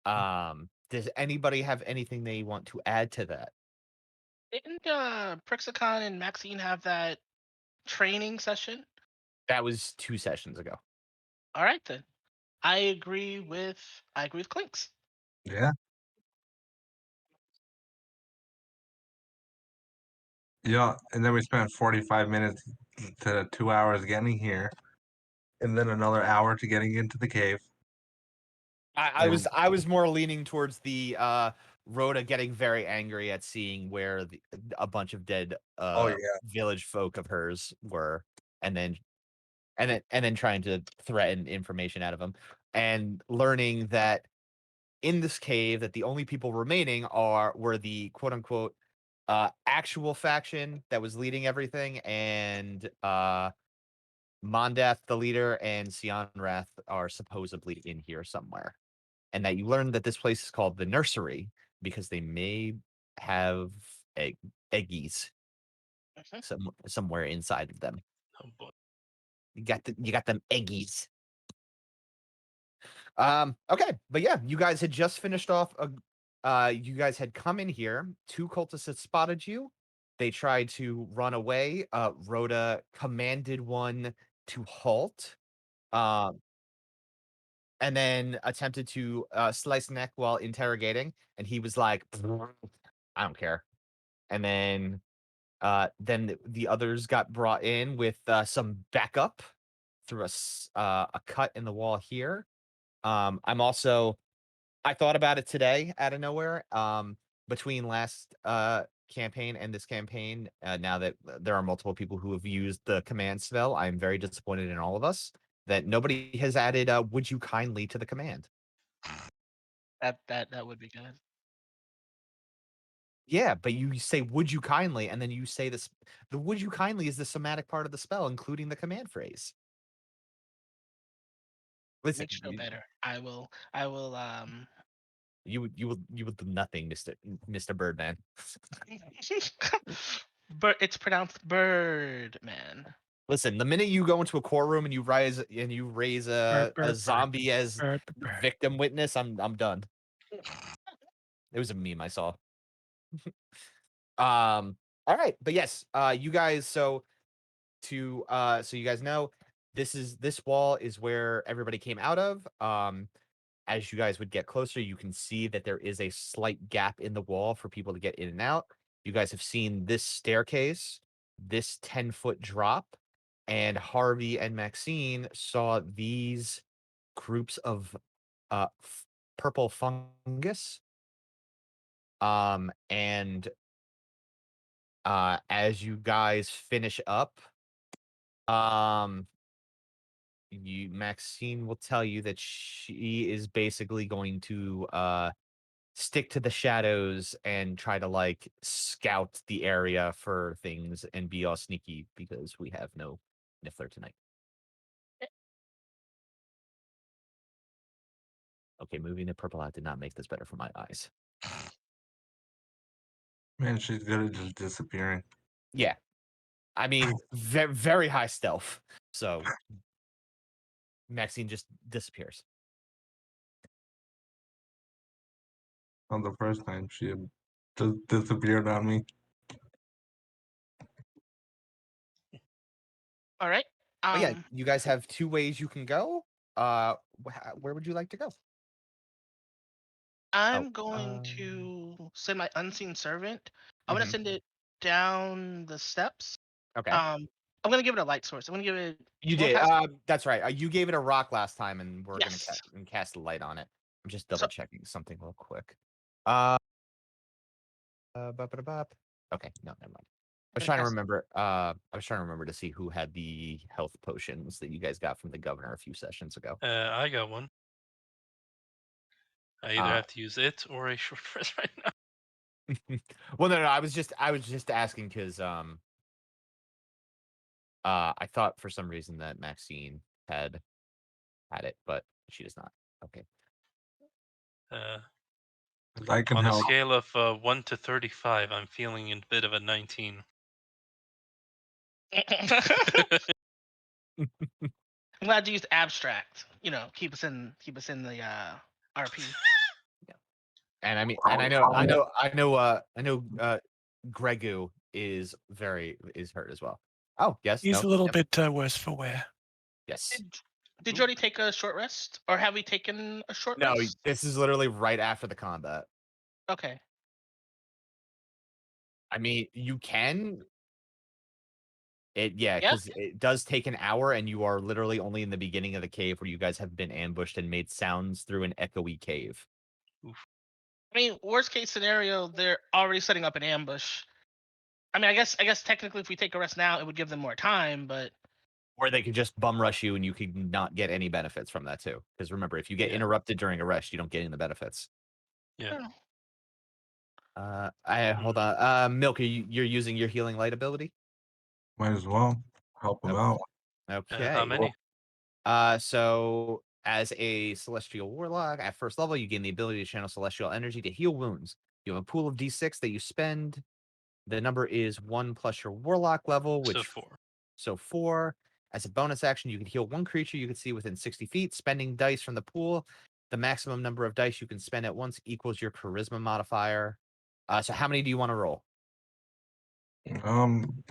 Does anybody have anything they want to add to that? Didn't Prixicon and Maxine have that training session? That was 2 sessions ago. All right then. I agree with Clinks. Yeah. Yeah. And then we spent 45 minutes to 2 hours getting here, and then another hour to getting into the cave. And I was more leaning towards the Rhoda getting very angry at seeing where a bunch of dead oh yeah, village folk of hers were, and then trying to threaten information out of them, and learning that in this cave that the only people remaining were the quote unquote actual faction that was leading everything, and Mondath, the leader, and Sionrath are supposedly in here somewhere. And that you learn that this place is called the nursery because they may have eggies Mhm. somewhere inside of them. Oh boy. You got them eggies. Okay, but yeah, you guys had just finished off you guys had come in here, 2 cultists had spotted you. They tried to run away. Rhoda commanded one to halt. Um, and then attempted to slice neck while interrogating, and he was like, I don't care. And then the others got brought in with some backup through a cut in the wall here. I'm also I thought about it today out of nowhere. Between last campaign and this campaign, now that there are multiple people who have used the command spell, I'm very disappointed in all of us that nobody has added "Would you kindly" to the command. That would be good. Yeah, but you say "Would you kindly," and then you say this. The "Would you kindly" is the somatic part of the spell, including the command phrase. Listen, Makes you feel better. I will. you would do nothing, Mister Birdman. But it's pronounced bird, man. Listen, the minute you go into a courtroom and you raise Bird, a bird, bird, zombie as bird, bird. victim witness, I'm done. It was a meme I saw. All right, but yes, you guys. So you guys know this wall is where everybody came out of. As you guys would get closer, you can see that there is a slight gap in the wall for people to get in and out. You guys have seen this staircase, this 10-foot drop, and Harvey and Maxine saw these groups of purple fungus. And as you guys finish up, um, you Maxine will tell you that she is basically going to stick to the shadows and try to like scout the area for things and be all sneaky because we have no Niffler tonight. Okay, moving the purple out did not make this better for my eyes. man, she's good at just disappearing. Yeah, I mean, very high stealth. So Maxine just disappears. On the first time, she had just disappeared on me. All right. But yeah, Um, you guys have 2 ways you can go. Where would you like to go? Oh, I'm going to send my unseen servant. I'm gonna mhm. send it down the steps. Okay. Um, I'm gonna give it a light source. I'm gonna give it You one did. pass. That's right. You gave it a rock last time, and we're gonna Yes. cast a light on it. I'm just So double checking something real quick. Uh, bop. Okay, no, never mind. I was I'm gonna trying to cast. remember. I was trying to remember to see who had the health potions that you guys got from the governor a few sessions ago. I got one. I either Uh, have to use it or a short rest right now. well, no. I was just asking because I thought for some reason that Maxine had it, but she does not. Okay. Uh, I can on a help. scale of 1 to 35, I'm feeling a bit of a 19. I'm glad you used abstract. Keep us in the RP. And I mean, and I know. Gregu is hurt as well. Oh yes, He's no, a little yep, bit worse for wear. yes. Did you already take a short rest, or have we taken a short No, rest? this is literally right after the combat. Okay. I mean, you can. Yeah, Yeah. because it does take an hour, and you are literally only in the beginning of the cave where you guys have been ambushed and made sounds through an echoey cave. I mean, worst case scenario, they're already setting up an ambush. I mean, I guess technically, if we take a rest now, it would give them more time. But Or they could just bum rush you, and you could not get any benefits from that too. Because remember, if you get Yeah. interrupted during a rest, you don't get any of the benefits. Yeah. Hold on. Milk, you're using your healing light ability. Might as well help him Okay. out. Okay. How many? So as a celestial warlock at first level, you gain the ability to channel celestial energy to heal wounds. You have a pool of D6 that you spend. The number is 1 plus your warlock level, So which 4. so 4. As a bonus action, you can heal one creature you can see within 60 feet, spending dice from the pool. The maximum number of dice you can spend at once equals your charisma modifier. So how many do you want to roll? I don't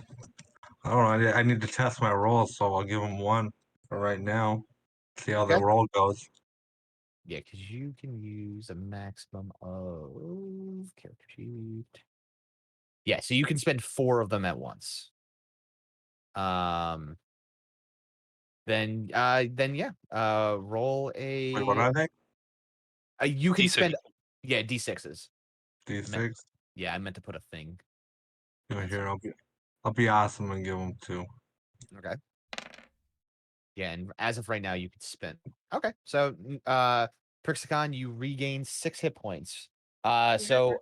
know. I need to test my roll, so I'll give him one for right now. See how the Okay. roll goes. Yeah, because you can use a maximum of character sheet. Yeah, so you can spend 4 of them at once. Um, then yeah, roll Wait, what a. are they? You can D6. spend, yeah, D6s. D6. Yeah, I meant to put a thing. That's Here, all. I'll be awesome and give him 2. Okay. Yeah, and as of right now, you could spend. Okay, so Prixicon, you regain 6 hit points. So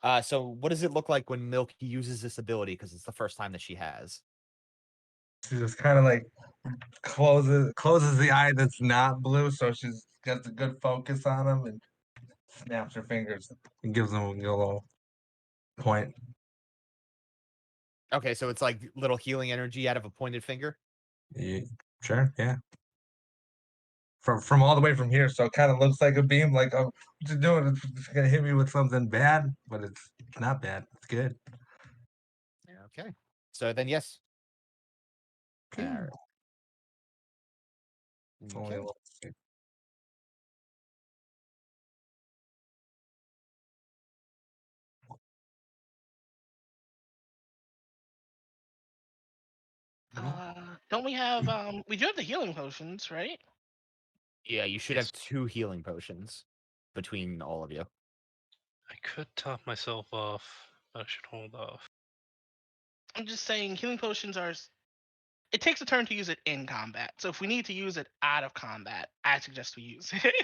what does it look like when Milk uses this ability? Because it's the first time that she has. She just kind of like closes the eye that's not blue, so she's got a good focus on him and snaps her fingers and gives him a little point. Okay, so it's like little healing energy out of a pointed finger. Yeah, sure, yeah. From all the way from here, so it kind of looks like a beam. Like, oh, what you doing? It's gonna hit me with something bad, but it's not bad. It's good. Okay. So then, yes. All Okay. right. It's only a Okay. little stick. don't we have we do have the healing potions, right? Yeah, you should Yes. have 2 healing potions between all of you. I could top myself off, but I should hold off. I'm just saying healing potions are. It takes a turn to use it in combat. So if we need to use it out of combat, I suggest we use it.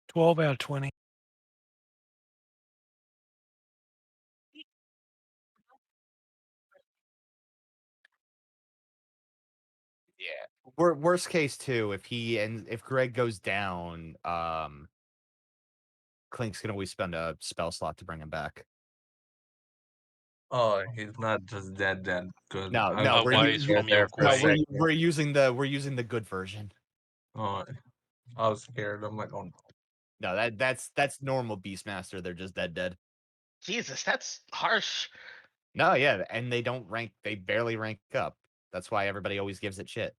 12 out of 20. Yeah. Worst case too, if Greg goes down, Clink's gonna always spend a spell slot to bring him back. Oh, he's not just dead. Good. No, I no, was A wise scared from there for a no, Yokai. second. we're using the good version. Oh, I was scared. I'm like, oh, No, that's normal Beastmaster. They're just dead. Jesus, that's harsh. No, yeah, and they don't rank. They barely rank up. That's why everybody always gives it shit.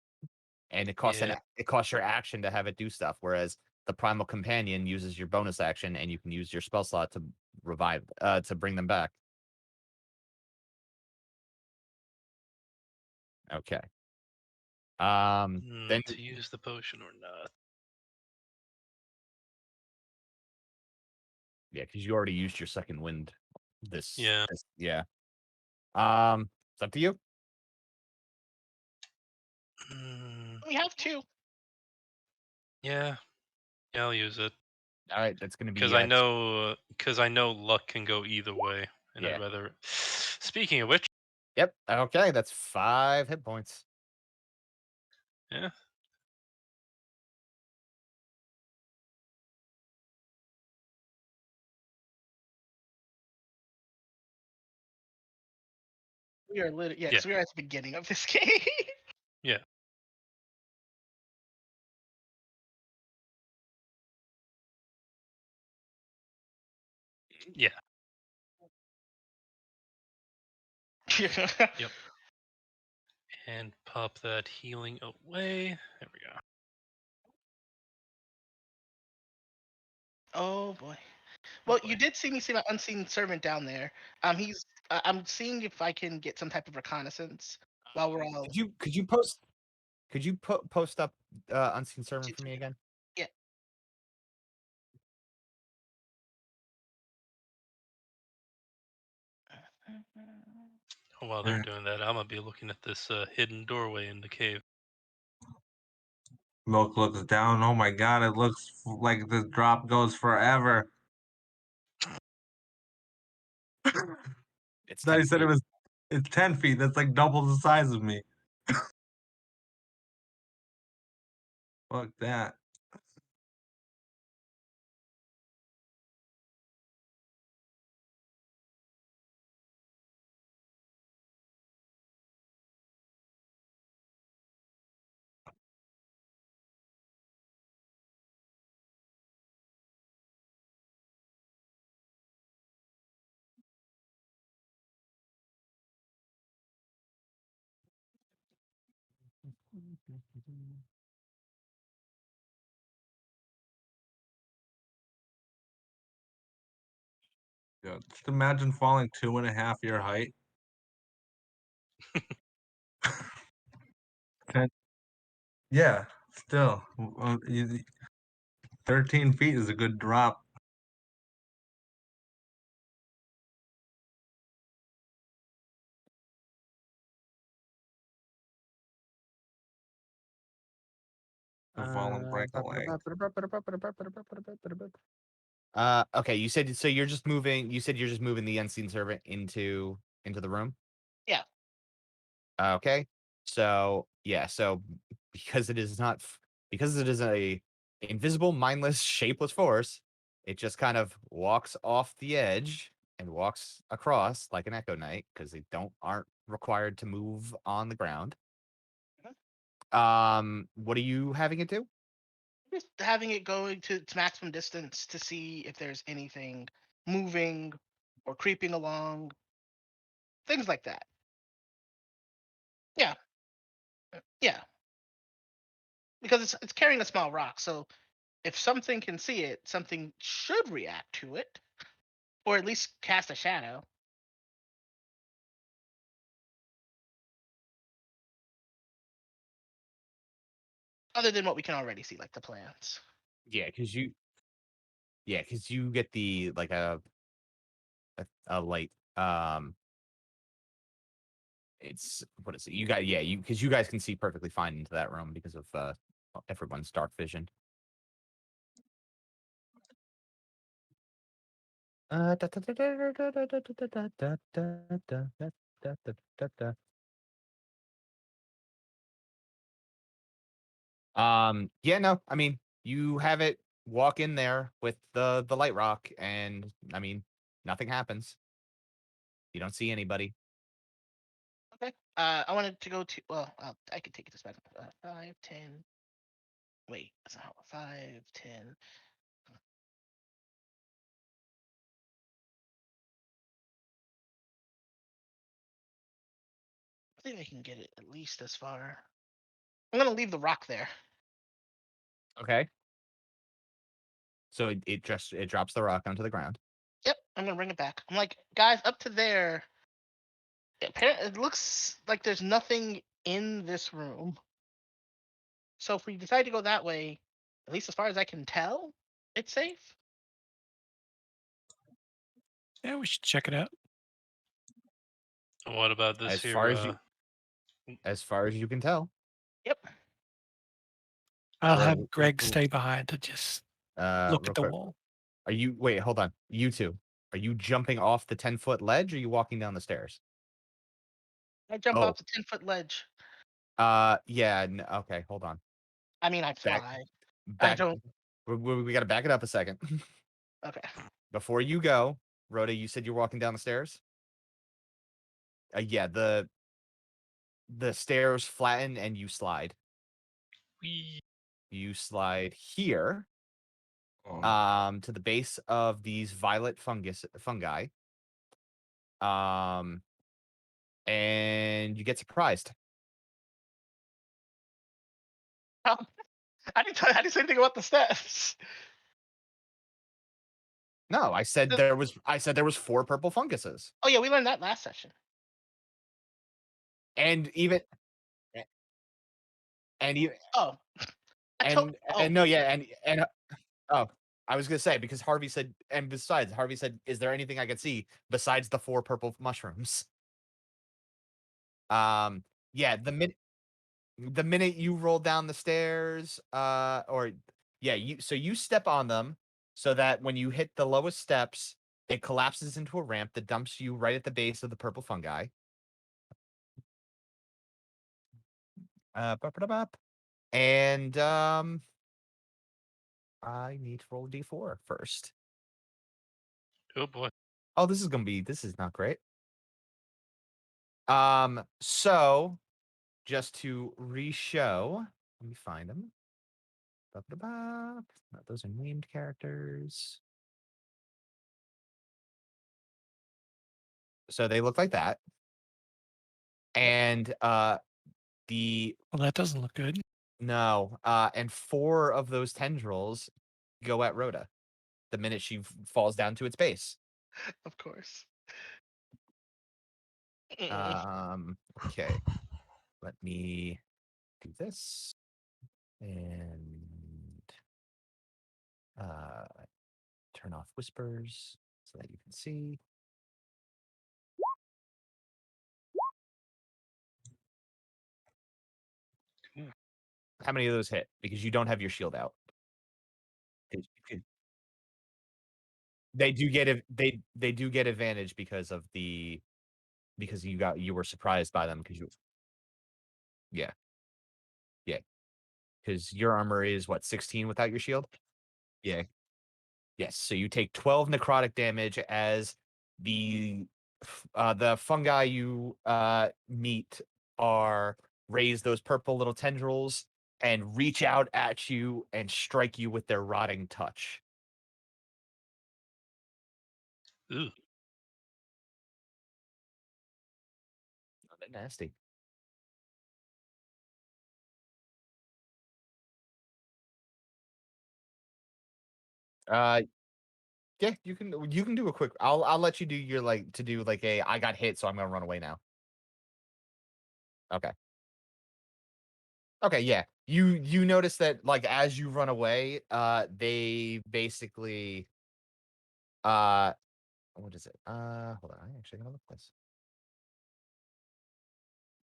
And it costs Yeah. it costs your action to have it do stuff. Whereas the Primal Companion uses your bonus action, and you can use your spell slot to revive to bring them back. Okay. Then To use the potion or not? yeah, because you already used your second wind. Yeah. Yeah. It's up to you. Mm, We have two. yeah. Yeah, I'll use it All right, that's gonna because be I know luck can go either way, and yeah. I'd rather. Speaking of which, Yep. Okay, that's 5 hit points. yeah. We are literally Yeah. because we are at the beginning of this game. Yeah. Yeah. Yep. And pop that healing away. There we go. Oh boy. Oh Well, boy. you did see me see my unseen servant down there. He's. I'm seeing if I can get some type of reconnaissance while we're all. Could you post up unseen servant for me again? Yeah. While they're doing that, I'm gonna be looking at this hidden doorway in the cave. Milk looks down. Oh my god, it looks like the drop goes forever. It's Thought 10 you said feet. it's 10 feet. That's like double the size of me. Fuck that. Yeah, just imagine falling 2.5 your height. 10 Yeah, still. 13 feet is a good drop. To fall and break a leg. Okay, you said so you're just moving the unseen servant into the room? Yeah. Okay. So, yeah, so because it is not because it is a invisible, mindless, shapeless force, it just kind of walks off the edge and walks across like an Echo Knight because they aren't required to move on the ground. What are you having it do? Just having it going to maximum distance to see if there's anything moving or creeping along, things like that. Yeah. Yeah. Because it's carrying a small rock, so if something can see it, something should react to it, or at least cast a shadow. Other than what we can already see, like the plants. Yeah, because you get the like a light it's what is it? You got you because you guys can see perfectly fine into that room because of everyone's dark vision. Yeah, no, I mean, you have it walk in there with the light rock, and I mean, nothing happens. You don't see anybody. Okay. I wanted to go to. Well, I could take it this back. 5, 10. Wait, that's not 5, 10. I think I can get it at least this far. I'm gonna leave the rock there. Okay. So it drops the rock onto the ground. Yep, I'm gonna bring it back. I'm like, guys, up to there. It looks like there's nothing in this room. So if we decide to go that way, at least as far as I can tell, it's safe. Yeah, we should check it out. And what about this As here? far as you can tell. Yep. I'll Or have Greg stay behind to just look real at the quick. wall. Are you wait, hold on. You two. Are you jumping off the 10-foot ledge or are you walking down the stairs? I jump Oh. off the 10-foot ledge. Yeah, okay, hold on. I mean, I Back fly. I back don't. we got to back it up a second. Okay. Before you go, Rhoda, you said you're walking down the stairs? Yeah, the stairs flatten and you slide. Wee. You slide here to the base of these violet fungi. And you get surprised. I didn't say anything about the steps. No, I said there was 4 purple funguses. Oh yeah, we learned that last session. And even and you Oh, and no, yeah, and oh, I was gonna say because Harvey said, and besides, Harvey said, "Is there anything I could see besides the 4 purple mushrooms?" Yeah, the minute you roll down the stairs, or yeah, you step on them so that when you hit the lowest steps, it collapses into a ramp that dumps you right at the base of the purple fungi. Ba-ba-da-bop. And I need to roll a d4 first. Oh boy. Oh, this is not great. So just to re-show, let me find them. Ba-ba-da-bop. Those are named characters. So they look like that. And the Well, that doesn't look good. no, and 4 of those tendrils go at Rhoda the minute she falls down to its base. of course. Okay. Let me do this and turn off whispers so that you can see. Ooh. How many of those hit? Because you don't have your shield out. 'Cause you could- They do get they do get advantage because you were surprised by them because you yeah yeah because your armor is what 16 without your shield. Yeah. Yes, so you take 12 necrotic damage as the fungi you meet are raise those purple little tendrils and reach out at you and strike you with their rotting touch. Ooh. A bit nasty. Uh yeah, you can do a quick I'll let you do your to do a I got hit so I'm gonna run away now. Okay. Okay, yeah. You notice that as you run away, they basically uh what is it? Hold on, I actually gonna look this.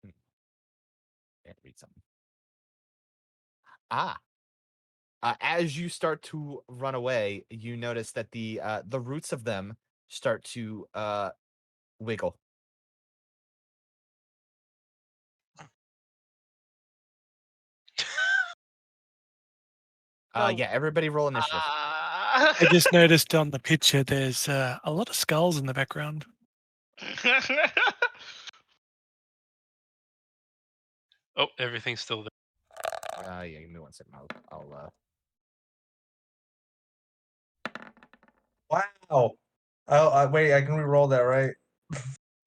Hmm, Can't read something. Ah, as you start to run away, you notice that the roots of them start to wiggle. So, Yeah, everybody roll initiative. I just noticed on the picture there's a lot of skulls in the background. Oh, everything's still there. Yeah, give me 1 second. I'll Wow. Oh, wait, I can re-roll that, right?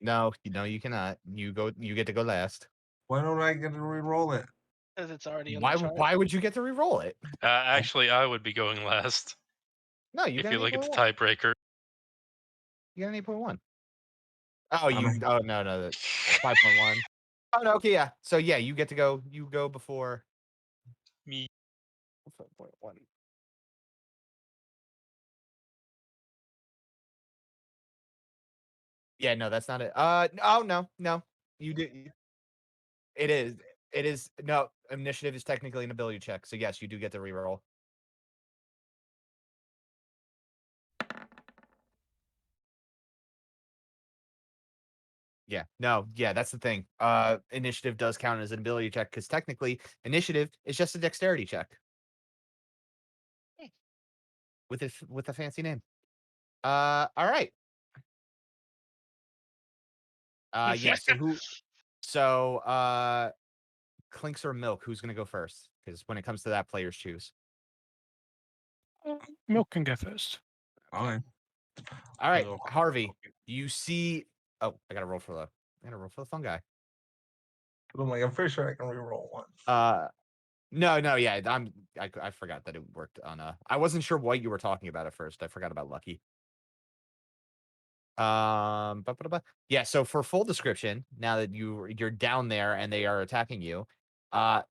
no, you cannot. You get to go last. Why don't I get to re-roll it? because it's already on the chart. Why would you get to re-roll it? Actually, I would be going last No, you if got you an look at the 8.1. tiebreaker. You got an 8.1. Oh, I'm oh no, 5.1. Oh no, okay, yeah. So yeah, you get to go. You go before Me. 5.1. Yeah, no, that's not it. Oh no. You do. It is. It is. No, initiative is technically an ability check. So yes, you do get to reroll. Yeah. No. Yeah, that's the thing. Initiative does count as an ability check because technically, initiative is just a dexterity check with a fancy name. All right. Yeah. So who? So Clinks or Milk? Who's gonna go first? Because when it comes to that, players choose. Milk can go first. Okay. All right, Go. Harvey. You see. Oh, I gotta roll for the fungi. I'm like, I'm pretty sure I can reroll one. No, yeah. I forgot that it worked on I wasn't sure what you were talking about at first. I forgot about Lucky. Yeah, so for full description, now that you're down there and they are attacking you,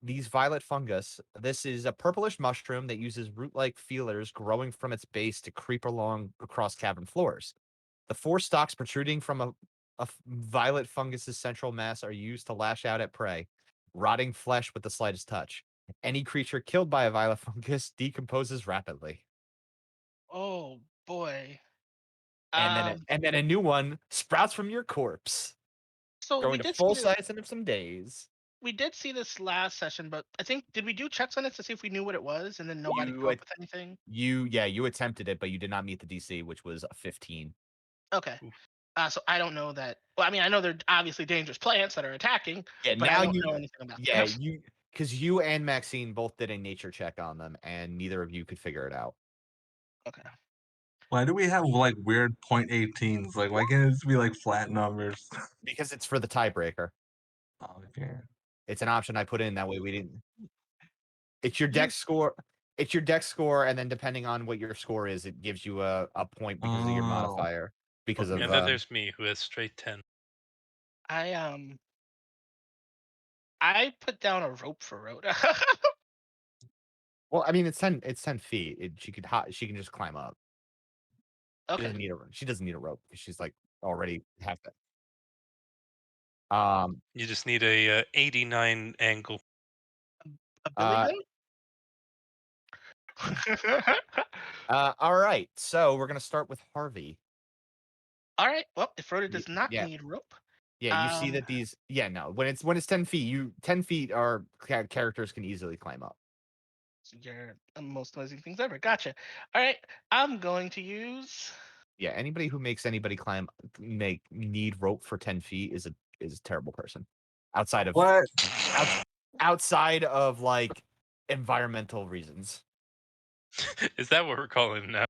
these violet fungus, this is a purplish mushroom that uses root-like feelers growing from its base to creep along across cavern floors. The four stalks protruding from a violet fungus's central mass are used to lash out at prey, rotting flesh with the slightest touch. Any creature killed by a violet fungus decomposes rapidly. Oh boy. And then a new one sprouts from your corpse, So we growing to did full see this. size in some days. We did see this last session, but I think did we do checks on it to see if we knew what it was, and then nobody You come up with anything? you attempted it, but you did not meet the DC, which was a 15. Okay. Oof. So I don't know that. Well, I mean, I know they're obviously dangerous plants that are attacking, Yeah, but I now don't you know anything about yeah, them. because you and Maxine both did a nature check on them, and neither of you could figure it out. Okay. Why do we have like weird .18s? Like, why can't it just be like flat numbers? Because it's for the tiebreaker. Okay. It's an option I put in, that way we didn't. It's your You- dex score. It's your dex score, and then depending on what your score is, it gives you a point because of your Oh. modifier. Because Okay. of And then there's me, who has straight 10. I put down a rope for Rhoda. well, I mean, it's 10 feet. She can just climb up. Okay. She doesn't need a rope because she's like already half that. You just need a 89 angle. A billy Uh, goat? all right. So we're gonna start with Harvey. All right. Well, if Rhoda does not Yeah, need rope, yeah. You see that these. Yeah, no. When it's 10 feet, 10 feet are characters can easily climb up. you're the most amazing things ever. Gotcha. All right. I'm going to use. Yeah, anybody who makes anybody need rope for 10 feet is a terrible person. Outside of What? outside of like environmental reasons. Is that what we're calling it now?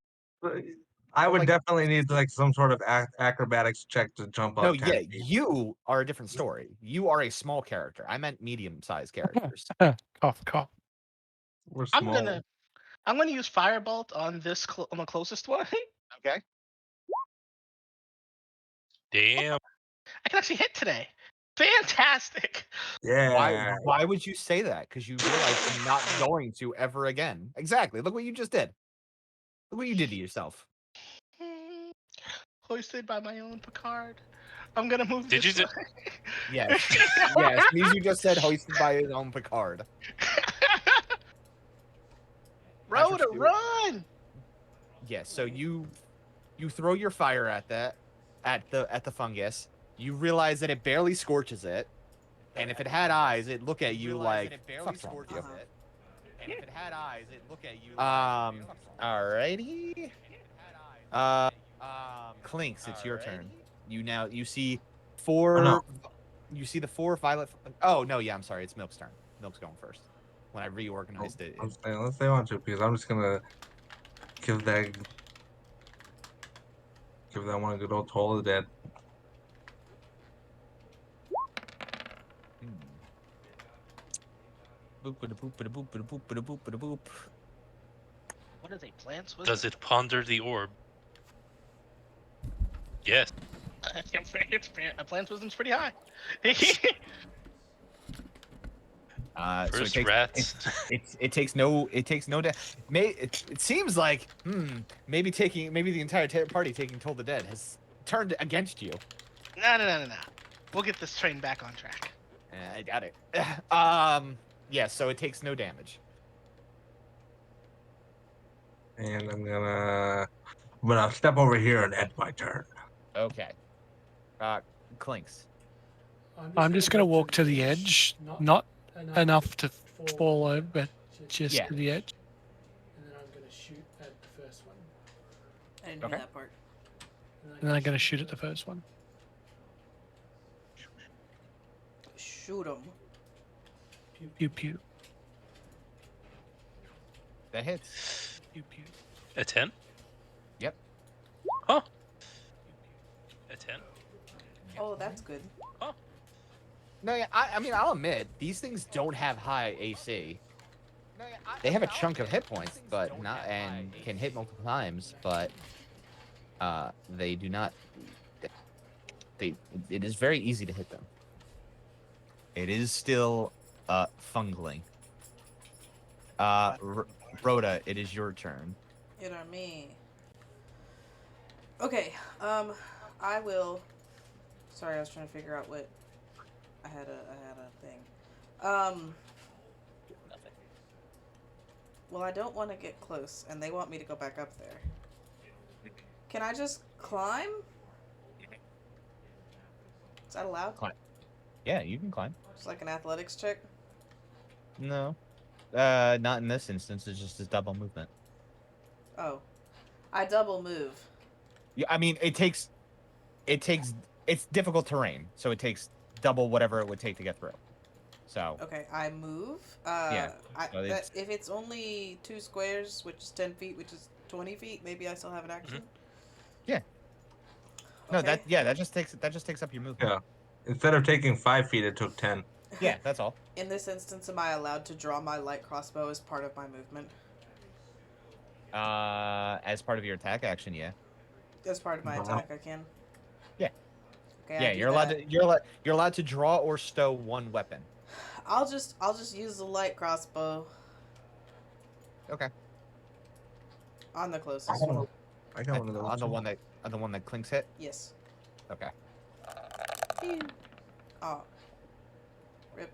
I would Like- definitely need like some sort of acrobatics check to jump up No, 10 yeah, feet. you are a different story. You are a small character. I meant medium-sized characters. Cough, cough. We're I'm small. gonna use firebolt on on the closest one. Okay. Damn. I can actually hit today. Fantastic. Yeah. Why would you say that? Because you realize you're not going to ever again. Exactly. Look what you just did. Look what you did to yourself. Hoisted by my own Picard. I'm gonna move Did this you way. Yes. Yes. These you just said hoisted by his own Picard. Rhoda, run! Yeah, so you throw your fire at the fungus. You realize that it barely scorches it. And if it had eyes, it'd look at you like fuck's wrong with you. And if it had eyes, it'd look at you like alrighty. Clinks, it's your turn. You see four Oh, no. you see the four violet oh no, yeah, I'm sorry, it's Milk's turn. Milk's going first. When I reorganized it. I'm saying, let's say on 2 because I'm just gonna give that one a good old toll of the dead. Boop. What is a plant's wisdom? Does it ponder the orb? Yes. A plant's wisdom's pretty high. So First rats. it takes no it seems like maybe the entire party taking Toll the Dead has turned against you. No. We'll get this train back on track. I got it. Yeah, so it takes no damage. And I'm gonna step over here and end my turn. Okay. Clinks. I'm just going to walk to the edge, not enough to fall over, but just Yeah. to the edge. And then I'm going to shoot at the first one. I didn't Okay. hear that part. And then I'm going to shoot at the first one. Shoot him. Pew, pew. That hits. Pew, pew. A 10? Yep. Huh? A 10? Oh, that's good. Huh? No, yeah, I mean, I'll admit these things don't have high AC. They have a chunk of hit points, but not and can hit multiple times, but they do not. They it is very easy to hit them. It is still fungling. Rhoda, it is your turn. It on me. Okay. I will. Sorry, I was trying to figure out what. I had a thing. Well, I don't want to get close, and they want me to go back up there. Can I just climb? Is that allowed? Climb. Yeah, you can climb. It's like an athletics check. No, not in this instance. It's just a double movement. Oh, I double move. Yeah, I mean, it's difficult terrain, so it takes double whatever it would take to get through. So Okay, I move. Yeah, so If it's only 2 squares, which is 10 feet, which is 20 feet, maybe I still have an action. Yeah. No, Okay. that just takes up your movement. Yeah. Instead of taking 5 feet, it took 10. Yeah, that's all. In this instance, am I allowed to draw my light crossbow as part of my movement? As part of your attack action, yeah. As part of my Wow. attack, I can. Yeah. Okay, I Yeah, do you're allowed that. to you're allowed to draw or stow one weapon. I'll just use the light crossbow Okay. on the I closest got one. one. I got one of those. On the too. one that clinks hit. Yes. Okay. Phew. Oh. Rip.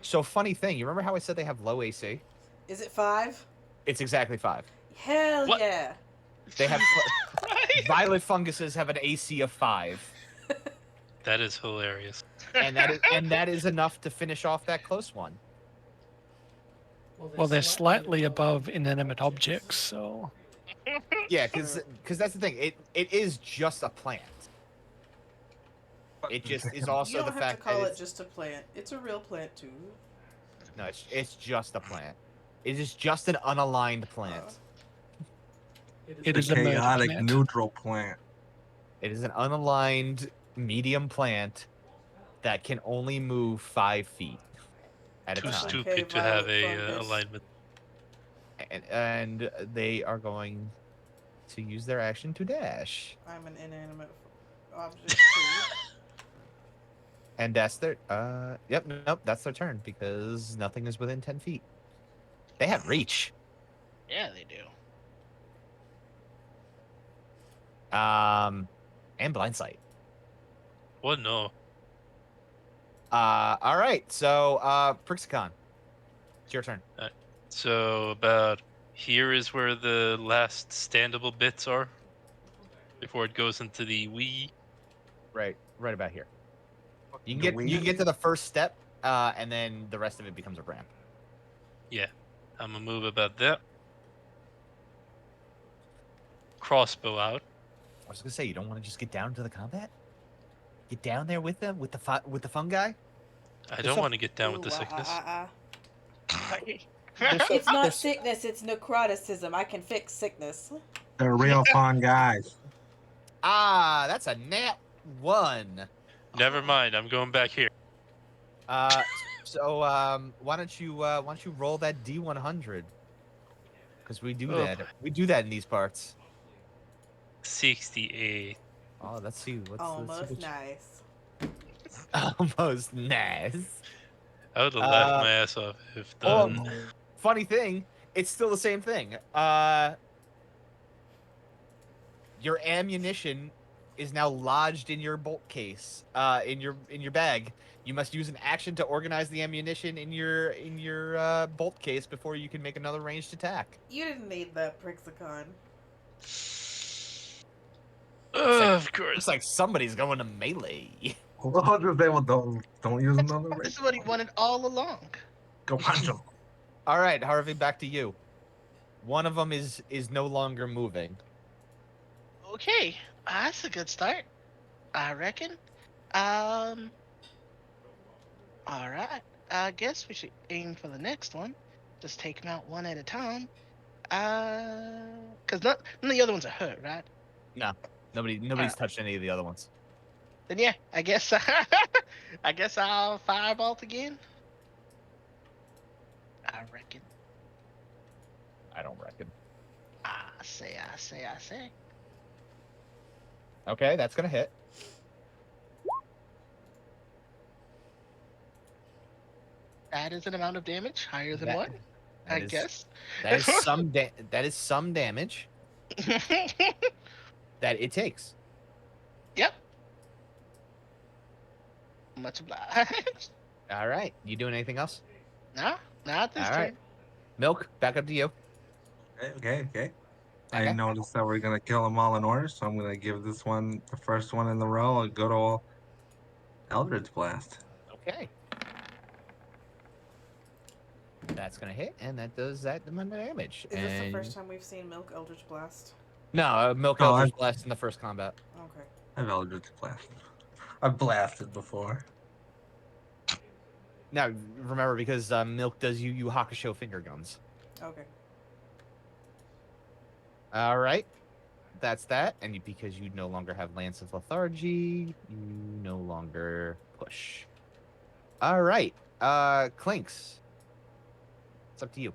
So funny thing, you remember how I said they have low AC? Is it 5? It's exactly 5. Hell What? yeah. They have violet funguses have an AC of 5, That is hilarious. and that is enough to finish off that close one. Well, they're slightly above inanimate objects, so Yeah, because that's the thing. It is just a plant. It just is You also don't the have fact to call that it it's, just a plant. It's a real plant too. no, it's just a plant. It is just an unaligned plant. it The is a murder chaotic plant. neutral plant. It is an unaligned medium plant that can only move 5 feet at a Too time. stupid to have a alignment. And they are going to use their action to dash. I'm an inanimate object too. And that's their nope, that's their turn because nothing is within 10 feet. They have reach. Yeah, they do. And blind sight. What? No. All right, so Prixicon, it's your turn. So about here is where the last standable bits are before it goes into the Wii. Right about here. You can get to the first step, and then the rest of it becomes a ramp. Yeah, I'm gonna move about that. Crossbow out. I was gonna say you don't want to just get down to the combat. Get down there with them with the fungi. I don't want to get down with the sickness. It's not sickness, it's necroticism. I can fix sickness. They're real fun guys. Ah, that's a nat 1. Never mind. I'm going back here. So why don't you roll that D100? Because we do Oh. that. We do that in these parts. 68. Oh, let's see. Almost nice. Almost nice. I would have laughed my ass off if Oh, done. funny thing, it's still the same thing. Your ammunition is now lodged in your bolt case, in your bag. You must use an action to organize the ammunition in your bolt case before you can make another ranged attack. You didn't need that, Prixicon. Of course. Looks like somebody's going to melee. I'll just say, well, don't use another This ring. is what he wanted all along. Go punch him. All right, Harvey, back to you. One of them is no longer moving. Okay, that's a good start, I reckon. All right. I guess we should aim for the next one. Just take them out one at a time. Because none of the other ones are hurt, right? No, nobody's touched any of the other ones. Then yeah, I guess I guess I'll firebolt again. I reckon. I don't reckon. I say. Okay, that's gonna hit. That is an amount of damage higher than That- what? that I is- guess. That is some damage that it takes. Yep. Much obliged. All right, you doing anything else? Nah, not this All turn. right. Milk, back up to you. Okay. I Okay. noticed that we're gonna kill them all in order, so I'm gonna give this one, the first one in the row, a good old Eldritch Blast. Okay. That's gonna hit, and that does that amount of damage. Is this the And first time we've seen Milk Eldritch Blast? no, Milk No, Eldritch Blast in the first combat. Okay. I've Eldritch Blast. I've blasted before. Now remember, because Milk does Yu Yu Hakusho finger guns. Okay. All right, that's that. And because you no longer have Lance of Lethargy, you no longer push. All right, Clinks. It's up to you.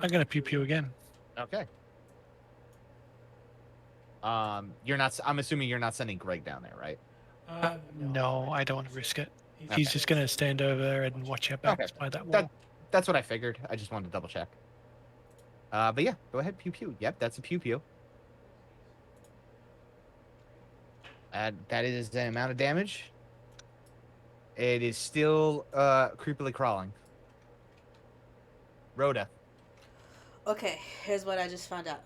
I'm gonna pew pew again. Okay. You're not. I'm assuming you're not sending Greg down there, right? No, I don't want to risk it. Okay. He's just gonna stand over there and watch our backs by that wall. That's what I figured. I just wanted to double check. But yeah, go ahead, pew pew. Yep, that's a pew pew. That is the amount of damage. It is still creepily crawling. Rhoda. Okay, here's what I just found out.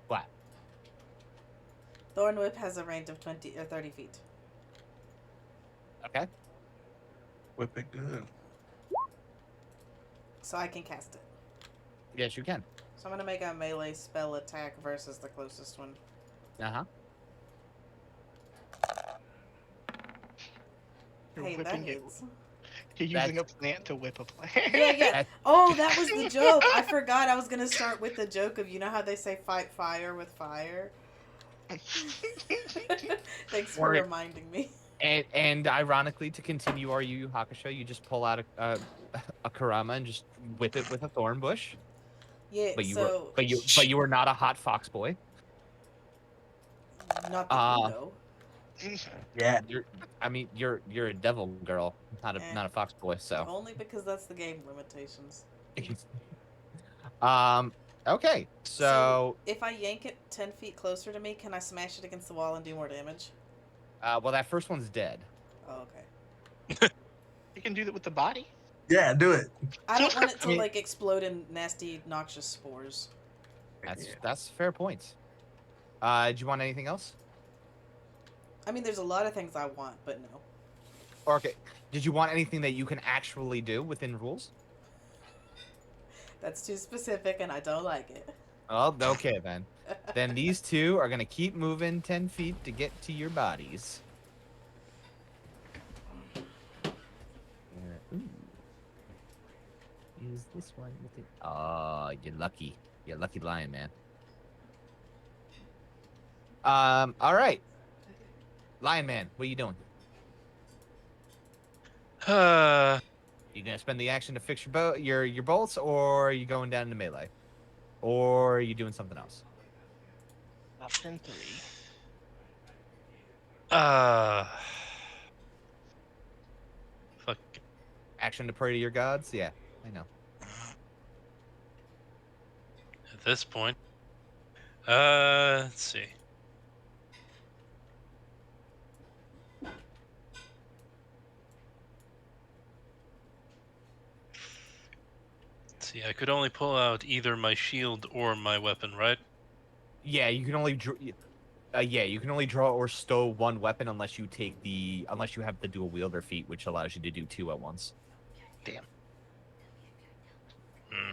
What? Thorn Whip has a range of 20 or 30 feet. Okay. Whip it good. So I can cast it. Yes, you can. So I'm gonna make a melee spell attack versus the closest one. Uh-huh. You're Hey, that whipping it. hits. You're using a plant to whip a plant. Yeah. Oh, that was the joke. I forgot I was gonna start with the joke of, you know how they say fight fire with fire? Thanks for Right. reminding me. And ironically, to continue our Yu Yu Hakusho, you just pull out a Kurama and just whip it with a thorn bush. Yeah, But you so but you were not a hot fox boy. not that you know. Yeah. You're a devil girl, not a fox boy. So Only because that's the game limitations. Okay, so if I yank it 10 feet closer to me, can I smash it against the wall and do more damage? well, that first one's dead. Oh, okay. You can do that with the body. Yeah, do it. I don't want it to I mean- like explode in nasty, noxious spores. That's fair point. Do you want anything else? I mean, there's a lot of things I want, but no. Or, okay, did you want anything that you can actually do within rules? That's too specific, and I don't like it. Oh, okay then. Then these two are gonna keep moving 10 feet to get to your bodies. Ooh. Is this one with it? Oh, you're lucky. You're a lucky lion, man. All right. Lion man, what are you doing? You gonna spend the action to fix your bolts, or are you going down to melee? Or are you doing something else? Option 3. Fuck. Action to pray to your gods? Yeah, I know. At this point. Let's see. See, I could only pull out either my shield or my weapon, right? Yeah, you can only you can only draw or stow one weapon unless you have the dual wielder feat, which allows you to do two at once. Damn. Hmm.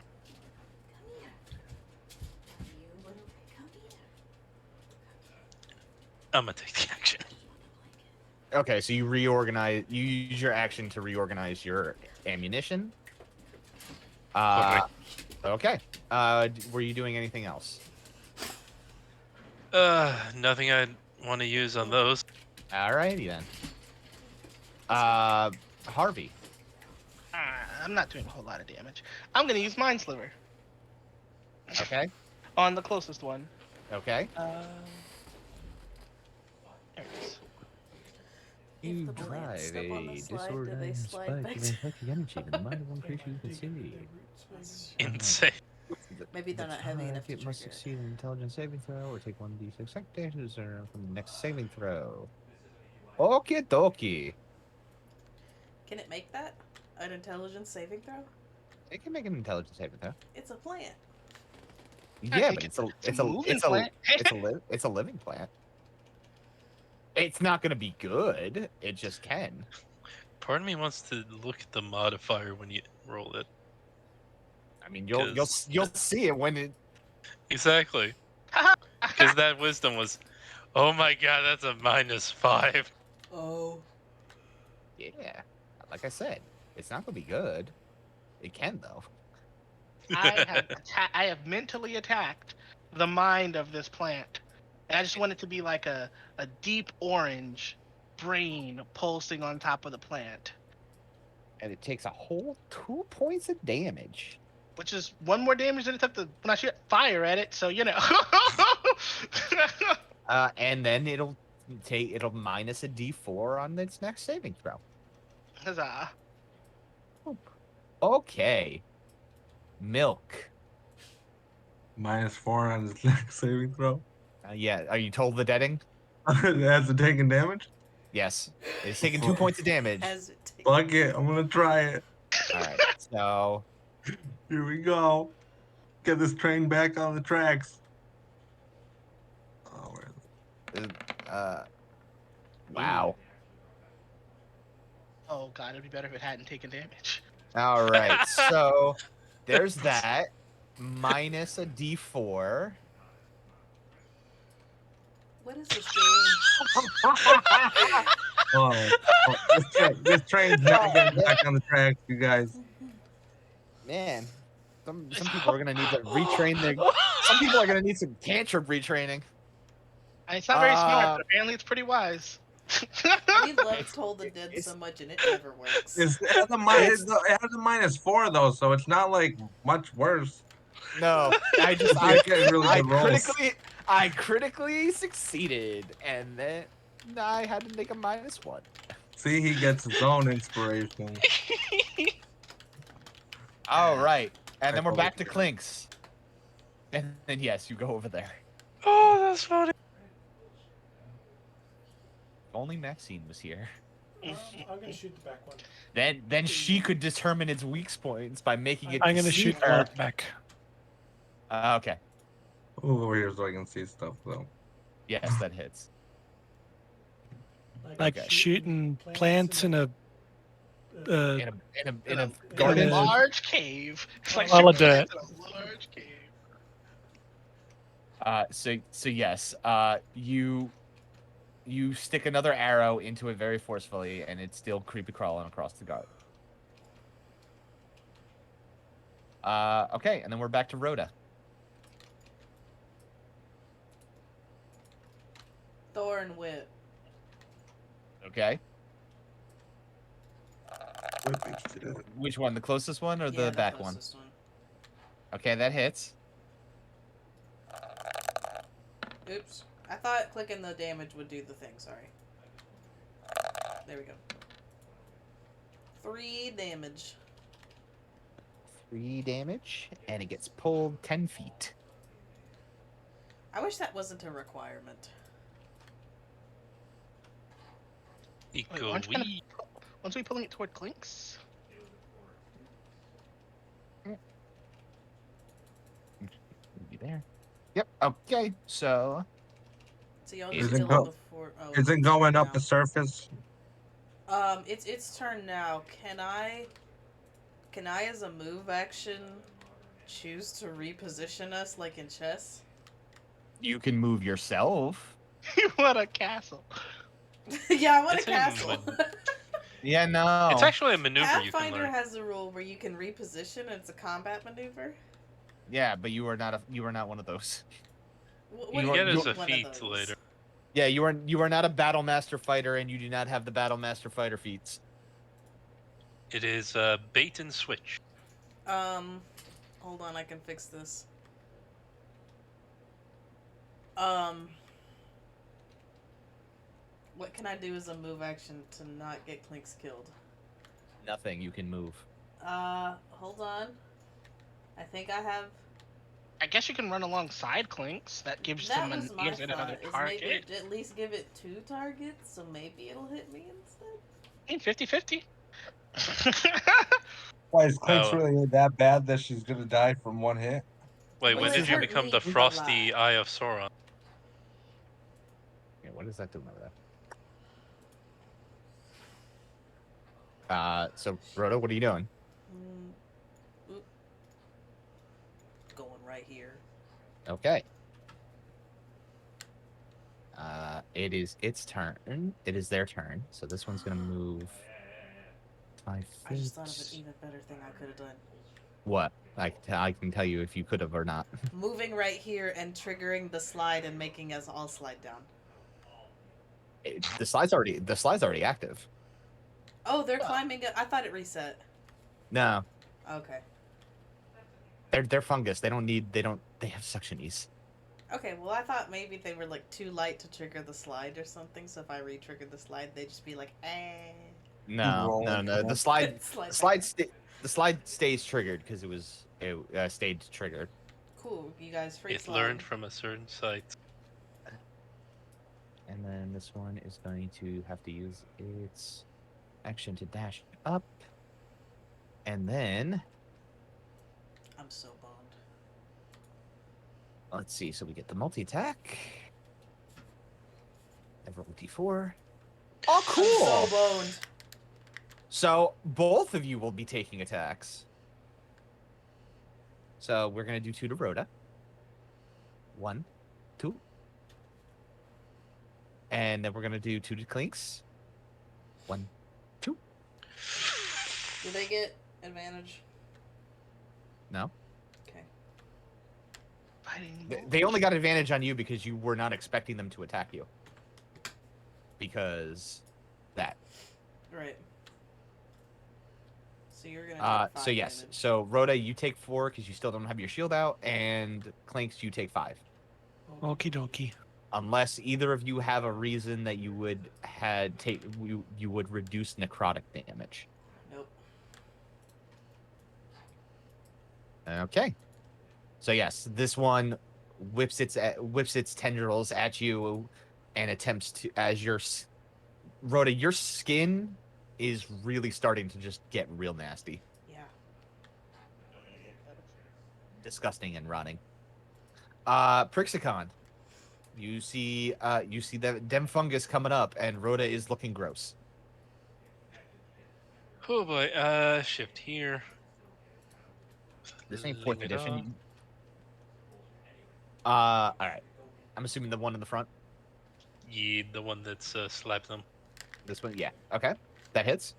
I'm gonna take the action. Okay, so you use your action to reorganize your ammunition. Okay. Were you doing anything else? Nothing I'd want to use on those. Alrighty then. Harvey. I'm not doing a whole lot of damage. I'm gonna use Mind Sliver Okay. on the closest one. Okay. There it is. If the plants step on the slide, do they slide back to energy to the mind of one creature you can see. Insane. Maybe they're not heavy enough to It must trigger it. succeed an intelligence saving throw or take 1d6 damage from the next saving throw. Okie dokie. Can it make that an intelligence saving throw? It can make an intelligence saving throw. It's a plant. Yeah, think but it's a living plant. It's not gonna be good. It just can. Part of me wants to look at the modifier when you roll it. I mean, you'll see it when it. Exactly. Because that wisdom was, oh my god, that's a -5. Oh. Yeah, like I said, it's not gonna be good. It can though. I have mentally attacked the mind of this plant. And I just want it to be like a deep orange brain pulsing on top of the plant. And it takes a whole 2 points of damage. Which is one more damage than it took when I shoot fire at it, so you know. And then it'll minus a d4 on its next saving throw. Huzzah. Okay. Milk. -4 on his next saving throw. Yeah, are you told the deading? Has it taken damage? Yes. It's taking 2 points of damage. As it takes. Fuck it, I'm gonna try it. Alright, so Here we go. Get this train back on the tracks. Oh, where is it? wow. Oh god, it'd be better if it hadn't taken damage. Alright, so there's that. Minus a d4. What is this game? Oh, this train's not getting back on the tracks, you guys. Man, some people are gonna need to retrain their. Some people are gonna need some cantrip retraining. And it's not very smart, but apparently it's pretty wise. We love Toll the Dead so much and it never works. It has a -4 though, so it's not like much worse. No, I getting really good rolls. I critically succeeded, and then I had to make a -1. See, he gets his own inspiration. All right, and then we're back to Clinks. And then yes, you go over there. Oh, that's funny. If only Maxine was here. I'm gonna shoot the back one. Then she could determine its weak points by making it. I'm gonna shoot the her. light back. Okay. Move over here so I can see stuff though. Yes, that hits. Like Okay. shooting plants in a In a In a garden. large cave. It's like Pile of shooting dirt. plants in a large cave. So yes, you stick another arrow into it very forcefully, and it's still creepy crawling across the garden. Okay, and then we're back to Rhoda. Thorn Whip. Okay. Which one? The closest one or Yeah, the back one? closest one. Okay, that hits. Oops. I thought clicking the damage would do the thing, sorry. There we go. 3 damage. 3 damage, and it gets pulled 10 feet. I wish that wasn't a requirement. Wait, Eco aren't you gonna- wee. Once we pulling it toward Clinks? Be there. Yep. Okay. So So y'all Is just it kill go- it before. Oh, Is it going up now. the surface? It's its turn now. Can I as a move action choose to reposition us like in chess? you can move yourself. What a castle. Yeah, I want a It's a castle. Yeah, no. It's actually a maneuver you can Pathfinder learn. has a rule where you can reposition and it's a combat maneuver. Yeah, but you are not one of those. What You do are- you Get as mean a one feat of those? later. Yeah, you are not a battle master fighter, and you do not have the battle master fighter feats. It is bait and switch. Hold on, I can fix this. Um, what can I do as a move action to not get Clinks killed? Nothing you can move. Hold on. I think I have. I guess you can run alongside Clinks. That gives That them was my gives it another thought. Is maybe target. at least give it 2 targets, so maybe it'll hit me instead. 50-50. Why is Clink's Oh. really that bad that she's gonna die from one hit? Wait, Well, when it's did you hurt become me the a frosty lot. eye of Sauron? Yeah, what does that do over there? So Rhoda, what are you doing? Oop. Going right here. Okay. It is its turn. It is their turn. So this one's gonna move 5 I just thought of an feet. even better thing I could have done. What? I can tell you if you could have or not. Moving right here and triggering the slide and making us all slide down. The slide's already active. Oh, they're climbing it. I thought it reset. No, Okay. they're fungus. They have suction ease. Okay, well, I thought maybe they were like too light to trigger the slide or something, so if I re-triggered the slide, they'd just be like, eh. No. The slide the slide stays triggered because it stayed triggered. Cool, you guys free It slide. learned from a certain site. And then this one is going to have to use its action to dash up. And then I'm so boned. let's see. So we get the multi-attack. I roll D4. Oh, cool. I'm so boned. So both of you will be taking attacks. So we're gonna do 2 to Rhoda. 1, 2. And then we're gonna do 2 to Clinks. 1, 2. Do they get advantage? No. Okay. Fighting They only got advantage on you because you were not expecting them to attack you. Because that. Right. So you're gonna take 5 So yes. damage. So Rhoda, you take 4 because you still don't have your shield out, and Clinks, you take 5. Okie dokie. Unless either of you have a reason that you would you would reduce necrotic damage. Nope. Okay. So yes, this one whips its tendrils at you and attempts to Rhoda, your skin is really starting to just get real nasty. Yeah. Disgusting and rotting. Prixicon. You see the dem fungus coming up, and Rhoda is looking gross. Oh boy, shift here. This ain't 4th Leave it edition. off. All right. I'm assuming the one in the front. Yeah, the one that's slapped them. This one, yeah. Okay, that hits.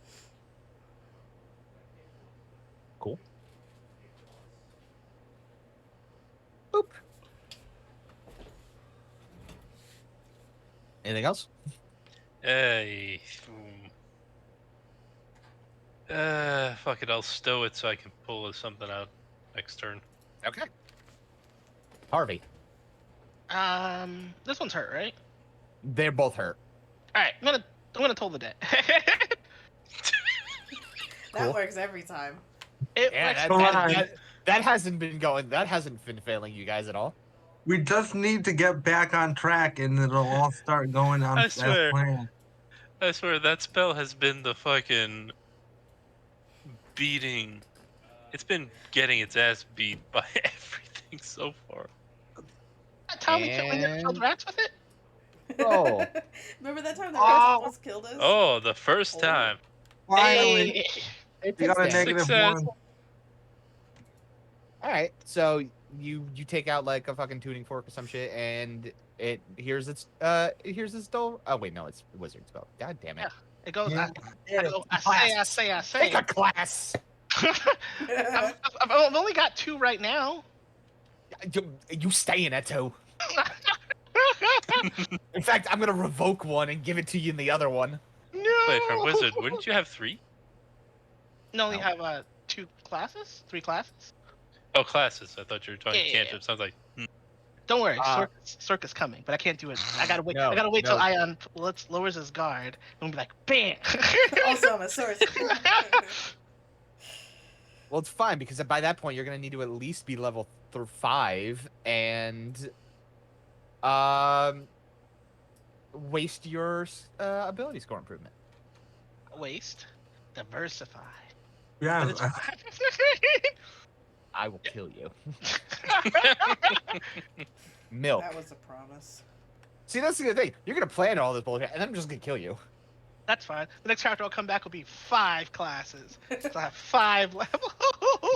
Cool. Boop. Anything else? Hey. Fuck it, I'll stow it so I can pull something out next turn. Okay. Harvey. This one's hurt, right? They're both hurt. All right, I'm gonna toll the debt. That Cool. works every time. That hasn't been failing you guys at all. We just need to get back on track, and it'll all start going on I as swear. planned. I swear that spell has been the fucking beating. It's been getting its ass beat by everything so far. That's how we killed rats with it. Oh. Remember that time the rats almost killed us? Oh, the first Oh. time. Finally, Hey. It you takes got a damage. -1. All right, so you take out like a fucking tuning fork or some shit, and here's its dull. Oh wait, no, it's wizard spell. God damn it. It goes. Yeah, I go. I say. Take a class. I've only got 2 right now. You stay in it too. In fact, I'm gonna revoke one and give it to you in the other one. No. Wait, for wizard, wouldn't you have 3? No, only No. have 2 classes, 3 classes. Oh, classes. I thought you were talking Yeah. cantrips. Sounds like Don't worry, Uh, Circus coming, but I can't do it. I gotta wait. No, I gotta wait till no. Ion lowers his guard and be like, bam. Also, I'm a sorcerer. Well, it's fine because by that point you're gonna need to at least be level 5 and waste your ability score improvement. Waste, diversify. Yeah, But it's fine. I will kill you. Milk. That was a promise. See, that's the good thing. You're gonna plan all this bullshit, and I'm just gonna kill you. That's fine. The next chapter I'll come back will be 5 classes. So I have 5 levels.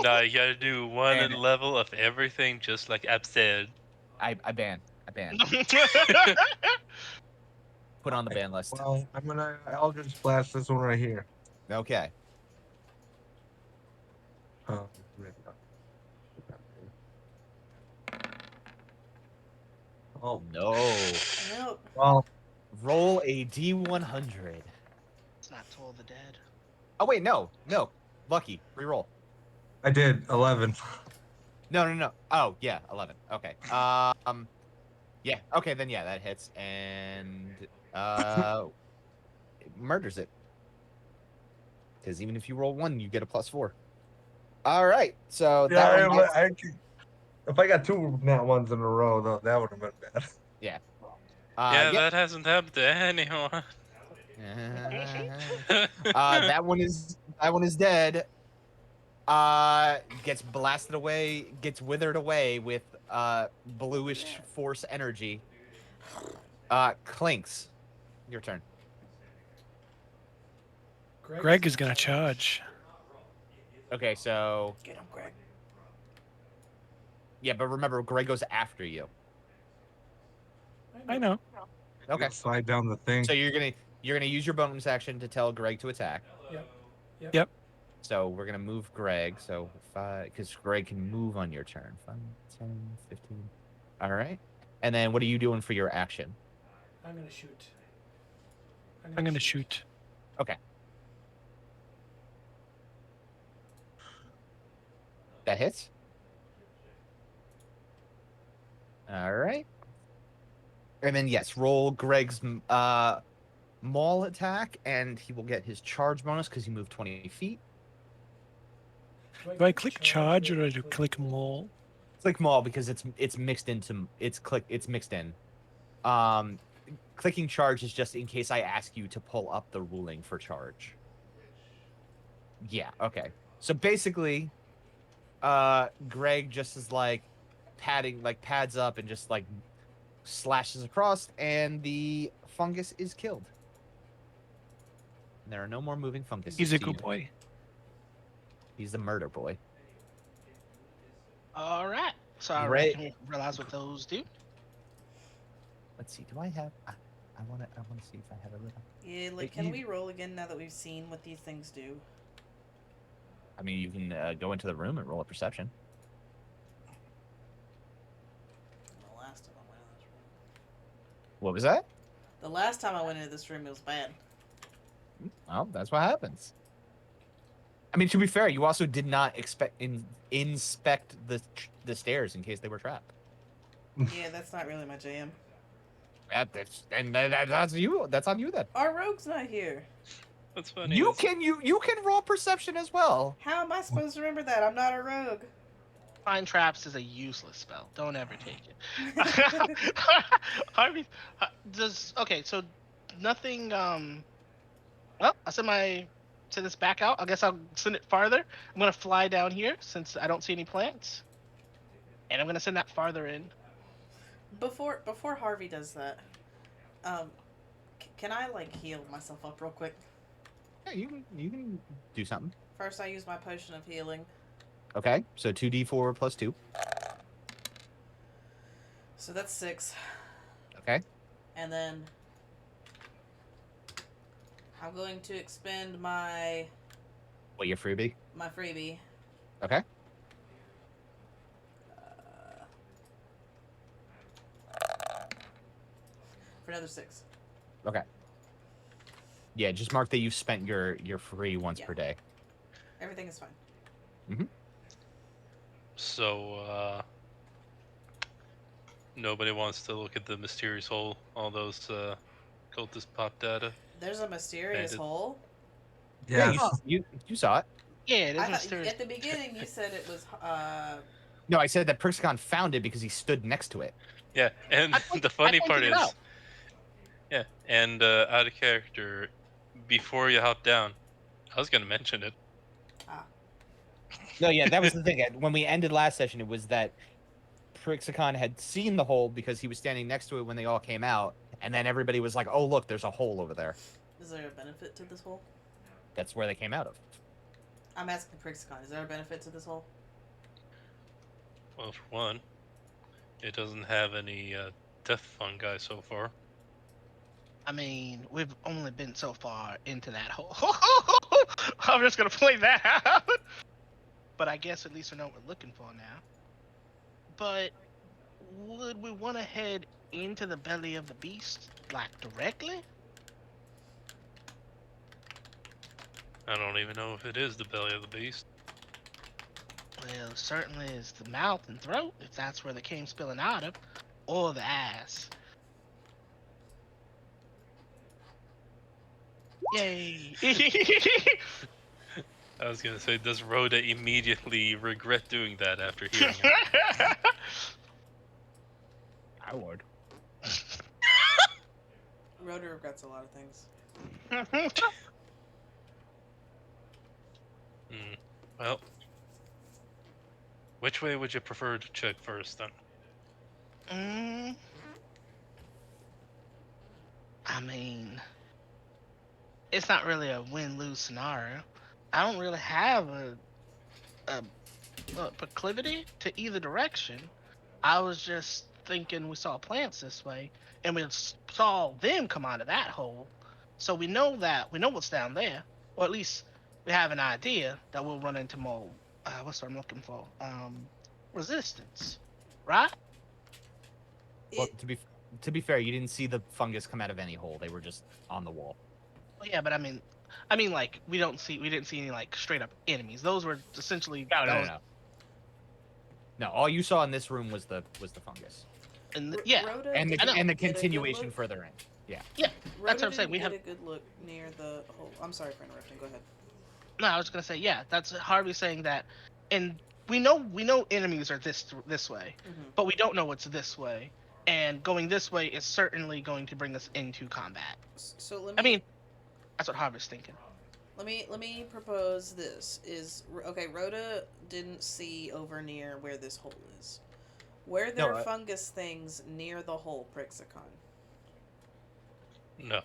no, you gotta do 1 And- level of everything, just like Ab said. I ban. Put on the ban list. well, I'll just blast this one right here. Okay. Oh, oh No. Nope. well, Roll a D100. It's not Toll of the Dead. Oh wait, no. Lucky, reroll. I did 11. No. Oh yeah, 11. Okay. Yeah. Okay, then yeah, that hits and it murders it. Because even if you roll 1, you get a +4. All right. So that Yeah, one gets- if I got 2 nat ones in a row, though, that would have been bad. Yeah, yeah. that hasn't happened to anyone. That one is dead. Gets blasted away, gets withered away with bluish force energy. Clinks. Your turn. Greg is gonna charge. Okay, so Get him, Greg. yeah, but remember, Greg goes after you. I know. Okay, Slide down the thing. so you're gonna use your bonus action to tell Greg to attack. Yep. So we're gonna move Greg. So 5, because Greg can move on your turn. 5, 10, 15. All right. And then what are you doing for your action? I'm gonna shoot. I'm gonna shoot. Okay. That hits. All right. And then yes, roll Greg's maul attack, and he will get his charge bonus because he moved 20 feet. Do I click charge or do I click maul? Click maul because it's mixed into it's mixed in. Clicking charge is just in case I ask you to pull up the ruling for charge. Yeah. Okay. So basically, Greg just is like pads up and just like slashes across, and the fungus is killed. And there are no more moving fungus. He's a good boy. He's the murder boy. All right. So I Great. can realize what those do. Let's see. Do I have? I wanna see if I have a little. Yeah, But like, can you- we roll again now that we've seen what these things do? I mean, you can go into the room and roll a perception. The last time I went in this room. What was that? The last time I went into this room, it was bad. Well, that's what happens. I mean, to be fair, you also did not inspect the stairs in case they were trapped. Yeah, that's not really my jam. That's you. That's on you then. Our rogue's not here. That's funny. You that's- can roll perception as well. How am I supposed to remember that? I'm not a rogue. Find traps is a useless spell. Don't ever take it. Harvey, okay? So nothing. Well, I send this back out. I guess I'll send it farther. I'm gonna fly down here since I don't see any plants, and I'm gonna send that farther in. Before Harvey does that, can I like heal myself up real quick? Yeah, you can do something. First, I use my potion of healing. Okay, so 2d4 plus 2. So that's 6. Okay. And then I'm going to expend my What, your freebie? freebie. Okay. For another 6. Okay. Yeah, just mark that you spent your free once Yeah. per day. Everything is fine. So, nobody wants to look at the mysterious hole all those cultist pop data? There's a mysterious Bandit. hole. Yeah, Yes. you saw it. Yeah, it is I thought mysterious. at the beginning you said it was No, I said that Prixicon found it because he stood next to it. Yeah, and the funny part pointed it is, out. yeah, and out of character, before you hop down, I was gonna mention it. No, yeah, that was the thing. When we ended last session, it was that Prixicon had seen the hole because he was standing next to it when they all came out, and then everybody was like, "Oh, look, there's a hole over there." Is there a benefit to this hole? That's where they came out of. I'm asking Prixicon. Is there a benefit to this hole? Well, for one, it doesn't have any death fungi so far. I mean, we've only been so far into that hole. I'm just gonna play that out. But I guess at least we know what we're looking for now. But would we want to head into the belly of the beast, like directly? I don't even know if it is the belly of the beast. Well, certainly is the mouth and throat, if that's where they came spilling out of, or the ass. Yay! I was gonna say, does Rhoda immediately regret doing that after hearing it? I would. Rhoda regrets a lot of things. Well, which way would you prefer to check first, then? I mean, it's not really a win-lose scenario. I don't really have a proclivity to either direction. I was just thinking we saw plants this way, and we saw them come out of that hole. So we know what's down there, or at least we have an idea that we'll run into more. What's what I'm looking for? Resistance, right? Well, to be fair, you didn't see the fungus come out of any hole. They were just on the wall. Well, yeah, but I mean, like we didn't see any like straight up enemies. Those were essentially No. No, all you saw in this room was the fungus. And yeah, Rhoda And didn't the get a good continuation look. further in. Yeah. yeah. Rhoda That's what I'm saying. didn't We get have a good look near the hole. I'm sorry for interrupting. Go ahead. no. I was gonna say yeah. That's Harvey saying that, and we know enemies are this way, but we don't know what's this way. And going this way is certainly going to bring us into combat. So let me. I mean, that's what Harvey's thinking. Let me propose this. Okay, Rhoda didn't see over near where this hole is. Were there fungus things near the hole, Prixicon? No.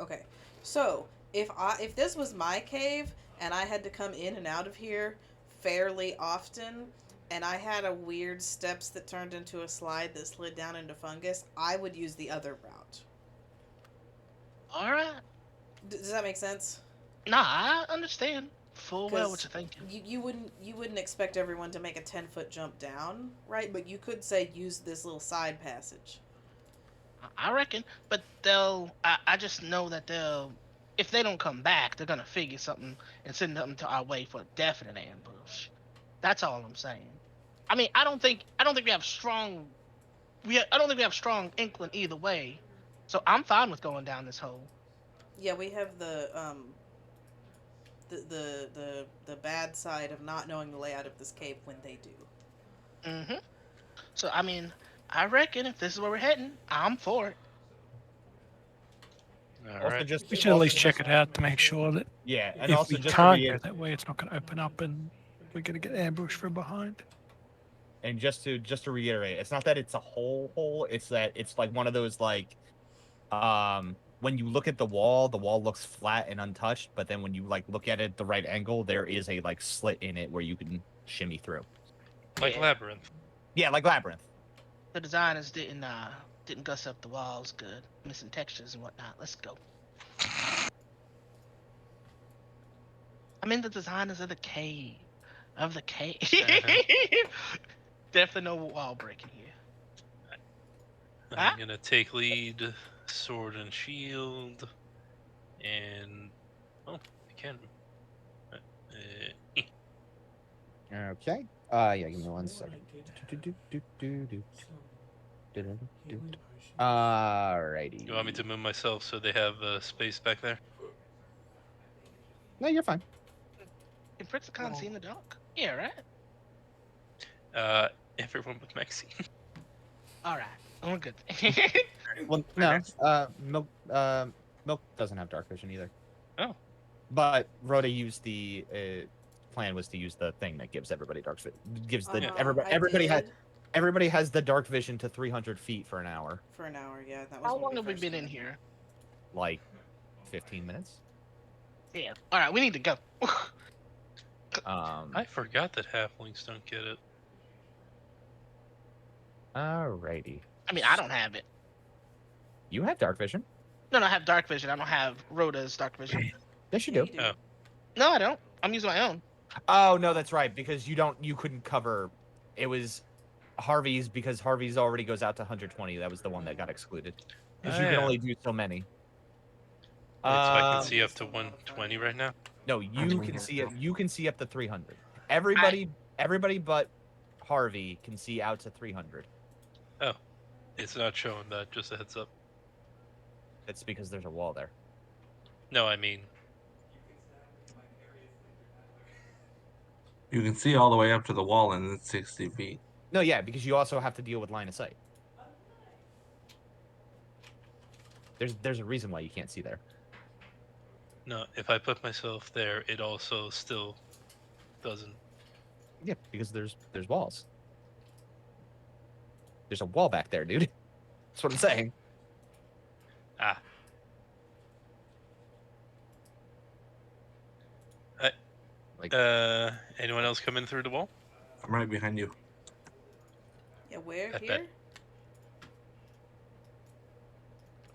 Okay. So, if this was my cave and I had to come in and out of here fairly often, and I had a weird steps that turned into a slide that slid down into fungus, I would use the other route. All right. Does that make sense? Nah, I understand full well what you're thinking. You wouldn't expect everyone to make a 10-foot jump down, right? But you could say use this little side passage. I reckon, but I just know that if they don't come back, they're gonna figure something and send them to our way for a definite ambush. That's all I'm saying. I mean, I don't think we have strong inkling either way. So I'm fine with going down this hole. Yeah, we have the bad side of not knowing the layout of this cave when they do. So I mean, I reckon if this is where we're heading, I'm for it. All right. We should at least check it out to make sure that Yeah, and if also we just can't go that way, it's not going to open up and we're going to get ambushed from behind. And just to reiterate, it's not that it's a hole, it's that it's like one of those like when you look at the wall looks flat and untouched, but then when you like look at it at the right angle, there is a like slit in it where you can shimmy through. Like Labyrinth. Yeah, like Labyrinth. The designers didn't guss up the walls good, missing textures and whatnot. Let's go. I'm in the designers of the cave. Of the cave. Uh-huh. Definitely no wall breaking here. I'm gonna take lead, sword and shield, and I can. Okay. Yeah, give me 1 second. Alrighty. You want me to move myself so they have space back there? No, you're fine. Can Fritzicon see in the dark? Yeah, right? Everyone but Maxine. Alright. I'm good. Well, no. Milk doesn't have dark vision either. Oh. But Rhoda used the plan was to use the thing that gives everybody dark vision. Gives the everybody has the dark vision to 300 feet for an hour. For an hour, yeah. That was How when long have we first been came in here? Like 15 minutes. Yeah. Alright, we need to go. I forgot that halflings don't get it. Alrighty. I mean, I don't have it. You have dark vision. No, I have dark vision. I don't have Rhoda's dark vision. Yes, you Yeah, do. you do. Oh. No, I don't. I'm using my own. Oh no, that's right. Because you couldn't cover. It was Harvey's because Harvey's already goes out to 120. That was the one that got excluded. Because Oh, you can yeah. only do so many. Wait, so I can Um, see up to 120 right now? No, you can see it. You can see up to 300. Everybody but Harvey can see out to 300. Oh. It's not showing that, just a heads up. That's because there's a wall there. No, I mean, You can see all the way up to the wall, and it's 60 feet. No, yeah, because you also have to deal with line of sight. There's a reason why you can't see there. no, if I put myself there, it also still doesn't. Yeah, because there's walls. There's a wall back there, dude. That's what I'm saying. Ah. Like, Anyone else coming through the wall? I'm right behind you. Yeah, where? I Here? bet.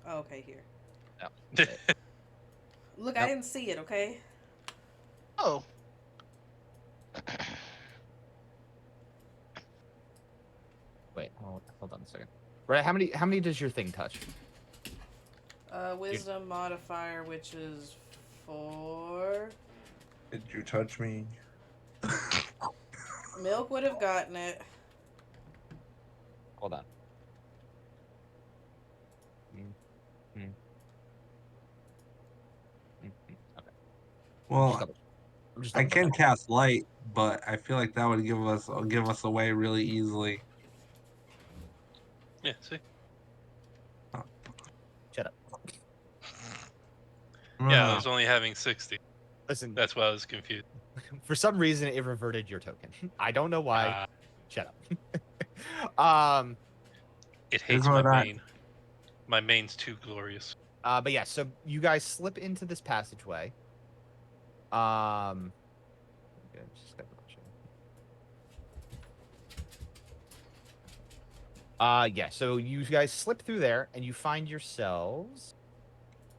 Oh, okay, here. no. Look, Nope. I didn't see it, okay? Oh. Wait, hold on a second. Right, how many does your thing touch? Wisdom modifier, which is 4. Did you touch me? Milk would have gotten it. Hold on. Okay. Well, I'm just I double can checking. cast light, but I feel like that would give us away really easily. Yeah, see? Shut up. Yeah, I was only having 60. Listen, That's why I was confused. for some reason it reverted your token. I don't know why. Shut up. It hates Here's my what I- main. My main's too glorious. But yeah, so you guys slip into this passageway. Just got the yeah, so you guys slip through there and you find yourselves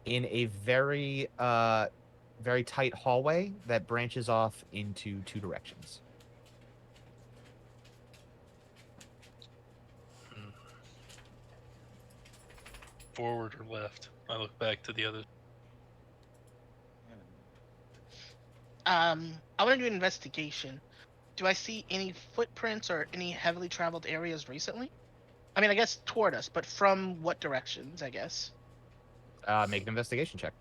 in a very very tight hallway that branches off into two directions. Forward or left? I look back to the other. I want to do an investigation. Do I see any footprints or any heavily traveled areas recently? I mean, I guess toward us, but from what directions, I guess? Make an investigation check.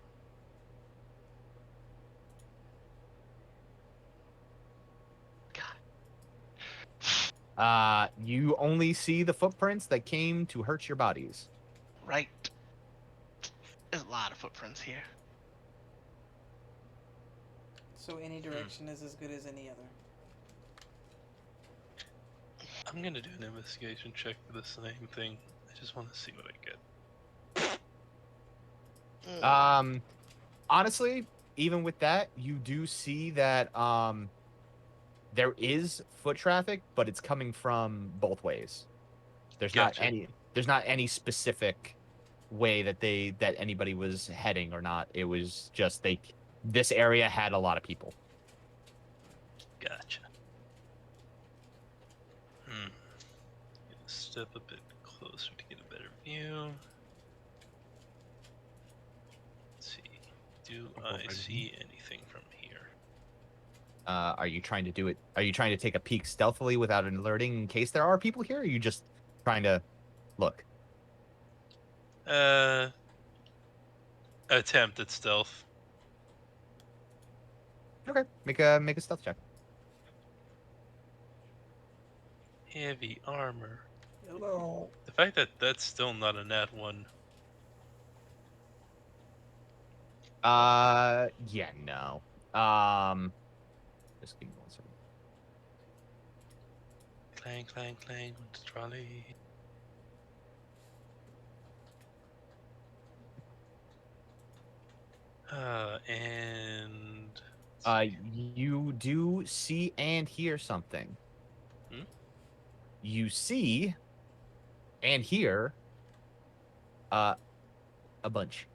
You only see the footprints that came to hurt your bodies. Right. There's a lot of footprints here. So any direction is as good as any other. I'm gonna do an investigation check for the same thing. I just want to see what I get. Honestly, even with that, you do see that there is foot traffic, but it's coming from both ways. There's not any specific way that anybody was heading or not. It was just this area had a lot of people. Gotcha. Gonna step a bit closer to get a better view. Let's see. Do I see anything from here? Are you trying to do it? Are you trying to take a peek stealthily without alerting in case there are people here? Or are you just trying to look? Attempt at stealth. Okay, make a stealth check. Heavy armor. No. The fact that that's still not a nat 1. Yeah, no. Just give me 1 second. Clang, clang, clang with the trolley. And You do see and hear something. Hmm? You see and hear a bunch.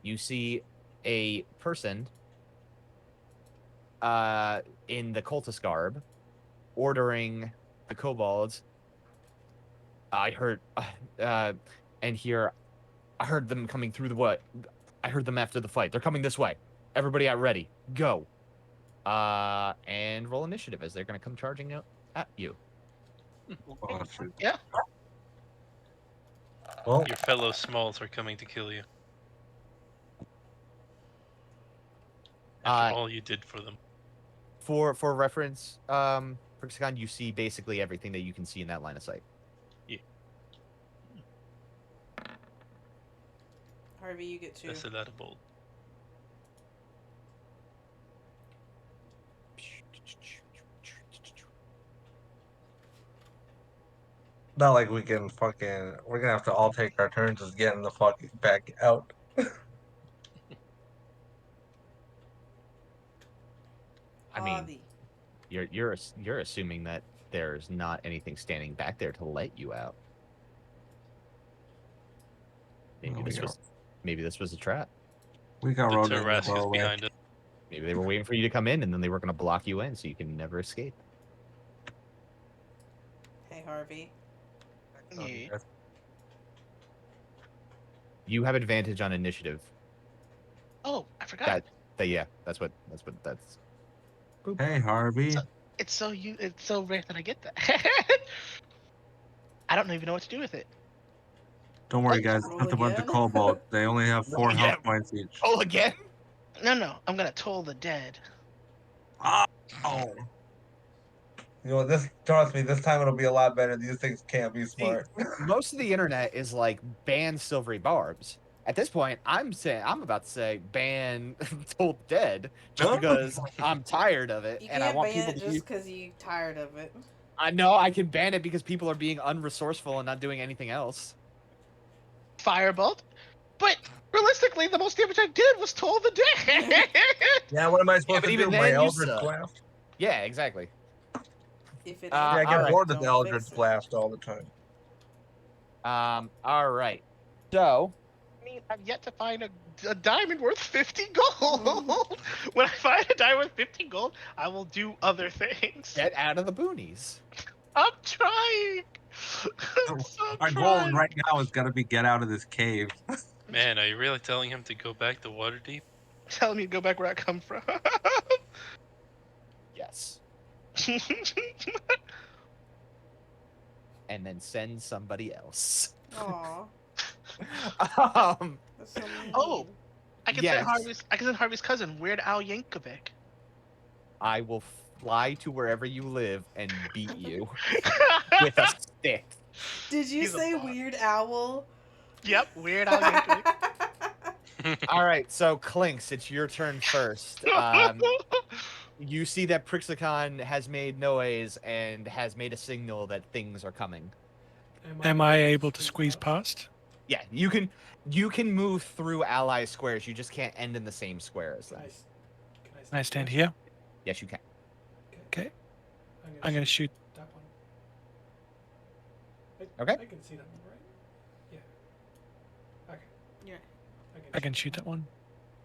You see a person in the cultist garb ordering the kobolds. I heard and here I heard them coming through the what? I heard them after the fight. They're coming this way. Everybody out ready. Go. And roll initiative as they're gonna come charging out at you. Oh, shoot. Yeah. Well, your fellow smalls are coming to kill you. After all you did for them. For reference, Prixicon, you see basically everything that you can see in that line of sight. Harvey, you get 2. That's a lot of bold. not like we can fucking. We're gonna have to all take our turns just getting the fuck back out. I mean, Harvey. you're assuming that there's not anything standing back there to let you out. Maybe this was a trap. We got The Rhoda in the Tarrasque is doorway. behind us. Maybe they were waiting for you to come in, and then they were going to block you in, so you can never escape. Hey, Harvey. Yeah. You have advantage on initiative. Oh, I forgot. That's what. Hey, Harvey. It's so rare that I get that. I don't even know what to do with it. Don't worry, guys. Roll It's a bunch of again? kobolds. They only have 4 Roll health again. points each. Oh, again? No, I'm gonna toll the dead. Oh. You know what? Trust me. This time it'll be a lot better. These things can't be smart. Most of the internet is like ban silvery barbs. At this point, I'm about to say ban Told Dead just Huh? because I'm tired of it You and I can't want ban people it to just because you're tired of it. I know I can ban it because people are being unresourceful and not doing anything else. Firebolt. But realistically, the most damage I did was toll the dead. Yeah, what am I supposed but to even do? My then, you Eldritch suck. Blast? Yeah, exactly. If it Yeah, I ain't get alright. bored of the don't Eldritch fix it. Blast all the time. All right. So, I mean, I've yet to find a diamond worth 50 gold. When I find a diamond worth 50 gold, I will do other things. get out of the boonies. I'm trying. I'm so Our trying. goal right now is gotta be get out of this cave. Man, are you really telling him to go back to Waterdeep? Telling me to go back where I come from. Yes. And then send somebody else. Aw, um, that's so mean. Oh. I can Yes. send Harvey's cousin, Weird Al Yankovic. I will fly to wherever you live and beat you with a stick. Did you He's a say bot. Weird Owl? Yep, Weird Al Yankovic. All right, so Clinks, it's your turn first. You see that Prixicon has made noise and has made a signal that things are coming. Am I able to squeeze past? Yeah, you can move through ally squares. You just can't end in the same square as them. Can I stand here? Yes, you can. Okay. I'm going to shoot. that one. Okay. I can see that one, right? Yeah. Okay. Yeah. I can shoot that one.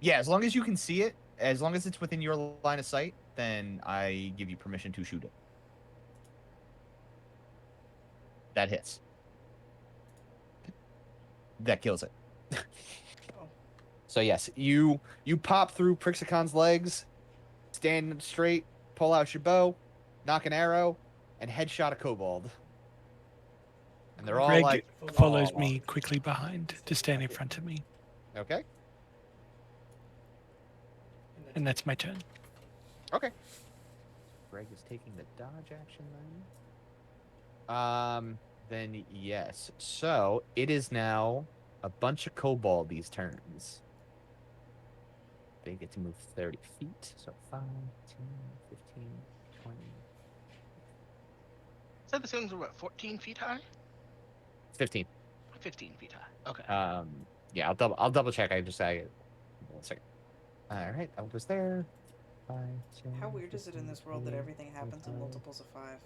Yeah, as long as you can see it, as long as it's within your line of sight, then I give you permission to shoot it. That hits. That kills it. Oh. So yes, you pop through Prixicon's legs, stand straight, pull out your bow, knock an arrow, and headshot a kobold. And they're all Greg like, follows "Oh." me quickly behind to stand in front of me, Okay. and that's my turn. Okay. Greg is taking the dodge action then. Then yes. So it is now a bunch of kobold these turns. They get to move 30 feet. So 5, 10, 15, 20. So the ceilings are what, 14 feet high? 15. 15 feet high. Okay. Yeah, I'll double check. I just say 1 second. All right, that was there. 5, 10, How weird is it in 15, this world that 20, everything happens in 25. multiples of 5?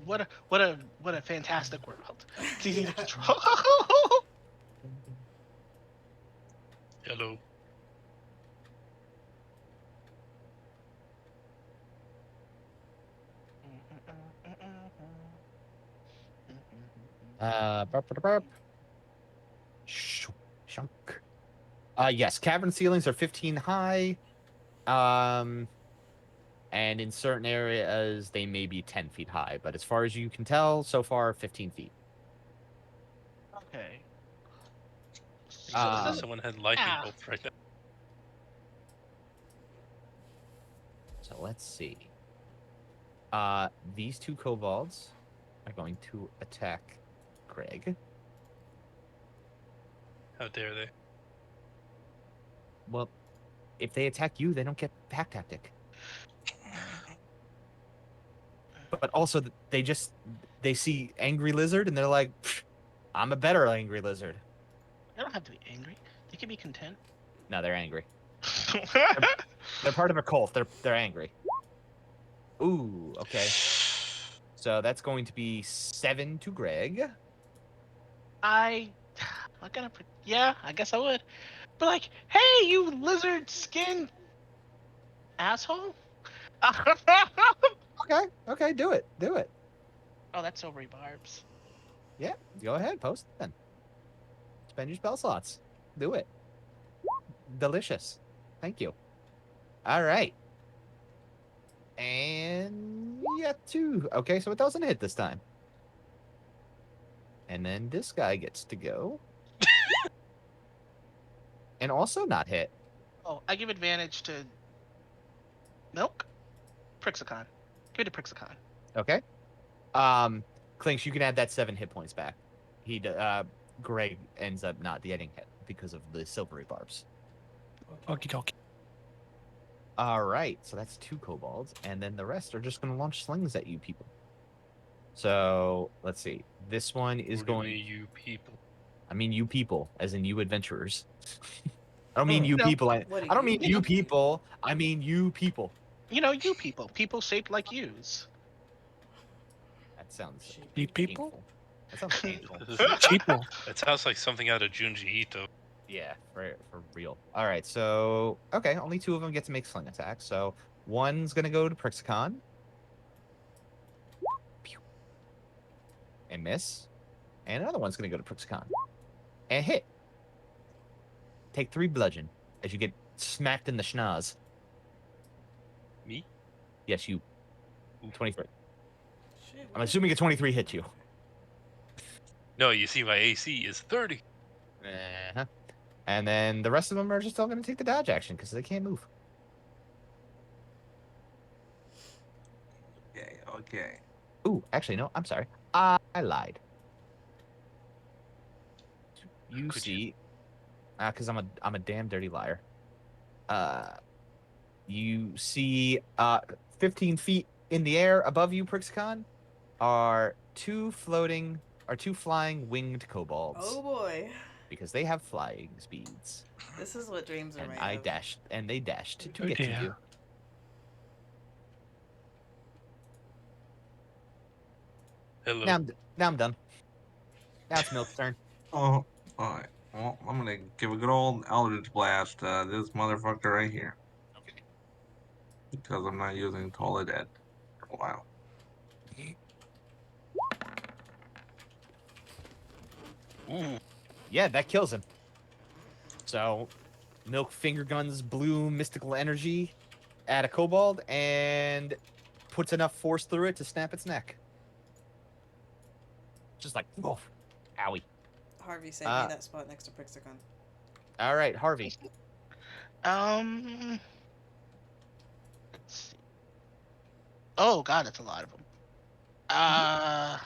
What a fantastic world. It's easy to Yeah. control. Hello. Burp, burp, burp. Shunk. Yes, cavern ceilings are 15 high. And in certain areas they may be 10 feet high, but as far as you can tell, so far 15 feet. Okay. Someone had lightning yeah. bolts right now. So let's see. These two kobolds are going to attack Greg. How dare they? Well, if they attack you, they don't get pack tactic. But also, they see angry lizard and they're like, I'm a better angry lizard. They don't have to be angry. They can be content. No, they're angry. They're part of a cult. They're angry. Ooh, okay. So that's going to be 7 to Greg. I'm not gonna. Yeah, I guess I would. But like, hey, you lizard skin asshole. Okay, do it. Oh, that's so rebarbs. Yeah, go ahead, post it then. Spend your spell slots. Do it. Delicious. Thank you. All right. And yeah, 2. Okay, so it doesn't hit this time. And then this guy gets to go. And also not hit. Oh, I give advantage to Milk? Prixicon. Give it to Prixicon. Okay. Clinks, you can add that 7 hit points back. Greg ends up not getting hit because of the silvery barbs. Okie dokie. All right, so that's 2 kobolds, and then the rest are just going to launch slings at you people. So let's see. This one is What do you going. mean, you people. I mean, you people, as in you adventurers. I don't mean you No. people. I What do don't you mean mean? you people. I mean you people. You know, you people. People shaped like yous. That sounds You people? painful. That sounds painful. People. It sounds like something out of Junji Ito. Yeah, for real. All right, so okay, only 2 of them get to make sling attacks. So one's gonna go to Prixicon and miss, and another one's gonna go to Prixicon and hit. Take 3 bludgeon as you get smacked in the schnoz. Me? Yes, you. 23. Shit, I'm assuming a 23 hits you. No, you see, my AC is 30. Uh-huh. And then the rest of them are just all going to take the dodge action because they can't move. Okay. Ooh, actually, no, I'm sorry. I lied. You Could see, because I'm a damn dirty liar. You see, 15 feet in the air above you, Prixicon, are two flying winged kobolds. Oh boy. Because they have flying speeds. This is what dreams are And made of. they dashed to Oh get to dear. you. Hello. Now I'm done. Now it's Milk's turn. Oh, alright. Well, I'm gonna give a good old Eldritch Blast to this motherfucker right here. Okay. because I'm not using Toilet Ed for a while. Yeah, that kills him. So, Milk finger guns blue mystical energy at a kobold and puts enough force through it to snap its neck. Just like, oh, owie. Harvey, save me that spot next to Prixicon. All right, Harvey. Let's see. Oh god, that's a lot of them. Huh.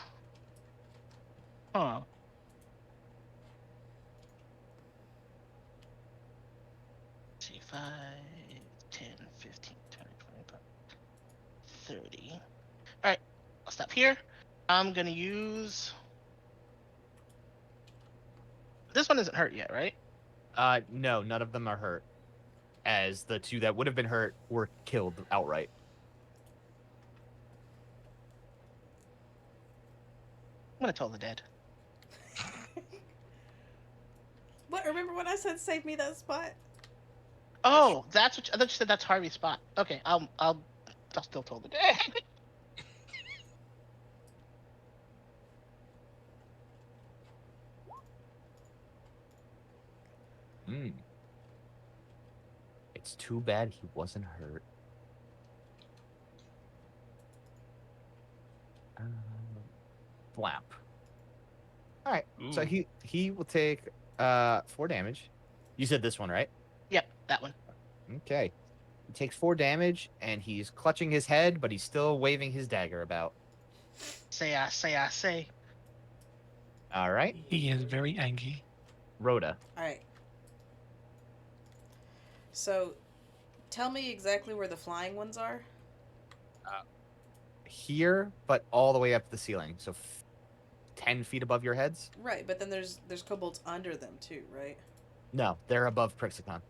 Let's see, 5, 10, 15, 20, 25, 30. All right, I'll stop here. I'm gonna use. This one isn't hurt yet, right? No, none of them are hurt. As the two that would have been hurt were killed outright. I'm gonna tell the dead. What? Remember when I said save me that spot? Oh, that's what I thought you said. That's Harvey's spot. Okay, I'll still tell the dead. It's too bad he wasn't hurt. Flap. All right. So Ooh. he will take 4 damage. You said this one, right? Yep, that one. Okay. He takes 4 damage and he's clutching his head, but he's still waving his dagger about. Say I say. All right. He is very angry. Rhoda. All right. So, tell me exactly where the flying ones are. Here, but all the way up the ceiling. So 10 feet above your heads? Right, but then there's kobolds under them too, right? No, they're above Prixicon.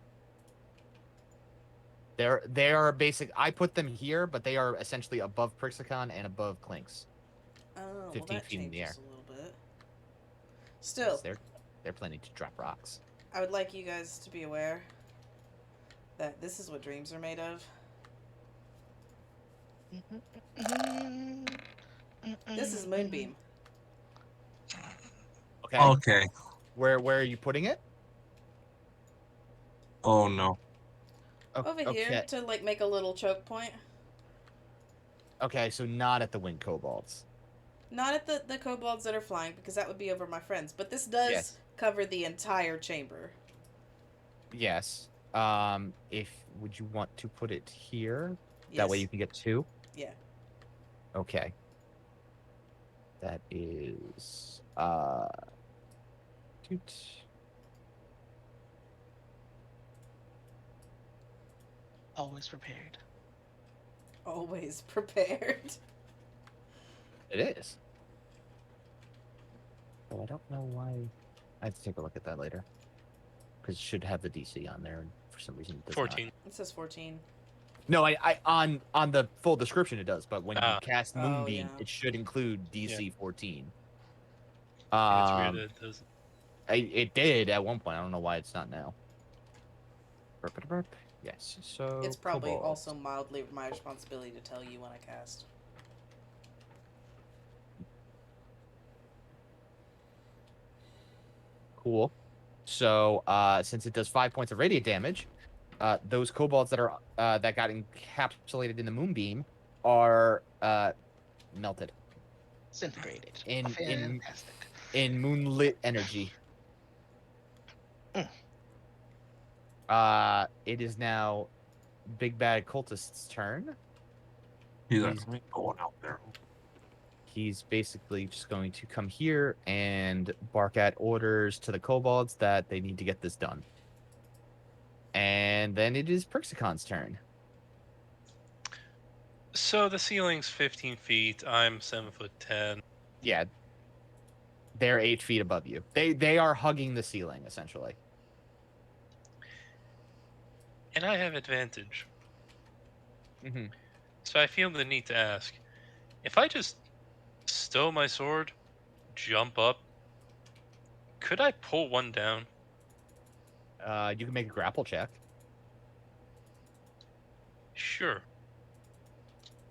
They are basic. I put them here, but they are essentially above Prixicon and above Clinks. Oh, 15 well, that feet in the changes air. a little bit. Still, They're planning to drop rocks. I would like you guys to be aware that this is what dreams are made of. This is Moonbeam. Okay. Okay. Where are you putting it? Oh no. Over okay. here to like make a little choke point. Okay, so not at the wind kobolds. Not at the kobolds that are flying, because that would be over my friends. But this does cover the entire chamber. Yes. Would you want to put it here? Yes. That way you can get 2? Yeah. Okay. That is toot. Always prepared. Always prepared. It is. Oh, I don't know why. I have to take a look at that later. Because it should have the DC on there, and for some reason it does 14. not. It says 14. No, I on the full description it does, but when you cast Oh, Moonbeam, yeah. it should include DC 14. Yeah, it's weird that it doesn't. It did at one point. I don't know why it's not now. Burp, burp, burp. Yes, so It's probably kobolds. also mildly my responsibility to tell you when I cast. Cool. So, since it does 5 points of radiant damage, those kobolds that are that got encapsulated in the moonbeam are melted Disintegrated. in Fantastic. moonlit energy. It is now Big Bad Cultist's turn. He's actually going out there. He's basically just going to come here and bark at orders to the kobolds that they need to get this done. And then it is Prixicon's turn. So the ceiling's 15 feet. I'm 7'10". Yeah. They're 8 feet above you. They are hugging the ceiling, essentially. And I have advantage. Mm-hmm. So I feel the need to ask. If I just stow my sword, jump up, could I pull one down? You can make a grapple check. Sure.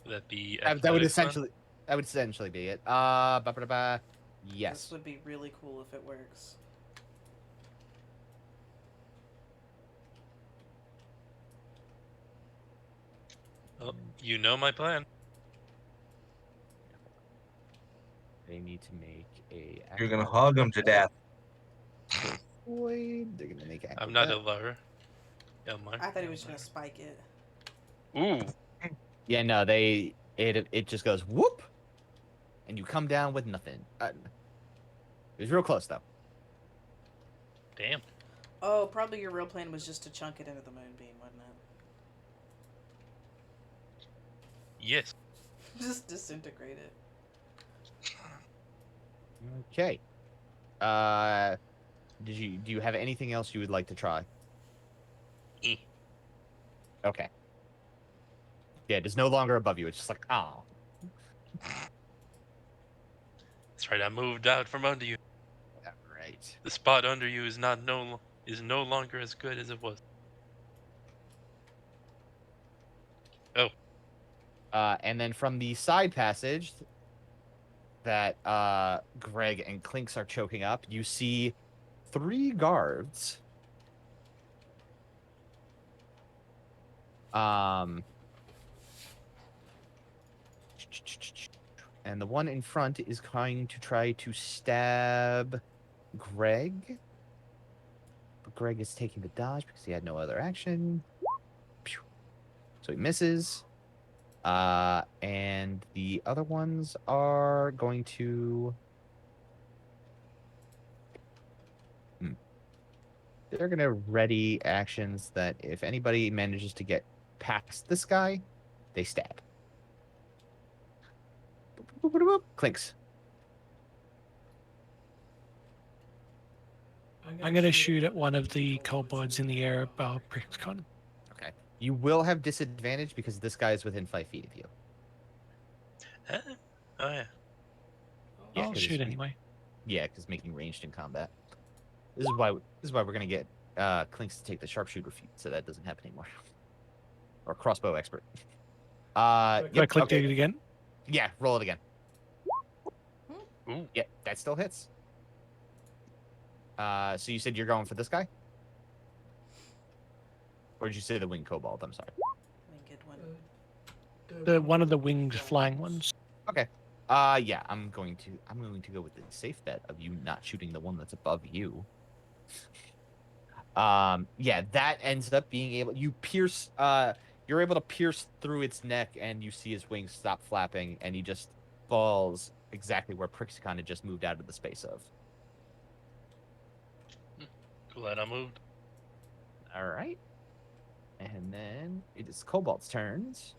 Would that be That would athletics then? essentially be it. Yes. This would be really cool if it works. Well, you know my plan. They need to make a. You're gonna hug him to death. They're gonna make. I'm not a lover. Yeah, mine. I thought he was gonna spike it. Ooh, Yeah, no, it just goes whoop, and you come down with nothing. It was real close though. damn. Oh, probably your real plan was just to chunk it into the moonbeam, wasn't Yes. it? Just disintegrate it. Okay. Do you have anything else you would like to try? Eh. Okay. Yeah, it is no longer above you. It's just like, oh. That's right. I moved out from under you. Right. The spot under you is no longer as good as it was. Oh. And then from the side passage that Greg and Clinks are choking up, you see 3 guards. And the one in front is going to try to stab Greg. But Greg is taking the dodge because he had no other action. Pew. So he misses. And the other ones are going to. They're going to ready actions that if anybody manages to get past this guy, they stab. Clinks. I'm going to shoot at one of the kobolds in the air about Prixcon. Okay. You will have disadvantage because this guy is within 5 feet of you. Huh? Oh yeah. Yeah, I'll 'cause shoot it's- anyway. Yeah, because making ranged in combat. This is why we're gonna get Clinks to take the sharpshooter feat, so that doesn't happen anymore. Or crossbow expert. Do I Yep, click okay. it again? Yeah, roll it again. Ooh. Yeah, that still hits. So you said you're going for this guy? Or did you say the winged kobold? I'm sorry. Winged one. The one of the winged flying ones. Okay. Yeah, I'm going to go with the safe bet of you not shooting the one that's above you. Yeah, that ends up being able you're able to pierce through its neck and you see his wings stop flapping and he just falls exactly where Prixicon had just moved out of the space of. Glad I moved. All right. And then it is Cobalt's turns.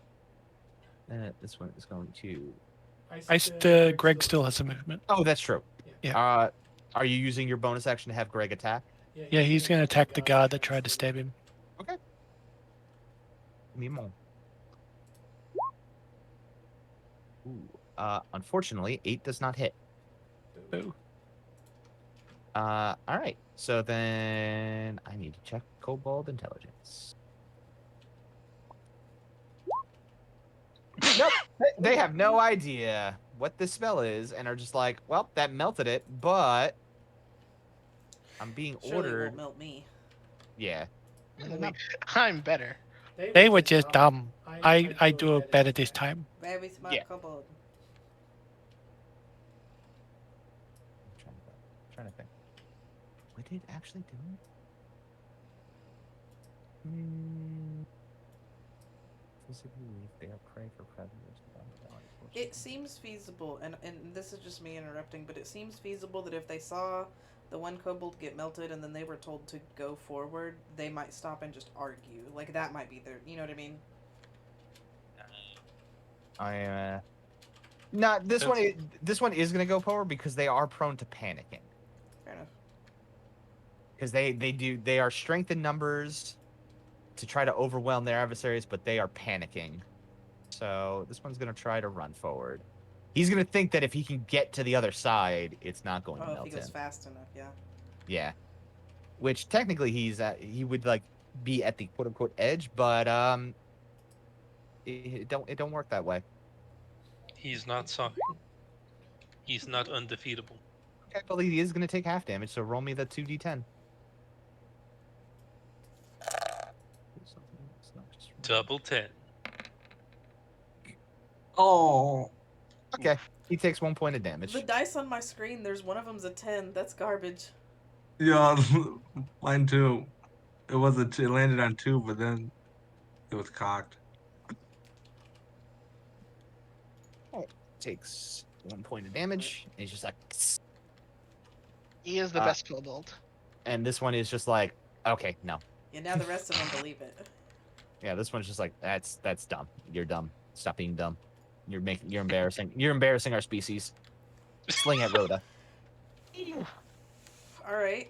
This one is going to. Greg still has a movement. Oh, that's true. Yeah. Are you using your bonus action to have Greg attack? Yeah, he's going to attack the guard that tried to stab him. Okay. Give me a moment. Ooh. Unfortunately, 8 does not hit. Boo. All right. So then I need to check Kobold intelligence. Nope. They have no idea what this spell is and are just like, well, that melted it, but I'm being Surely it ordered. won't melt me. Yeah. I'm better. They were just dumb. I do it better this time. Very smart Yeah. kobold. Trying to think. What did it actually do? Physically leave their prey for predators. It seems feasible, and this is just me interrupting, but it seems feasible that if they saw the one kobold get melted and then they were told to go forward, they might stop and just argue. Like, that might be their, you know what I mean? This one is gonna go forward because they are prone to panicking. Fair enough. Because they are strength in numbers to try to overwhelm their adversaries, but they are panicking. So this one's gonna try to run forward. He's gonna think that if he can get to the other side, it's not going to Oh, if melt he goes him. fast enough, yeah. Yeah. Which technically he would like be at the quote unquote edge, but it don't work that way. He's not sorry. He's not undefeatable. Okay, well, he is going to take half damage, so roll me the 2d10. Double 10. Oh, Okay, he takes 1 point of damage. The dice on my screen, there's one of them's a 10. That's garbage. yeah, mine too. It was it landed on 2, but then it was cocked. Takes 1 point of damage, and he's just like... He is the best kobold. And this one is just like, okay, no. Yeah, now the rest of them believe it. Yeah, this one's just like, that's dumb. You're dumb. Stop being dumb. You're embarrassing. You're embarrassing our species. Sling at Rhoda. All right.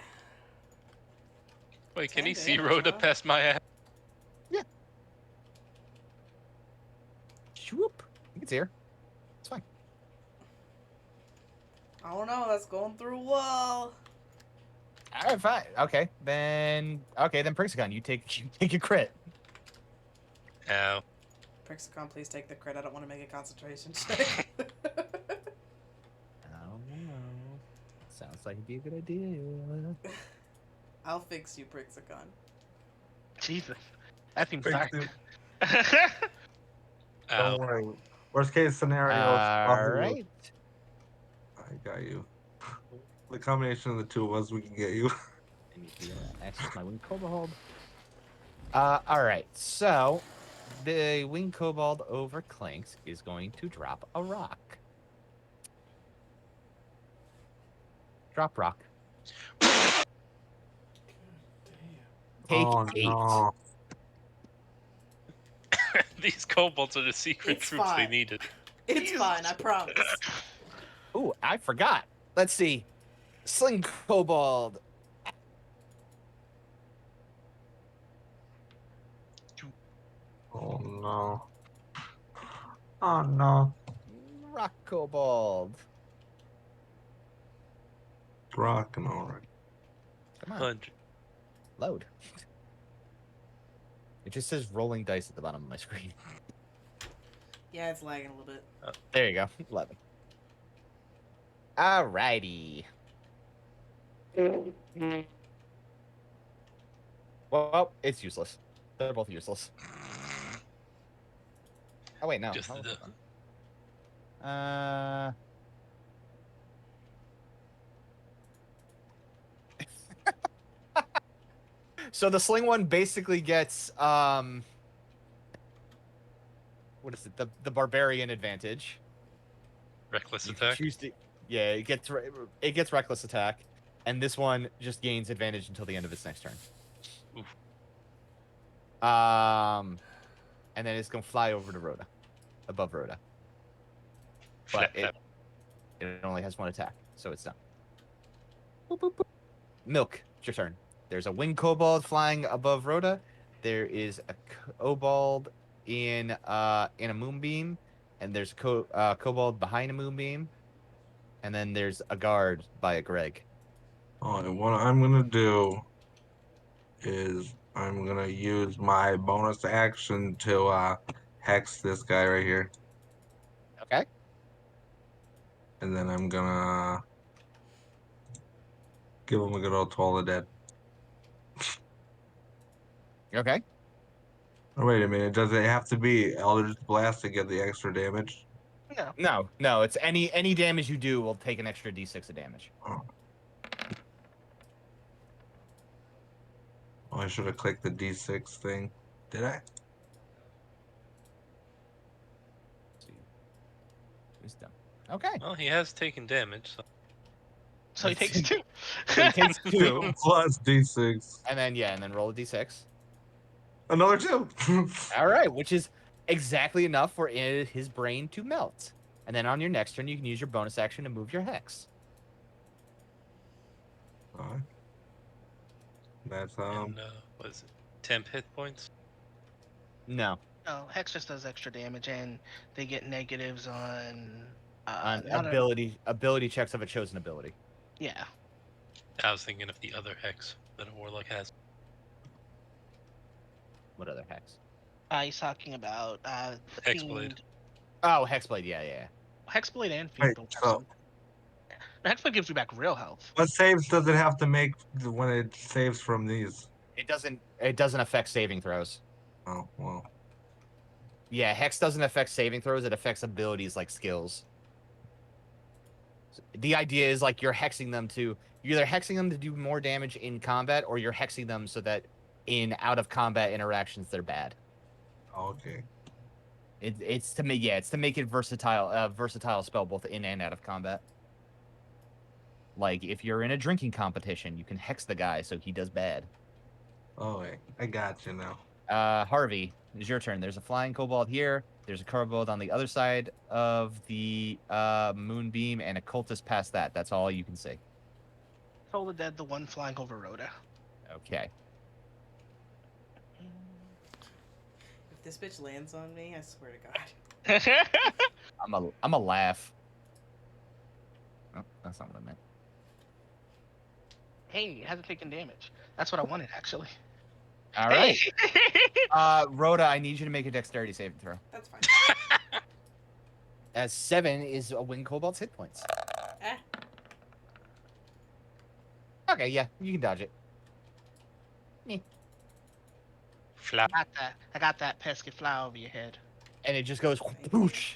Wait, can 10 he see damage, Rhoda huh? past my ass? Swoop. It's here. It's fine. I don't know. That's going through a wall. All right, fine. Okay, then Prixicon, you take a crit. Ow. Prixicon, please take the crit. I don't want to make a concentration check. Oh no. Sounds like it'd be a good idea. I'll fix you, Prixicon. Jesus. That seems Fix dark. him. Ow. Don't worry. Worst case scenario. All right. I got you. The combination of the two of us, we can get you. I need to access my winged kobold. All right. So the winged kobold over Clinks is going to drop a rock. Drop rock. Damn. Take Oh 8. no. These kobolds are the secret It's troops they fine. needed. It's fine, I promise. Ooh, I forgot. Let's see. Sling kobold. Oh no. Oh no. Rock kobold. Rocking alright. Come on. 100. Load. It just says rolling dice at the bottom of my screen. Yeah, it's lagging a little bit. There you go. 11. Alrighty. Well, it's useless. They're both useless. Oh wait, no. Just Hold the- on. So the sling one basically gets what is it? The barbarian advantage. Reckless You can attack. choose to, yeah, it gets reckless attack, and this one just gains advantage until the end of its next turn. Oof. And then it's gonna fly over to Rhoda, above Rhoda. But Flap, flap. it only has 1 attack, so it's done. Boop, boop, boop. Milk, it's your turn. There's a winged kobold flying above Rhoda. There is a kobold in a moonbeam, and there's a kobold behind a moonbeam, and then there's a guard by a Greg. Oh, and what I'm gonna do is I'm gonna use my bonus action to hex this guy right here. Okay. And then I'm gonna give him a good old Toll of Dead. Okay. Oh, wait a minute, does it have to be Eldritch Blast to get the extra damage? No. No. It's any damage you do will take an extra d6 of damage. Oh, I should have clicked the D6 thing. Did I? Let's see. Wisdom. Okay. Well, he has taken damage. So. So he takes 2. So he takes 2, Plus D6. and then roll a d6. Another 2. All right, which is exactly enough for his brain to melt. And then on your next turn, you can use your bonus action to move your hex. Alright. That's And, what is it? 10 hit points? No, No, Hex just does extra damage, and they get negatives on on not ability checks of a chosen ability. yeah. I was thinking of the other hex that a warlock has. What other hex? He's talking about the Hexblade. fiend. Oh, hexblade. Yeah. Hexblade and Fiend Wait, both have so some. The Hexblade gives you back real health. what saves does it have to make when it saves from these? It doesn't affect saving throws. Oh, well. Yeah, Hex doesn't affect saving throws. It affects abilities like skills. The idea is like you're either hexing them to do more damage in combat, or you're hexing them so that in out of combat interactions they're bad. Oh, okay. It's to make it versatile spell both in and out of combat. Like if you're in a drinking competition, you can hex the guy so he does bad. Oh, wait. I got you now. Harvey, it's your turn. There's a flying kobold here. There's a kobold on the other side of the moonbeam, and a cultist past that. That's all you can see. Toll the Dead, the one flying over Rhoda. Okay. If this bitch lands on me, I swear to God. I'm a laugh. Oh, that's not what I meant. Hey, it hasn't taken damage. That's what I wanted, actually. All right. Hey. Rhoda, I need you to make a dexterity saving throw. That's fine. As 7 is a wing kobold's hit points. Eh. Okay, yeah, you can dodge it. Flap. I got that pesky fly over your head. And it just goes whoosh.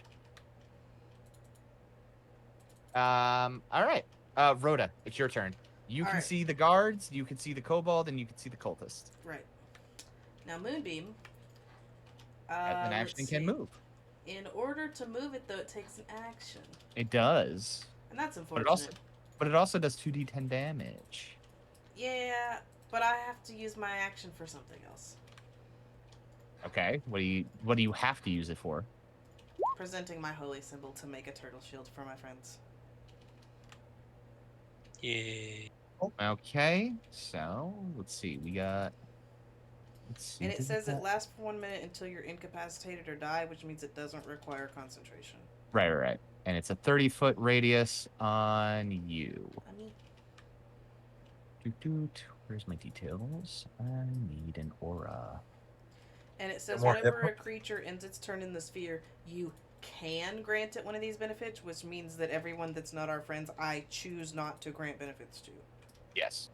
All right. Rhoda, it's your turn. You All can right. see the guards, you can see the kobold, and you can see the cultist. Right. Now, Moonbeam. An action let's can see. move. In order to move it, though, it takes an action. It does. And that's But unfortunate. it also does 2d10 damage. Yeah, but I have to use my action for something else. Okay. What do you have to use it for? Presenting my holy symbol to make a turtle shield for my friends. Yay. Okay. So, let's see. Let's see. And it did says that- it lasts for 1 minute until you're incapacitated or die, which means it doesn't require concentration. Right. And it's a 30-foot radius on you. I mean, Where's my details? I need an aura. and it says More whenever a hit creature ends its turn in the sphere, you can grant it one of these benefits, which means that everyone that's not our friends, I choose not to grant benefits to. Yes.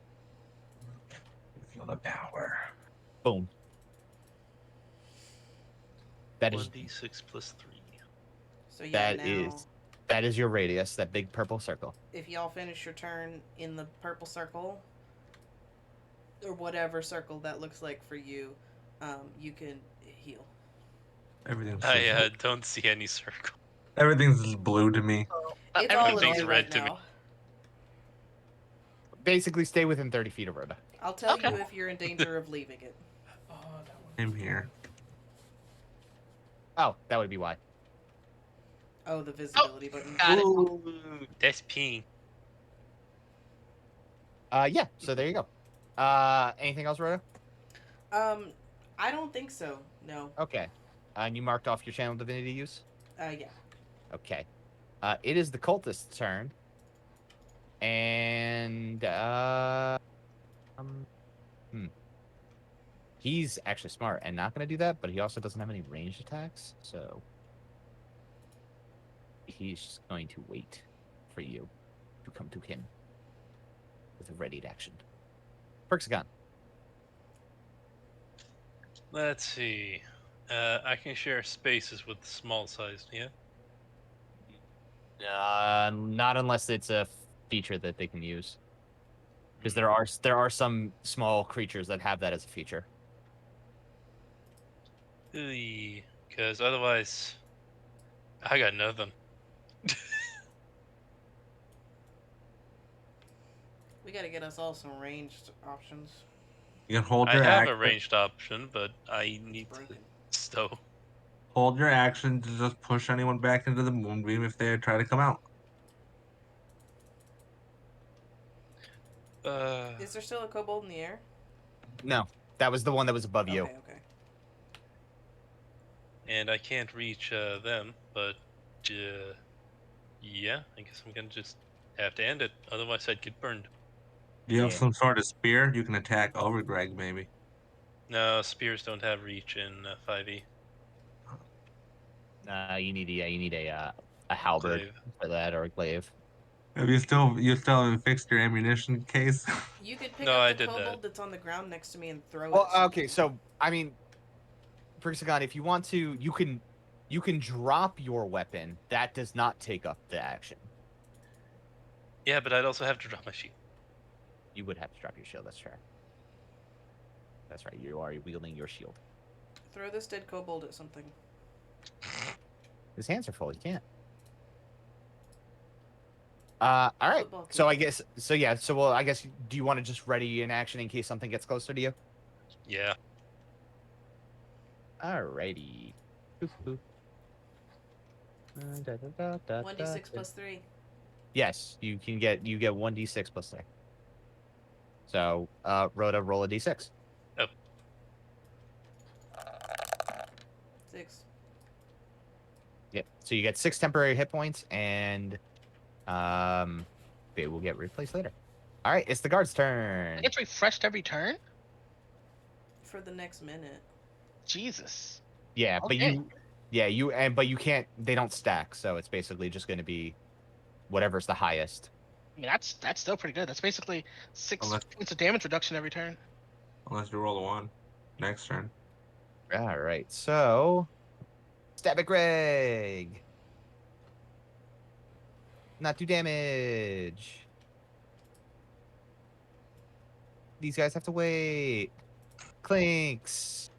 Feel the power. Boom. That is 1d6 plus 3. So yeah, that is your radius, that big purple circle. if y'all finish your turn in the purple circle, or whatever circle that looks like for you, you can heal. Everything's I don't see any circle. everything's just blue to me. It's all everything's blue red right to me. now. Basically, stay within 30 feet of Rhoda. I'll tell Okay. you if you're in danger of leaving it. that one. I'm here. Oh, that would be why. Oh, the visibility button. Got it. Ooh, that's pink. Yeah, so there you go. Anything else, Rhoda? I don't think so. No. Okay. And you marked off your channel divinity use? Yeah. Okay. It is the cultist's turn. And he's actually smart and not going to do that, but he also doesn't have any ranged attacks, so he's just going to wait for you to come to him with a readied action. Perksagon. Let's see. I can share spaces with small sized, yeah? Not unless it's a feature that they can use, because there are some small creatures that have that as a feature. Because otherwise, I got nothing. We gotta get us all some ranged options. You can hold I your have action. a ranged option, but I need to Broken. stow. Hold your action to just push anyone back into the moonbeam if they try to come out. Is there still a kobold in the air? No, that was the one that was above you. Okay. And I can't reach them, but yeah, I guess I'm gonna just have to end it. Otherwise, I'd get burned. Do you have Yeah. some sort of spear? You can attack over Greg, maybe. No, spears don't have reach in 5e. You need a a halberd Glaive. for that or a glaive. Have you still haven't fixed your ammunition case? You could pick No, up I the did that. kobold that's on the ground next to me and throw Well, it. At okay, so I mean, Prixagon, if you want to, you can drop your weapon. That does not take up the action. Yeah, but I'd also have to drop my shield. You would have to drop your shield. That's fair. That's right. You are wielding your shield. Throw this dead kobold at something. His hands are full. He can't. All right. Football So I kid. guess. So yeah. So well, I guess. Do you want to just ready in action in case something gets closer to you? Yeah. Alrighty. Boop, boop. 1d6 plus 3. Yes, you get 1d6 plus 3. So, Rhoda, roll a d6. 6. Yep. So you get 6 temporary hit points, and they will get replaced later. All right, it's the guard's turn. It gets refreshed every turn. For the next minute. Jesus. Yeah, but Okay. but you can't. They don't stack, so it's basically just going to be whatever's the highest. I mean, that's still pretty good. That's basically 6 Unless- points of damage reduction every turn. Unless you roll a 1 next turn. All right, so stab at Greg. Not do damage. These guys have to wait. Clinks.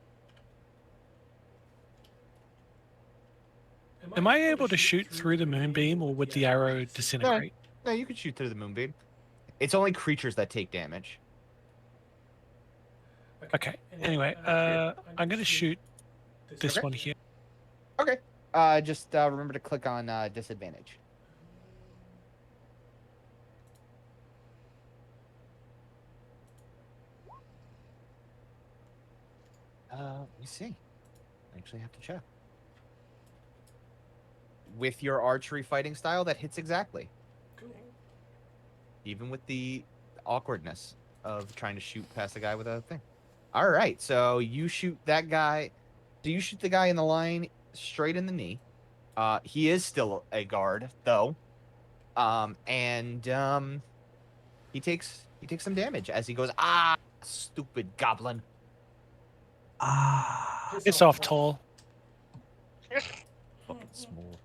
Am I able to shoot through the moonbeam, or would the arrow disintegrate? No, you can shoot through the moonbeam. It's only creatures that take damage. Okay. Anyway, I'm going to shoot this Okay. one here. Okay. Just remember to click on disadvantage. Let me see. I actually have to check. With your archery fighting style, that hits exactly. Cool. Even with the awkwardness of trying to shoot past the guy with a thing. All right, so you shoot that guy. Do you shoot the guy in the line straight in the knee? He is still a guard, though. He takes some damage as he goes, stupid goblin. It's off tall. Fucking small.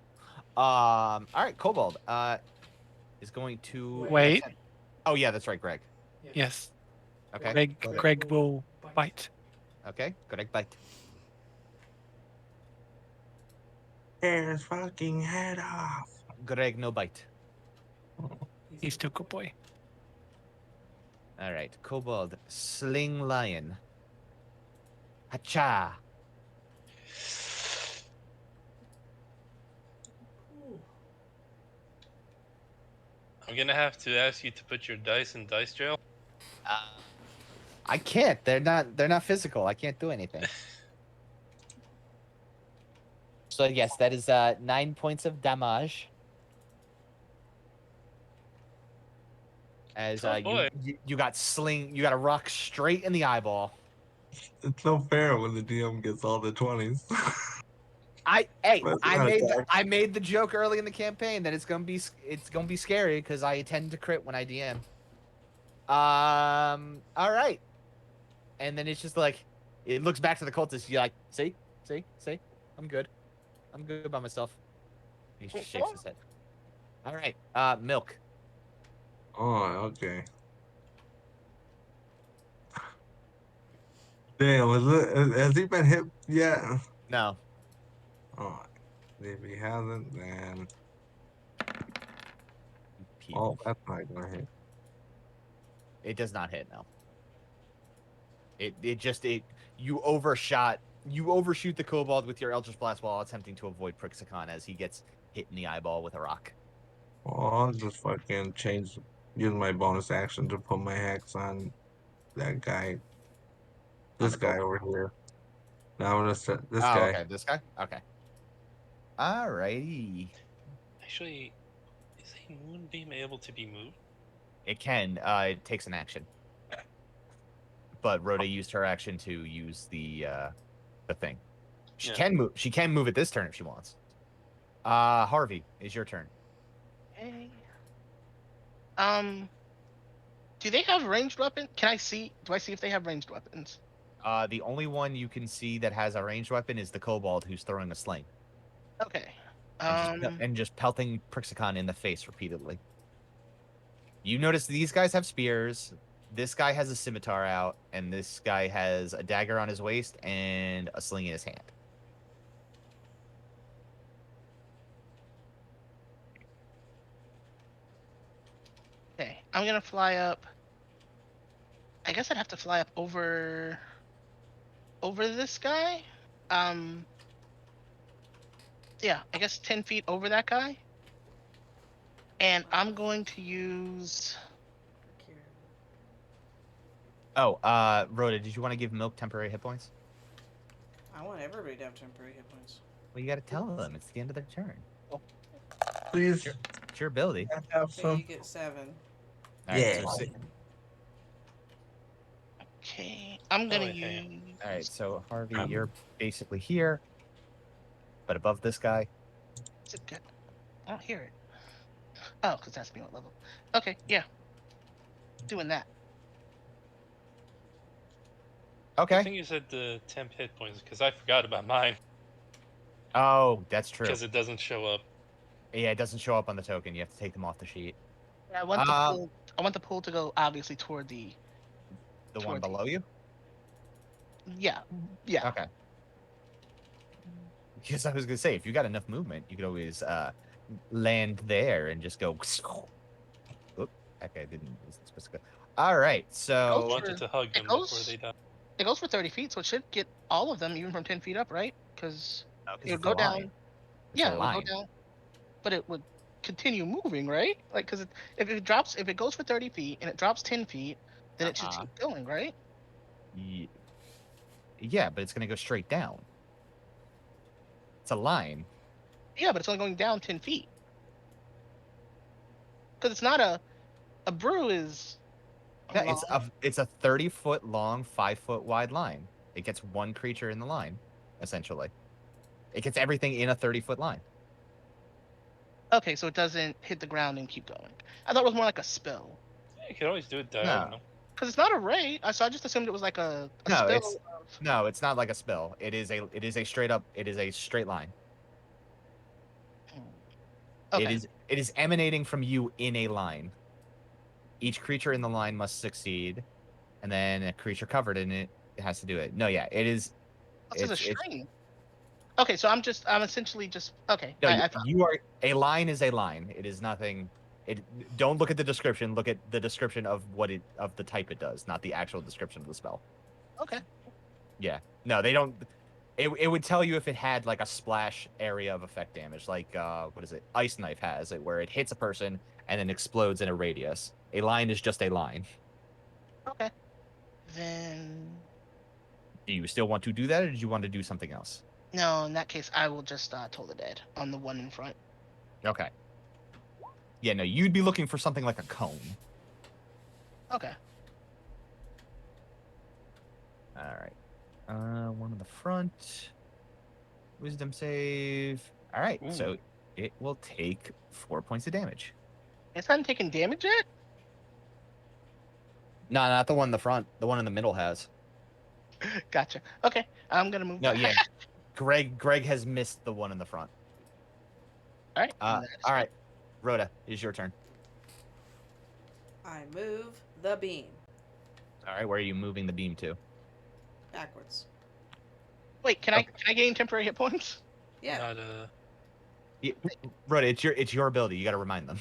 All right, Kobold is going to Wait. Oh yeah, that's right, Greg. Yes. Okay. Greg will bite. Okay, Greg bite. Tear his fucking head off. Greg no bite. He's still a good boy. All right, Kobold sling lion. Hacha. I'm gonna have to ask you to put your dice in dice jail. I can't. They're not physical. I can't do anything. So yes, that is 9 points of damage. As boy. you got a rock straight in the eyeball. It's no fair when the DM gets all the 20s. That's I made the joke early in the campaign that it's gonna be scary because I tend to crit when I DM. All right, and then it's just like it looks back to the cultist. You're like, see, I'm good by myself. He shakes his head. All right, Milk. Oh, okay. Damn, has he been hit yet? No. Oh, if he hasn't, then People. that's not gonna hit. It does not hit. No. You overshoot the kobold with your Eldritch Blast while attempting to avoid Prixicon as he gets hit in the eyeball with a rock. Well, I'll just fucking use my bonus action to put my hex on that guy. This the guy kobold? over here. Now I'm gonna set this Oh, guy. okay, this guy. Okay. Alrighty. Actually, is a moonbeam able to be moved? It can. It takes an action. But Rhoda used her action to use the thing. She Yeah. can move. She can move it this turn if she wants. Harvey, is your turn. Okay. Do they have ranged weapons? Can I see? Do I see if they have ranged weapons? The only one you can see that has a ranged weapon is the kobold who's throwing a sling Okay. and just pelting Prixicon in the face repeatedly. You notice these guys have spears. This guy has a scimitar out, and this guy has a dagger on his waist and a sling in his hand. Okay. I'm gonna fly up. I guess I'd have to fly up over this guy. Yeah, I guess 10 feet over that guy. And I'm going to use. Oh, Rhoda, did you want to give Milk temporary hit points? I want everybody to have temporary hit points. Well, you got to tell them. It's the end of their turn. Please. It's your ability. Have Okay, some. you get 7. All right, Yeah. so Okay, I'm gonna wait, hang on. use. all right, so Harvey, you're basically here, but above this guy. Is it good? I don't hear it. Oh, because that's me what level. Okay, yeah. Doing that. I Okay. think you said the temp hit points because I forgot about mine Oh, that's true. because it doesn't show up. Yeah, it doesn't show up on the token. You have to take them off the sheet. Yeah, I want the pool. I want the pool to go obviously toward the. The one Toward the- below you? Yeah. Yeah. Okay. Because I was gonna say, if you got enough movement, you could always land there and just go. Oop, okay, didn't. Isn't supposed to go. All right, I so wanted to hug them before they died. It goes for 30 feet, so it should get all of them, even from 10 feet up, right? Because no, 'cause it would it's go a line. down. It's Yeah, a it would go line. down, but it would continue moving, right? Like, because if it goes for 30 feet and it drops 10 feet, then it should keep going, right? Yeah, but it's gonna go straight down. It's a line. Yeah, but it's only going down 10 feet. Because it's not a brew is. Yeah, long. it's a 30-foot long, 5-foot wide line. It gets one creature in the line, essentially. It gets everything in a 30-foot line. Okay, so it doesn't hit the ground and keep going. I thought it was more like a spell. Yeah, you could always do it diagonal. Because it's not a ray, so I just assumed it was like a No, spell. No, it's not like a spell. It is a straight up. It is a straight line. Okay. It is emanating from you in a line. Each creature in the line must succeed, and then a creature covered in it has to do it. No, yeah, it is. It's a string. Okay, so I'm essentially just okay. No, you are a line is a line. It is nothing. Don't look at the description. Look at the description of of the type it does, not the actual description of the spell. Okay. Yeah. No, they don't. It would tell you if it had like a splash area of effect damage, like what is it? Ice Knife has it, where it hits a person and then explodes in a radius. A line is just a line. Okay. Then. Do you still want to do that, or did you want to do something else? No, in that case, I will just Toll the Dead on the one in front. Okay. Yeah, no, you'd be looking for something like a cone. Okay. All right. One in the front. Wisdom save. All right, so it will take 4 points of damage. It's not taking damage yet? No, not the one in the front. The one in the middle has. Gotcha. Okay, I'm gonna move. No, yeah. Greg has missed the one in the front. All right. All right. Rhoda, it's your turn. I move the beam All right, where are you moving the beam to? backwards. Wait, can I gain temporary hit points? Yeah. Not Yeah, Rhoda, it's your ability. You got to remind them.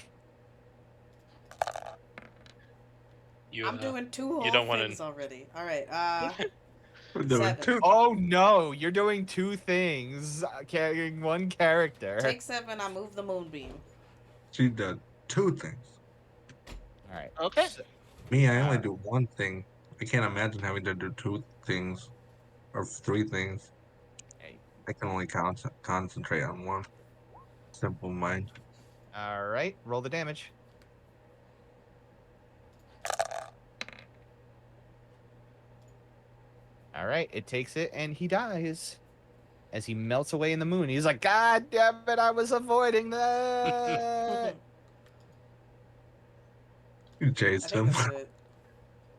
I'm doing two whole don't things already. All right. We're doing 7. 2. Oh no, you're doing 2 things, carrying 1 character. Take 7. I move the moonbeam. She did 2 things. All right. Okay. So, Me, I only do 1 thing. I can't imagine having to do 2 things or 3 things. hey. I can only concentrate on 1. Simple mind. All right, roll the damage. All right, it takes it and he dies. as he melts away in the moon. He's like, God damn it, I was avoiding that. You I chased think him. that's good.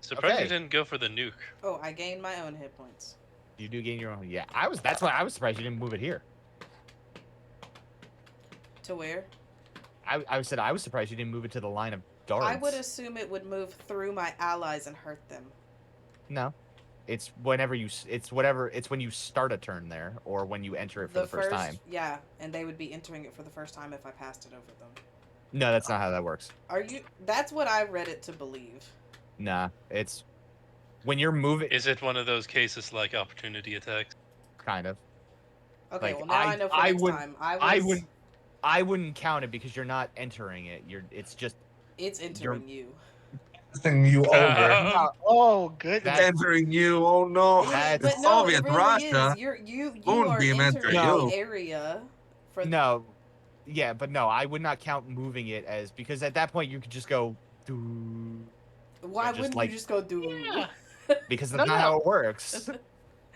Surprised you Okay. didn't go for the nuke. Oh, I gained my own hit points. You do gain your own. Yeah, that's why I was surprised you didn't move it here. To where? I said I was surprised you didn't move it to the line of guards. I would assume it would move through my allies and hurt them. No. It's whenever you it's when you start a turn there or when you enter it for the first time. Yeah, and they would be entering it for the first time if I passed it over them. No, that's not how that works. Are you That's what I read it to believe. Nah, it's when you're moving Is it one of those cases like opportunity attacks? kind of. Okay, Like, well now I know for I next wouldn't- time. I wouldn't count it because you're not entering it. It's just It's entering you. Thing you over. Oh, good. That- Entering you. Oh no. That's- But It's no, Soviet it really Russia. is. You Moonbeam are enter entering you. the area for no. Yeah, but no, I would not count moving it as because at that point you could just go Why just wouldn't like- you just go do? Yeah. because that's No, not no. how it works.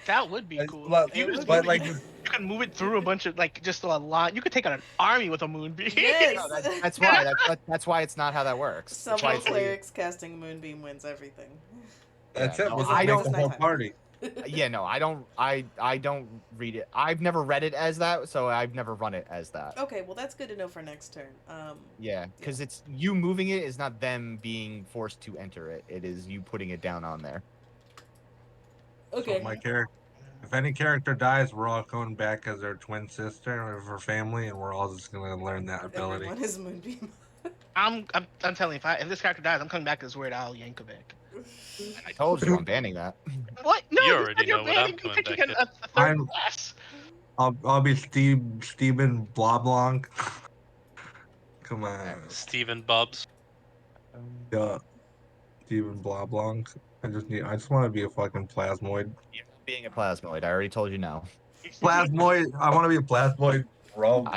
That would be Like, cool. but- You could- but, like, you could move it through a bunch of just a lot. You could take out an army with a moonbeam. Yes. No, that's why. That's why it's not how that works. That's why Someone it's clerics casting moonbeam wins everything. That's Yeah, it. no, What's I I don't- the whole party. yeah, no, I don't. I don't read it. I've never read it as that, so I've never run it as that. Okay, well that's good to know for next turn. Yeah, because it's you moving it is not them being forced to enter it. It is you putting it down on there. Okay. So my character. If any character dies, we're all going back as their twin sister or her family, and we're all just gonna learn that ability. Everyone is moonbeam. I'm telling you, if this character dies, I'm coming back as Weird Al Yankovic. I told you I'm banning that. What? No, You you already said you're know what banning I'm me coming picking back a third I'm- class. I'll be Steven Bloblanc. Come on, Steven Bubs. yeah, Steven Bloblanc. I just want to be a fucking plasmoid. You're not being a plasmoid. I already told you no. Plasmoid. I want to be a plasmoid. Rogue.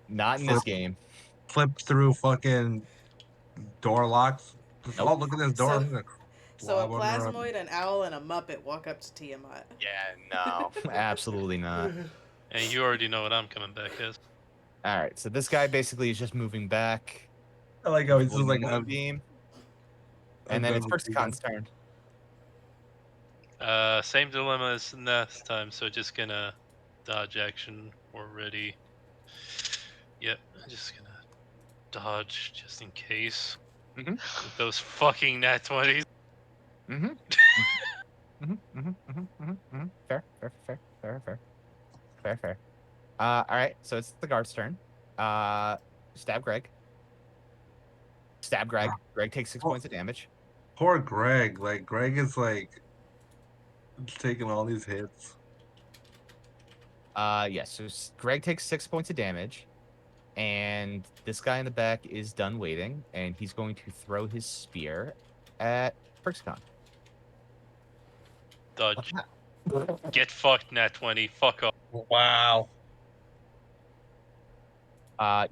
Not in this game. Flip through fucking door locks. Just, Nope. oh, look at this door. So- I'm gonna So a Blob under plasmoid, an owl, and a muppet walk up to Tiamat. Yeah, no, absolutely not. And you already know what I'm coming back as. All right, so this guy basically is just moving back. I like how he's just like beam, and then it's Persicon's turn. Same dilemma as last time, so just gonna dodge action or ready. Yep, I'm just gonna dodge just in case. Mhm. With those fucking nat 20s. Fair. All right, so it's the guard's turn. Stab Greg. Stab Greg. Greg takes 6 points of damage. poor Greg. Like Greg is like taking all these hits. Yes. So Greg takes 6 points of damage, and this guy in the back is done waiting, and he's going to throw his spear at Perxicon. Dodge. Get fucked, nat 20. Fuck off. Wow.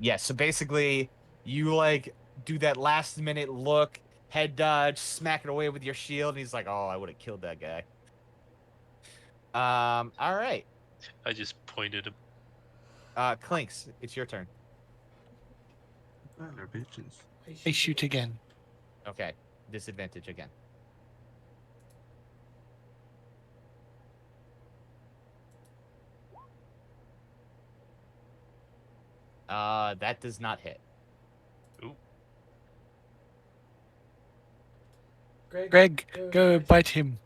Yeah. So basically, you like do that last minute look, head dodge, smack it away with your shield, and he's like, "Oh, I would have killed that guy." All right. I just pointed him. Clinks, it's your turn. They're bitches. I shoot again. Okay. Disadvantage again. That does not hit. Greg, go bite him.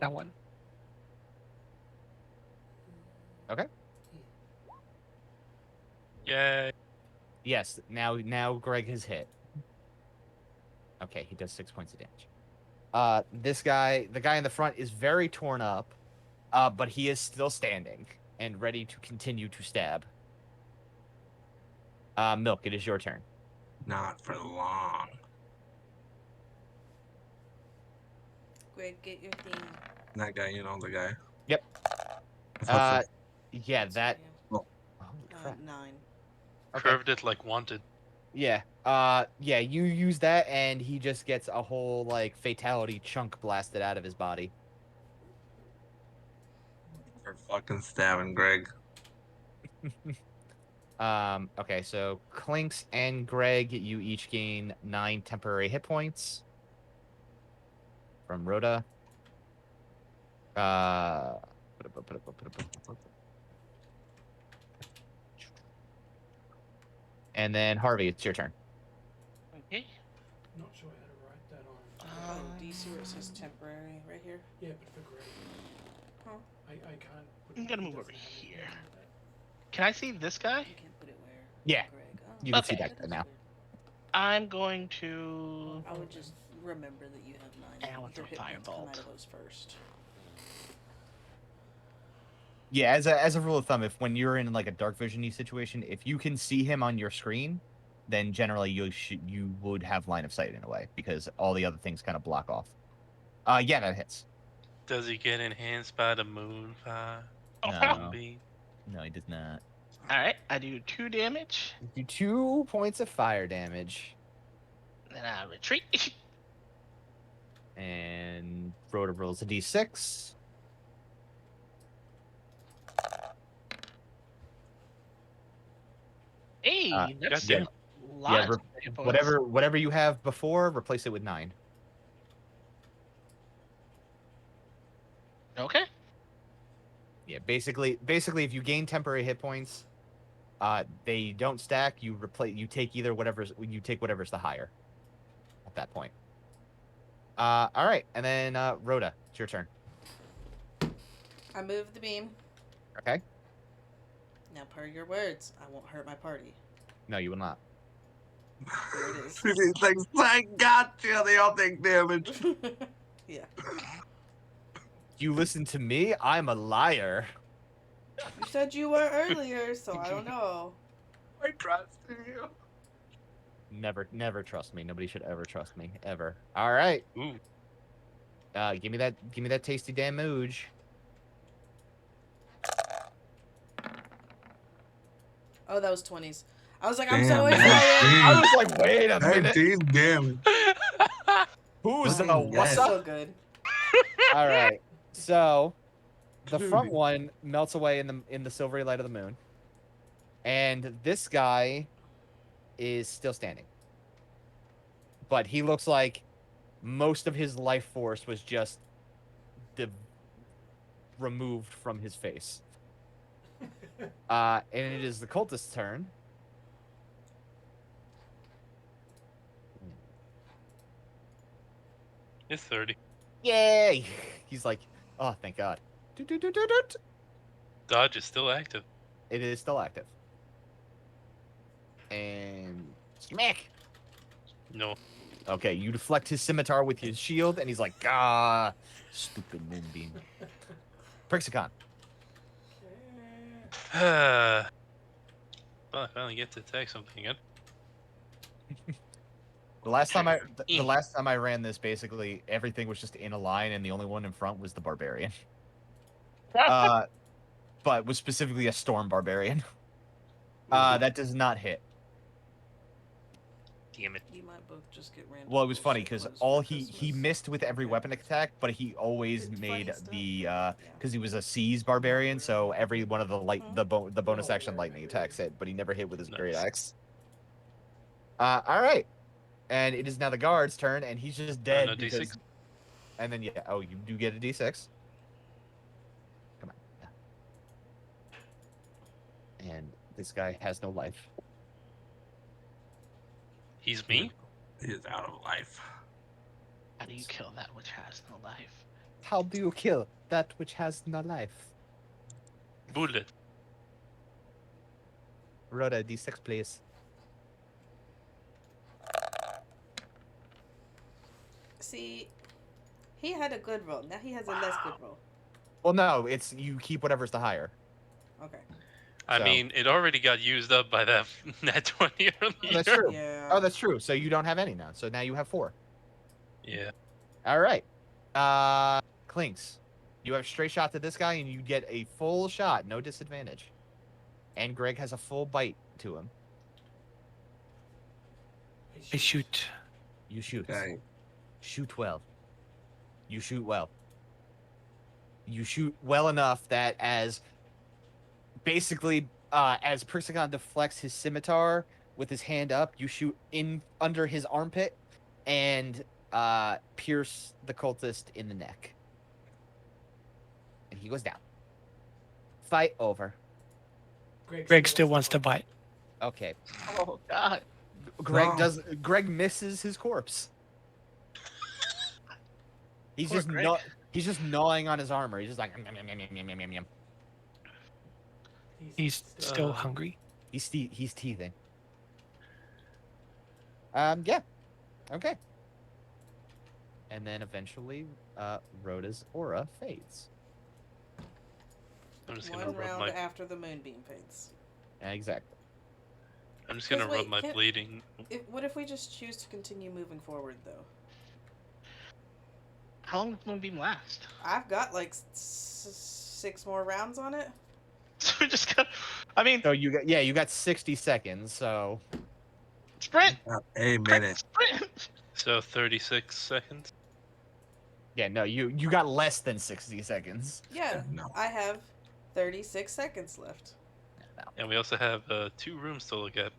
That one. Yay. Yes. Now Greg has hit. Okay, he does 6 points of damage. This guy, the guy in the front, is very torn up, but he is still standing and ready to continue to stab. Milk, it is your turn. Not for long. Greg, get your thing. That guy, you know the guy. Yep. That's Yeah, that. Oh. Holy crap. 9. Okay. Curved it like wanted. Yeah. Yeah, you use that, and he just gets a whole like fatality chunk blasted out of his body. fucking stabbing Greg. Okay, so Clinks and Greg, you each gain 9 temporary hit points from Rhoda. And then Harvey, it's your turn. Okay. Not sure how to write that on. Oh, DC where it says temporary right here. Yeah, but for Greg. Huh? I can't put I'm it. gonna it move doesn't over have it here. under that. Can I see this guy? You can't put it where? Yeah, Greg. Oh, you can see Okay. that guy now. I'm going to. I would just remember that you have 9. And I want Your to hit points come firebolt. out of those first. Yeah, as a rule of thumb, if when you're in like a dark vision-y situation, if you can see him on your screen, then generally you would have line of sight in a way because all the other things kind of block off. Yeah, that hits. Does he get enhanced by the moon fire? No. Moonbeam? No, he does not. All right. I do 2 damage. Do 2 points of fire damage, Then I retreat. and Rhoda rolls a d6. Hey, that's goddamn. lots of hit points. Whatever you have before, replace it with 9. Okay. Yeah, basically, if you gain temporary hit points, they don't stack. You take whatever's the higher at that point. All right, and then Rhoda, it's your turn. I move the beam. Okay. Now, per your words, I won't hurt my party. No, you will not. Here it is. See these things? I got you. They all take damage. Yeah. You listen to me. I'm a liar. You said you were earlier, so I don't know. I trust you. Never trust me. Nobody should ever trust me ever. All right. Ooh. Give me that tasty damage. Oh, that was 20s. I was like, I'm Damn, so man. excited. I was like, wait a minute. 19 damage. Who's the Fucking what's yes. up? So good. All right. So the front Dude. one melts away in the silvery light of the moon. And this guy is still standing. But he looks like most of his life force was just removed from his face. And it is the cultist's turn. It's 30. Yay! He's like, oh, thank God. Dodge is still active. It is still active. And smack. No. Okay, you deflect his scimitar with his shield, and he's like, ah, stupid moonbeam. Prixicon. Well, I finally get to attack something again. The last time I ran this, basically everything was just in a line, and the only one in front was the barbarian. But was specifically a storm barbarian. That does not hit. Damn it. You might both just get random. Well, it was funny bullshit because clothes for he Christmas. missed with every Okay. weapon attack, but he always It's made funny stuff. the Yeah. because he was a seas barbarian, so every one of the the bonus Oh, action yeah, lightning attacks hit, but he never hit with his great Nice. axe. All right, and it is now the guard's turn, and he's just dead no, because. D6? And then yeah, oh, you do get a d6. Come on. And this guy has no life. He's me? He is out of life. How do you kill that which has no life? How do you kill that which has no life? Bullet. Rhoda, d6, please. See, he had a good roll. Now he has a less good roll. Well, no, it's you keep whatever's the higher. Okay. I So- mean, it already got used up by that nat 20 earlier. Oh, that's true. Yeah. Oh, that's true. So you don't have any now. So now you have 4. Yeah. All right. Clinks, you have straight shot to this guy, and you get a full shot, no disadvantage. And Greg has a full bite to him. I shoot. You shoot. Okay. Shoot well. You shoot well. You shoot well enough that as Persigon deflects his scimitar with his hand up, you shoot in under his armpit and pierce the cultist in the neck. And he goes down. Fight over. Greg still wants to bite. Okay. Oh God. No. Greg misses his corpse. He's Poor just Greg. not he's just gnawing on his armor. He's just like yum, yum, yum, yum, yum, yum, yum. He's still hungry. He's teething. Yeah. Okay. And then eventually Rhoda's aura fades. I'm just gonna One rub round my. after the moonbeam fades. Exactly. I'm just gonna 'Cause rub wait, my can- bleeding. What if we just choose to continue moving forward, though? How long does Moonbeam last? I've got like 6 more rounds on it. So we just got. I mean, So you got 60 seconds, so sprint. A Quick minute. sprint. So 36 seconds. yeah, no, you got less than 60 seconds. Yeah, No. I have 36 seconds left. And we also have 2 rooms to look at.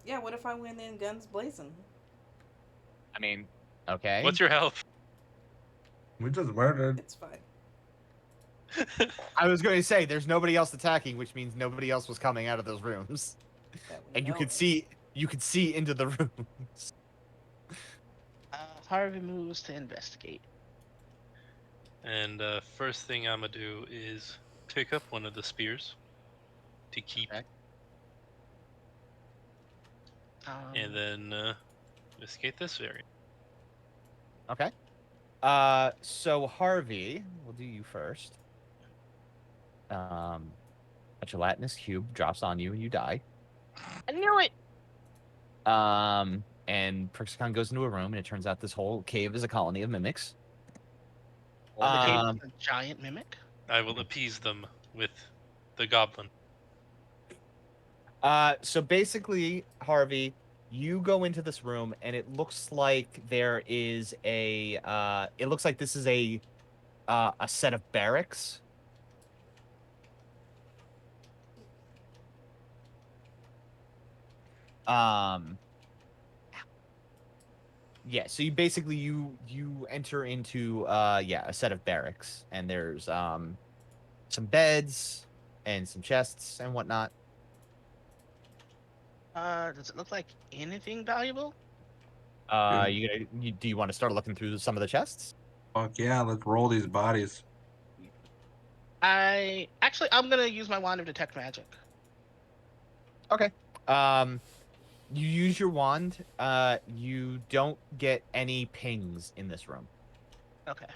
Yeah, what if I went in guns blazing? I mean, okay. What's your health? We just murdered. It's fine. I was going to say there's nobody else attacking, which means nobody else was coming out of those rooms. That we And you know could of. see into the rooms. Harvey moves to investigate. And first thing I'm gonna do is pick up one of the spears to keep, Okay. and then investigate this area. Okay. So Harvey, we'll do you first. A gelatinous cube drops on you and you die. I knew it. And Perixicon goes into a room and it turns out this whole cave is a colony of mimics. The cave Um, is a giant mimic. I will appease them with the goblin. So basically, Harvey, you go into this room and it looks like there is it looks like this is a set of barracks. Yeah, so you basically you enter into a set of barracks and there's some beds and some chests and whatnot. Does it look like anything valuable? Do you want to start looking through some of the chests? Fuck yeah, let's roll these bodies. I'm gonna use my wand of detect magic. Okay. You use your wand. You don't get any pings in this room. Okay.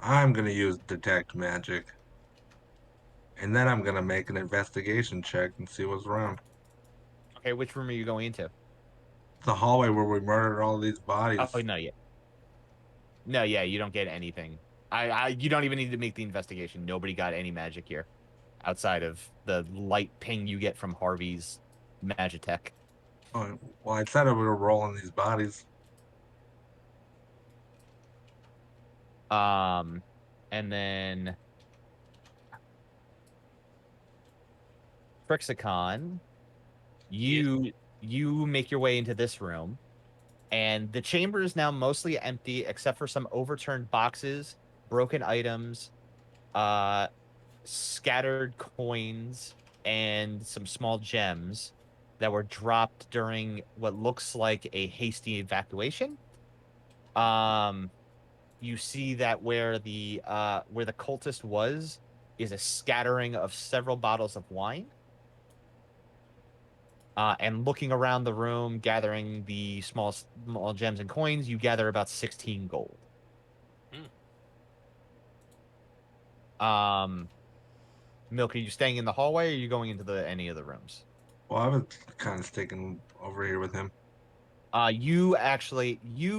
I'm gonna use detect magic. And then I'm gonna make an investigation check and see what's wrong. Okay, which room are you going into? The hallway where we murdered all these bodies. Oh, no, yeah. No, yeah, you don't get anything. You don't even need to make the investigation. Nobody got any magic here, outside of the light ping you get from Harvey's Magitech. Oh, well, I said we were rolling these bodies. And then Frixicon, you make your way into this room, and the chamber is now mostly empty except for some overturned boxes, broken items, scattered coins, and some small gems that were dropped during what looks like a hasty evacuation. You see that where the cultist was is a scattering of several bottles of wine. And looking around the room, gathering the small gems and coins, you gather about 16 gold. Milk, are you staying in the hallway or are you going into any of the rooms? Well, I was kind of sticking over here with him. You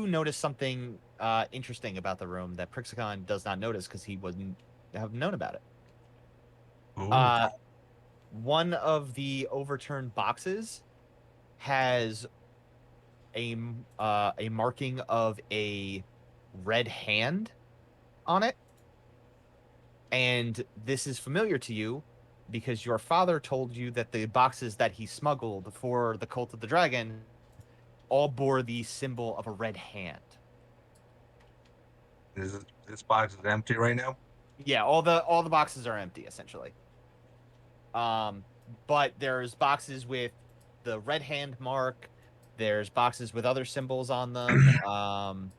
notice something interesting about the room that Prixicon does not notice because he wouldn't have known about it. Ooh. One of the overturned boxes has a marking of a red hand on it, And this is familiar to you because your father told you that the boxes that he smuggled for the Cult of the Dragon all bore the symbol of a red hand. This box is empty right now. Yeah, all the boxes are empty essentially. But there's boxes with the red hand mark. There's boxes with other symbols on them.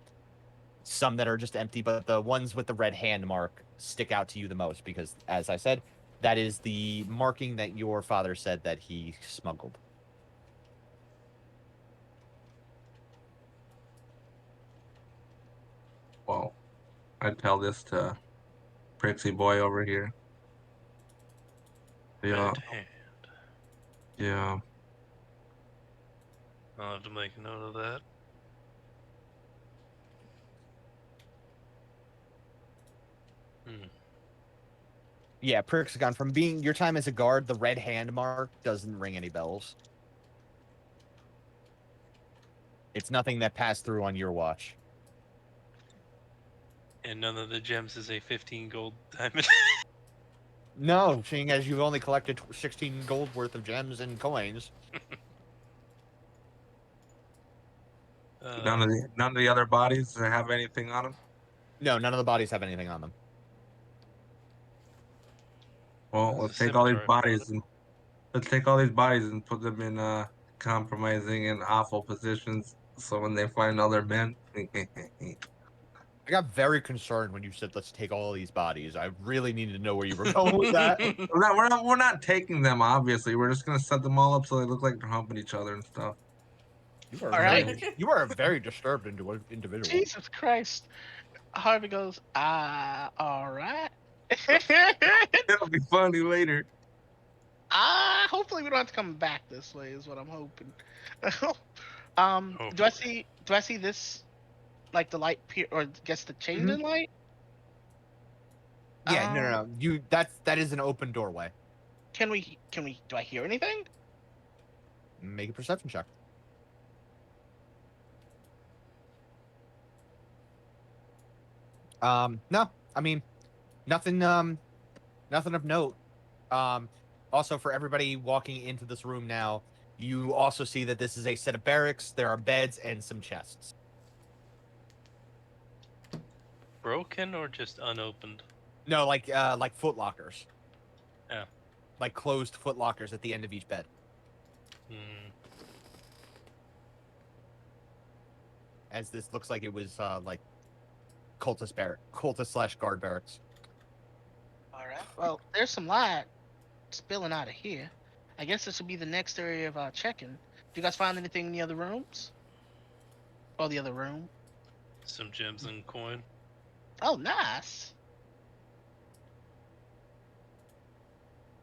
Some that are just empty, but the ones with the red hand mark stick out to you the most because, as I said, that is the marking that your father said that he smuggled. Well, I tell this to Prixie Boy over here. Yeah, Red hand. yeah. I'll have to make a note of that. Yeah, Prick's gone from being your time as a guard. The red hand mark doesn't ring any bells. It's nothing that passed through on your watch. And none of the gems is a 15 gold diamond. No, seeing as you've only collected 16 gold worth of gems and coins. None of the other bodies have anything on them. No, none of the bodies have anything on them. Well, There's a let's take all these scimitar bodies above and let's take all these bodies and put them in compromising and awful positions. So when they find other men, I got very concerned when you said, let's take all these bodies. I really needed to know where you were going with that. it. we're not taking them. Obviously, we're just gonna set them all up so they look like they're humping each other and stuff. All right. You are a very disturbed individual. Jesus Christ. Harvey goes, all right. It'll be funny later. Hopefully we don't have to come back this way is what I'm hoping. Do I see this, like the light or guess the change in light? Yeah, no. That is an open doorway. Can we do I hear anything? Make a perception check. No, I mean, nothing of note. Also for everybody walking into this room now, you also see that this is a set of barracks. There are beds and some chests. Broken or just unopened? No, like foot lockers. Yeah. Like closed foot lockers at the end of each bed. As this looks like it was like cultist / guard barracks. All right. Well, there's some light spilling out of here. I guess this will be the next area of checking. Do you guys find anything in the other rooms? Or the other room? Some gems and coin. Oh, nice.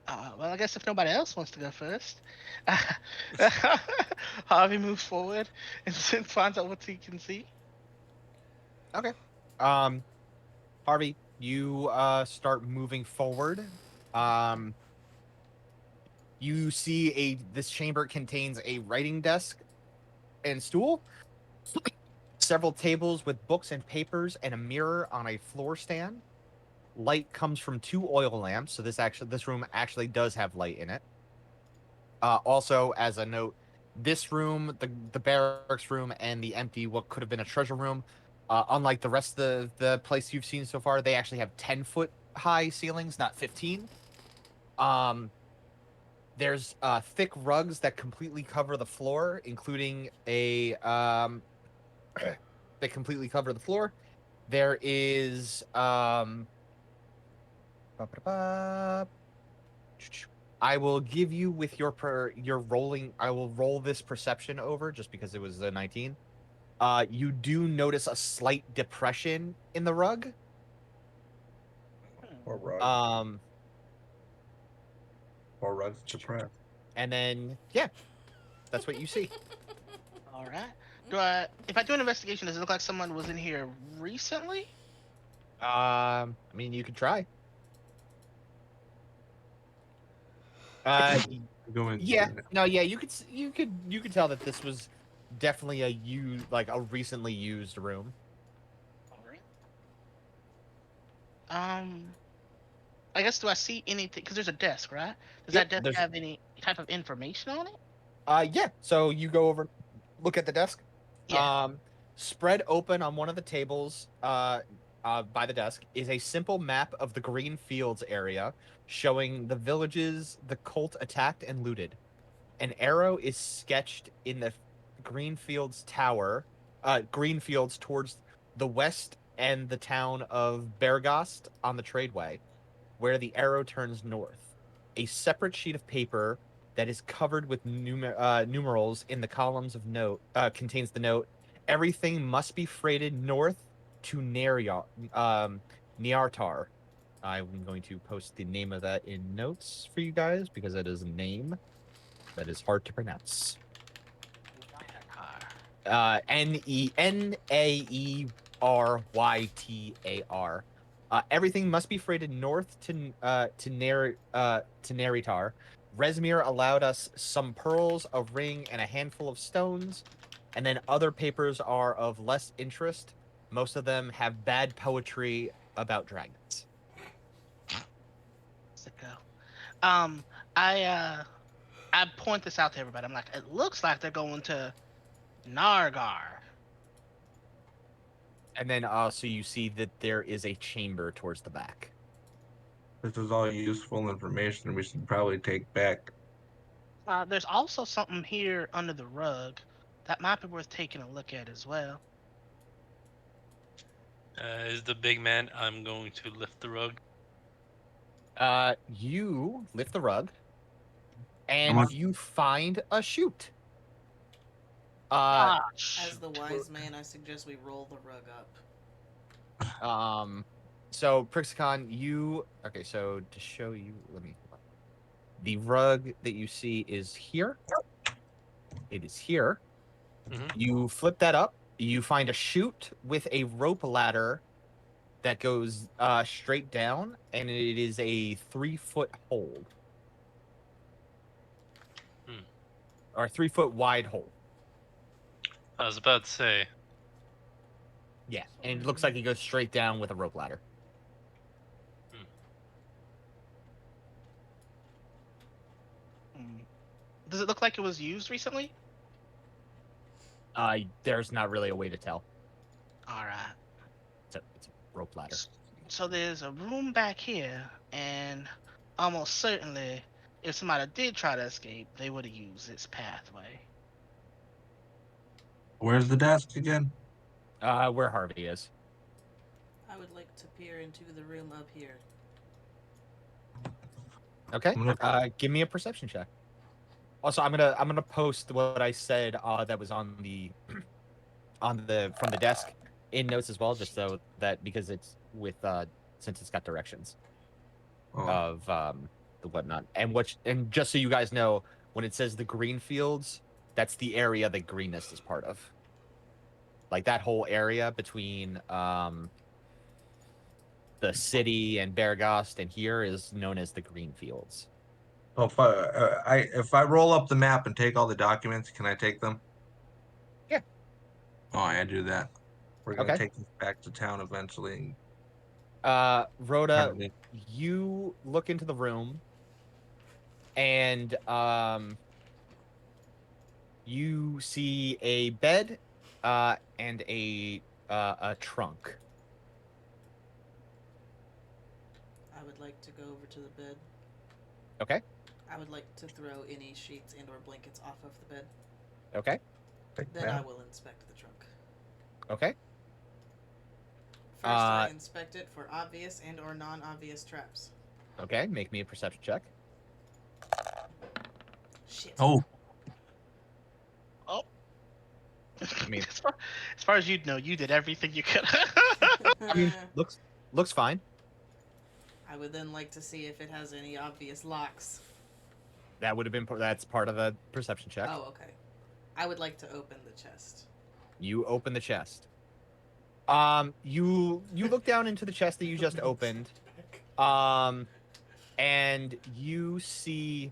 Well, I guess if nobody else wants to go first, Harvey moves forward and finds out what he can see. Okay. Harvey, you start moving forward. You see this chamber contains a writing desk and stool, several tables with books and papers, and a mirror on a floor stand. Light comes from 2 oil lamps, so this room actually does have light in it. Also, as a note, this room, the barracks room, and the empty what could have been a treasure room, unlike the rest of the place you've seen so far, they actually have 10-foot high ceilings, not 15. There's thick rugs that completely cover the floor, including a that completely cover the floor. There is I will give you with your rolling. I will roll this perception over just because it was a 19. You do notice a slight depression in the rug. Or rug. Or rugs depressed. And then that's what you see. All right. If I do an investigation, does it look like someone was in here recently? I mean, you could try. You could tell that this was definitely a recently used room. All right. I guess, do I see anything? Because there's a desk, right? Does Yep, that desk there's have any type of information on it? yeah. So you go over, look at the desk. Yeah. Spread open on one of the tables, by the desk is a simple map of the green fields area, showing the villages the cult attacked and looted. An arrow is sketched in the green fields tower, green fields towards the west and the town of Bergast on the tradeway, where the arrow turns north. A separate sheet of paper that is covered with numerals in the columns of note contains the note: "Everything must be freighted north to Niartar." I'm going to post the name of that in notes for you guys because it is a name that is hard to pronounce. Nenaeyrytar. Everything must be freighted north to Neritar. Resmir allowed us some pearls, a ring, and a handful of stones, and then other papers are of less interest. Most of them have bad poetry about dragons. Sicko. I point this out to everybody. I'm like, it looks like they're going to Nargar. And then also you see that there is a chamber towards the back. This is all useful information we should probably take back. There's also something here under the rug that might be worth taking a look at as well. Is the big man? I'm going to lift the rug. You lift the rug, and much- you find a chute. Ah, As the wise man, I suggest we roll the rug up. So Prixicon, okay, so to show you, the rug that you see is here. It is here. Mhm. You flip that up, you find a chute with a rope ladder that goes straight down, and it is a 3-foot hole. Hmm. Or a 3-foot wide hole. I was about to say. Yeah, and it looks like it goes straight down with a rope ladder. Does it look like it was used recently? There's not really a way to tell. All right. It's a rope ladder. So there's a room back here, and almost certainly, if somebody did try to escape, they would have used this pathway. Where's the desk again? Where Harvey is. I would like to peer into the room up here. Okay. I'm gonna- Give me a perception check. Also, I'm gonna post what I said that was on the from the desk in notes as well, just so that because it's with since it's got directions of the whatnot, and just so you guys know, when it says the green fields, that's the area that Green Nest is part of. Like that whole area between the city and Bergast and here is known as the green fields. Oh, if I roll up the map and take all the documents, can I take them? Yeah. Oh, I do that. We're gonna Okay. take this back to town eventually. Rhoda, you look into the room and you see a bed and a trunk. I would like to go over to the bed. Okay. I would like to throw any sheets and or blankets off of the bed. Okay. Then I will inspect the trunk. Okay. First, I inspect it for obvious and or non-obvious traps. Okay, make me a perception check. Shit. Oh, Oh. I mean, as far as you know, you did everything you could. I mean, looks fine. I would then like to see if it has any obvious locks. That would have been that's part of the perception check. Oh, okay. I would like to open the chest. You open the chest. You look down into the chest that you just opened. And you see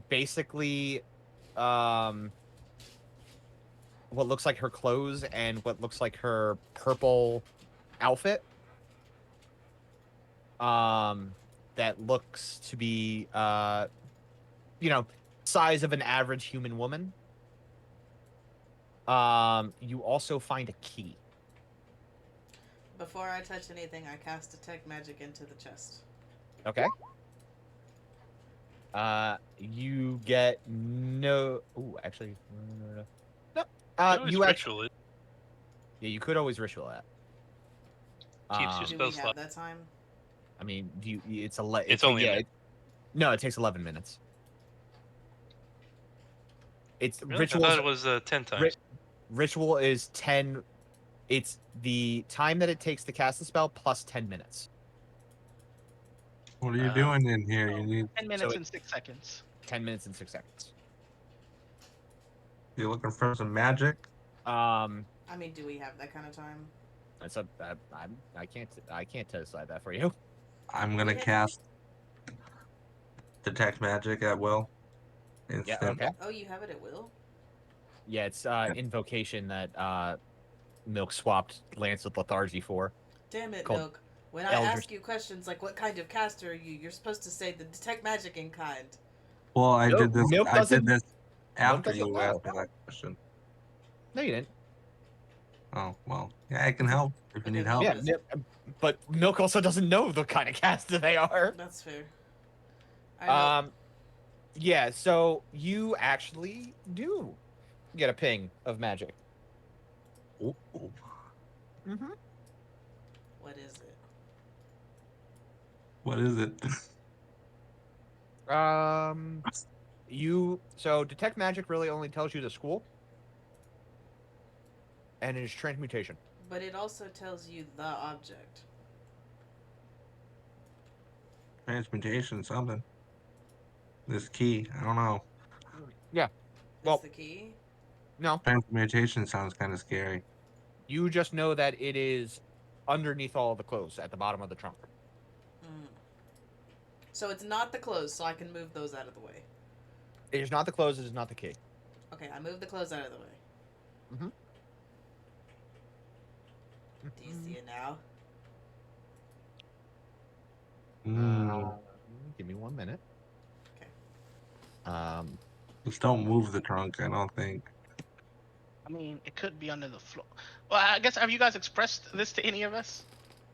basically what looks like her clothes and what looks like her purple outfit. that looks to be size of an average human woman. You also find a key. Before I touch anything, I cast detect magic into the chest. Okay. You get no. Ooh, actually, no. You always You actually. ritual it. Yeah, you could always ritual that. Keeps your Do spell we slot. have that time? I mean, it's It's only a minute. No, it takes 11 minutes. It's Really? rituals. I thought it was 10 times. Ritual is 10. It's the time that it takes to cast the spell plus 10 minutes. What are you doing in here? so You need. 10 minutes and 6 seconds. 10 minutes and 6 seconds. You looking for some magic? Um, I mean, do we have that kind of time? that's a. I can't decide that for you. I'm gonna Okay. cast detect magic at will. Yeah. Instant. Okay. Oh, you have it at will? Yeah, it's invocation that Milk swapped Lance with Lethargy for. Damn it, Called Milk. When I Eldritch. ask you questions like what kind of caster are you, you're supposed to say the detect magic in kind. Well, I did this. Milk I did doesn't- this after doesn't you know. asked me that question. No, you didn't. Oh well, yeah, I can help if you Okay, need help. Yeah, is- but Milk also doesn't know the kind of caster they are. That's fair. I know. Yeah, so you actually do get a ping of magic. Ooh. Mm-hmm. What is it? What is it? So detect magic really only tells you the school, and it is transmutation. But it also tells you the object. Transmutation, something. This key, I don't know. Yeah. That's Well, the key? no, Transmutation sounds kind of scary. you just know that it is underneath all the clothes at the bottom of the trunk. Mm. So it's not the clothes, so I can move those out of the way. It is not the clothes. It is not the key. Okay, I moved the clothes out of the way. Mm-hmm. Do you see it now? Give me 1 minute. Okay. Just don't move the trunk, I don't think. I mean, it could be under the floor. Well, I guess, have you guys expressed this to any of us?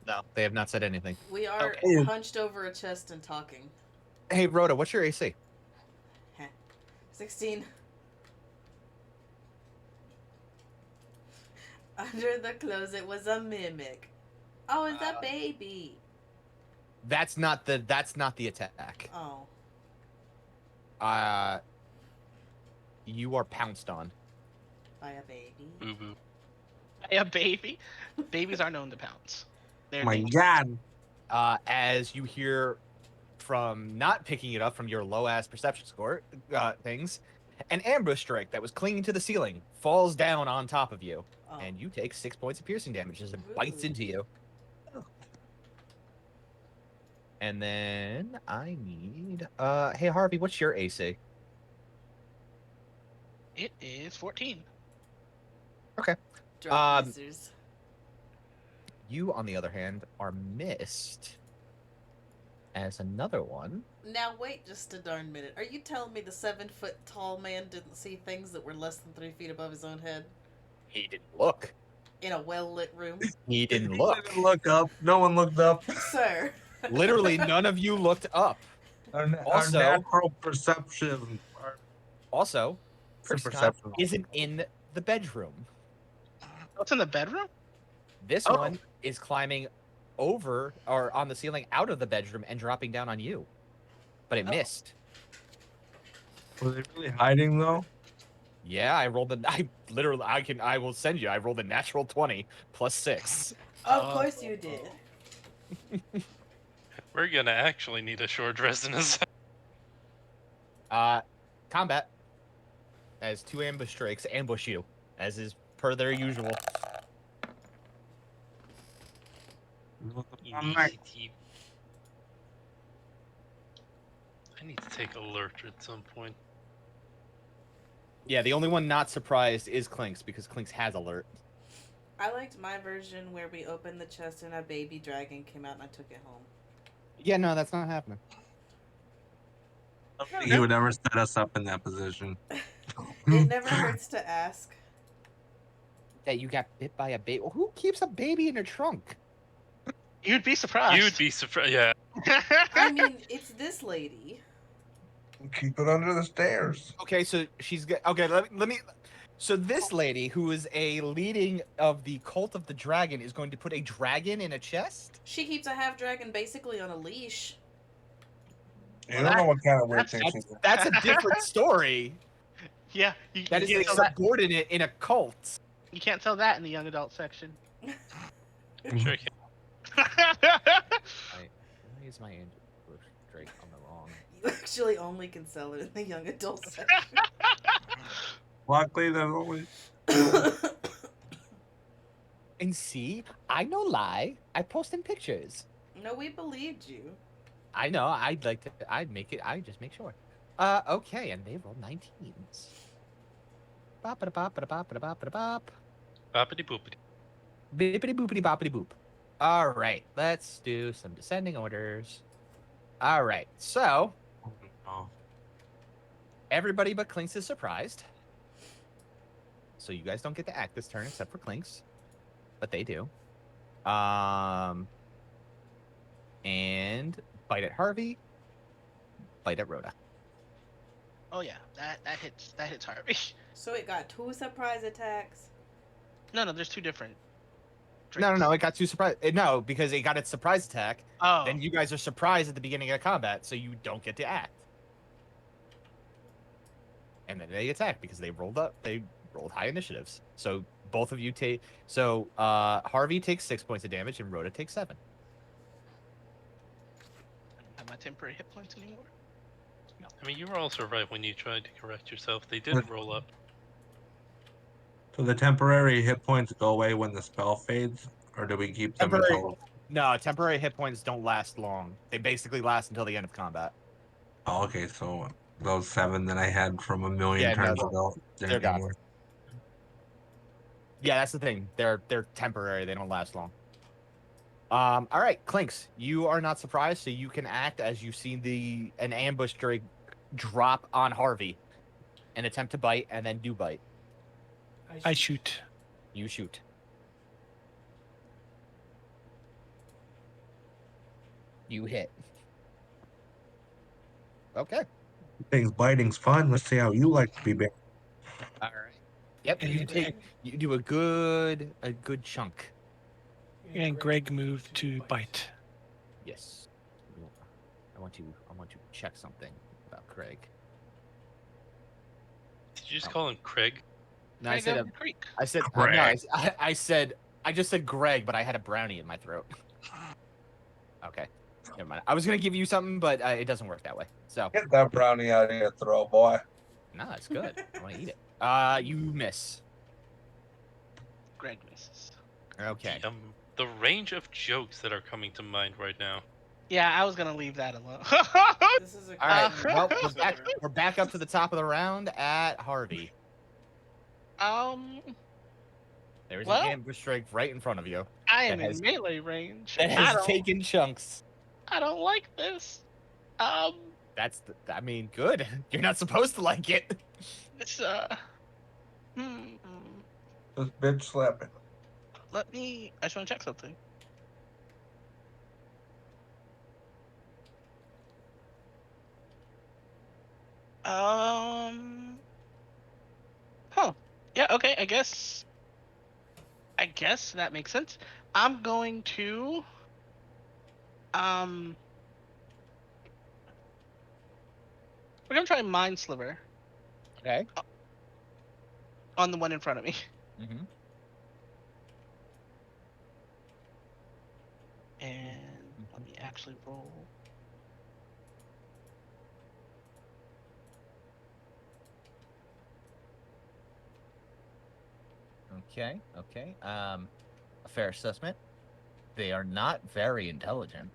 No, they have not said anything. We are Okay. hunched over a chest and talking. Hey, Rhoda, what's your AC? 16. Under the clothes, it was a mimic. Oh, it's a baby. That's not the attack. Oh. You are pounced on. By a baby. Boo boo. A baby? Babies are known to pounce. They're My dangerous. God. As you hear from not picking it up from your low ass perception score things, an ambush strike that was clinging to the ceiling falls down on top of you, Oh. and you take 6 points of piercing damage as it bites Ooh. into you. And then I need hey Harvey, what's your AC? It is 14. Drop Um, missers. You, on the other hand, are missed as another one. Now wait just a darn minute. Are you telling me the 7-foot tall man didn't see things that were less than 3 feet above his own head? He didn't look. In a well-lit room? He didn't He look. didn't look up. No one looked up. Sir. Literally, none of you looked up. Our Also- natural perception. Also, Some Perception perception. isn't in the bedroom. What's in the bedroom? This Oh. one is climbing over or on the ceiling out of the bedroom and dropping down on you. But it Oh. missed. Were they really hiding though? Yeah, I rolled I will send you. I rolled a natural 20 plus 6. Of course you did. We're gonna actually need a short rest in a second. Combat. As 2 ambush strikes ambush you, as is per their usual. Initiative. I need to take alert at some point. Yeah, the only one not surprised is Clinks, because Clinks has alert. I liked my version where we opened the chest and a baby dragon came out and I took it home. Yeah, no, that's not happening. I don't think he would ever set us up in that position. It never hurts to ask. That you got bit by a baby. Who keeps a baby in their trunk? You'd be surprised. You'd be surprised. Yeah. I mean, it's this lady. Keep it under the stairs. Okay, so she's good. Okay, let me. So this lady, who is a leading of the cult of the dragon, is going to put a dragon in a chest. She keeps a half dragon basically on a leash. You don't know what kind of weird that's- thing she's doing. That's a different story. Yeah, you, That you is a can't tell that. subordinate in a cult. You can't tell that in the young adult section. I'm sure. Why is my angel Drake on the wrong? You actually only can sell it in the young adult section. Luckily, there's always. And see, I no lie. I posting pictures. No, we believed you. I know. I'd like to. I'd make it. I just make sure. Okay, and they rolled 19s. Bop bop bop bop bop bop bop. Boppity boopity. Bippity boopity boppity boop. All right, let's do some descending orders. All right, so Oh. everybody but Clinks is surprised. So you guys don't get to act this turn except for Clinks, but they do. And bite at Harvey, bite at Rhoda. Oh yeah, that hits Harvey. So it got 2 surprise attacks. No, there's 2 different. No, it got too surprised. No, because it got its surprise attack. Oh. Then you guys are surprised at the beginning of combat, so you don't get to act. And then they attack because they rolled up. They rolled high initiatives. So both of you take. So Harvey takes 6 points of damage and Rhoda takes 7. I don't have my temporary hit points anymore. I mean, you were also right when you tried to correct yourself. They did roll up. So the temporary hit points go away when the spell fades, or do we keep them Temporary- until? No, temporary hit points don't last long. They basically last until the end of combat. Oh, okay, so those 7 that I had from a million Yeah, no, turns ago, they're gone. anymore. Yeah, that's the thing. They're temporary. They don't last long. All right, Clinks, you are not surprised, so you can act as you've seen an ambush Drake drop on Harvey, and attempt to bite, and then do bite. I shoot. You shoot. You hit. Okay. Things biting's fun. Let's see how you like to be bit. All right. Yep. You do a good chunk. And Greg moved to bite. Yes. I want to check something about Craig. Did you just call him Craig? No, I said Creek. I said Greg. no, I said I just said Greg, but I had a brownie in my throat. Okay. Never mind. I was gonna give you something, but it doesn't work that way. So Get that brownie out of your throat, boy. no, it's good. I want to eat it. You miss. Greg misses. Okay. The range of jokes that are coming to mind right now. Yeah, I was gonna leave that alone. This is a All right. great Well, one. we're back up to the top of the round at Harvey. There's Well, an ambush strike right in front of you. I am That in has- melee range. That I has don't, taken chunks. I don't like this. That's I mean, good. You're not supposed to like it. It's This bitch slapping. I just want to check something. Huh. Yeah, okay, I guess that makes sense. I'm going to we're gonna try Mind Sliver Okay. on the one in front of me. Mm-hmm. And let me actually roll. Okay. Okay. A fair assessment. They are not very intelligent.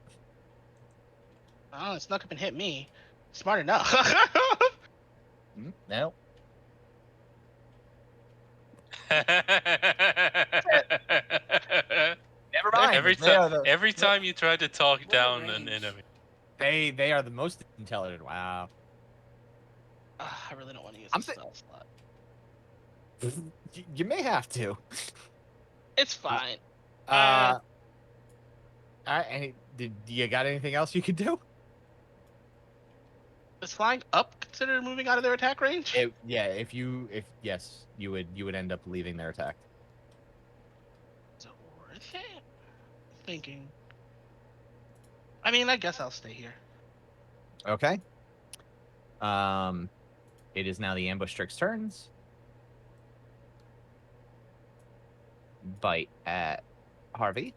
Oh, it snuck up and hit me. Smart enough. No. Never mind. every They are time, the- every time you try to talk What a down an range. enemy. They are the most intelligent. Wow. I really don't want to use I'm this stealth slot. You may have to. It's fine. All right. Do you got anything else you could do? Is flying up considered moving out of their attack range? Yeah. If yes, you would end up leaving their attack. Is it worth it? Thinking. I mean, I guess I'll stay here. Okay. It is now the ambush trick's turns. Bite at Harvey.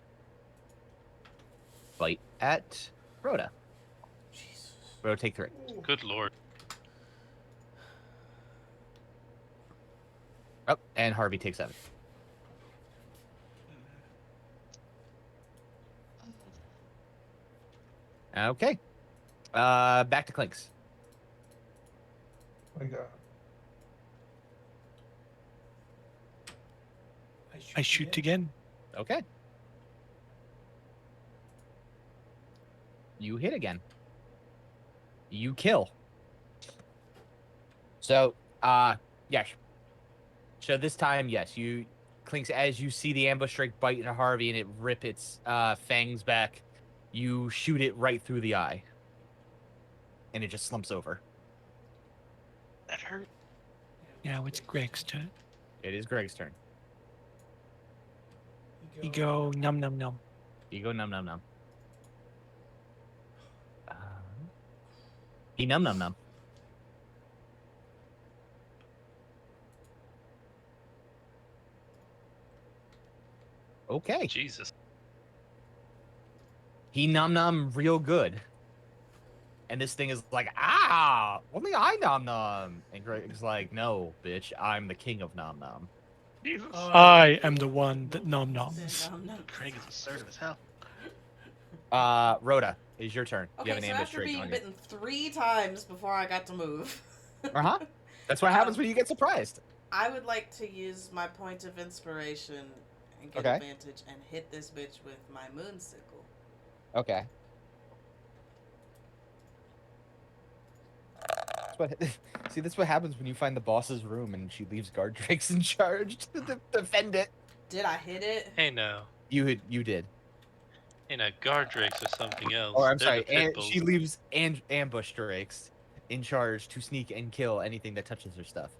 Bite at Rhoda. Jesus. Rhoda, take 3. Good lord. Oh, and Harvey takes 7. Okay. Back to Clinks. My God. I shoot again. Okay. You hit again. You kill. So, yes. So this time, yes, you Clinks, as you see the ambush strike bite into Harvey and it rip its fangs back, you shoot it right through the eye. And it just slumps over. That hurt. Now it's Greg's turn. It is Greg's turn. You go num num num. You go num num num. He num num num. Okay. Jesus. He num num real good. And this thing is like, only I nom nom. And Greg's like, no, bitch, I'm the king of nom nom. Jesus. I am the one that nom noms. Nom nom. Craig is assertive as hell. Rhoda, it's your turn. Okay, You have an so ambush after strike being on you. bitten 3 times before I got to move. Uh-huh. That's what happens when you get surprised. I would like to use my point of inspiration and get Okay. advantage and hit this bitch with my moon sickle. Okay. That's what happens when you find the boss's room and she leaves guard drakes in charge to defend it. Did I hit it? Hey now. You did. Hey now, guard drakes or something else. Or I'm They're sorry, the pit and bulls. she leaves ambush drakes in charge to sneak and kill anything that touches her stuff.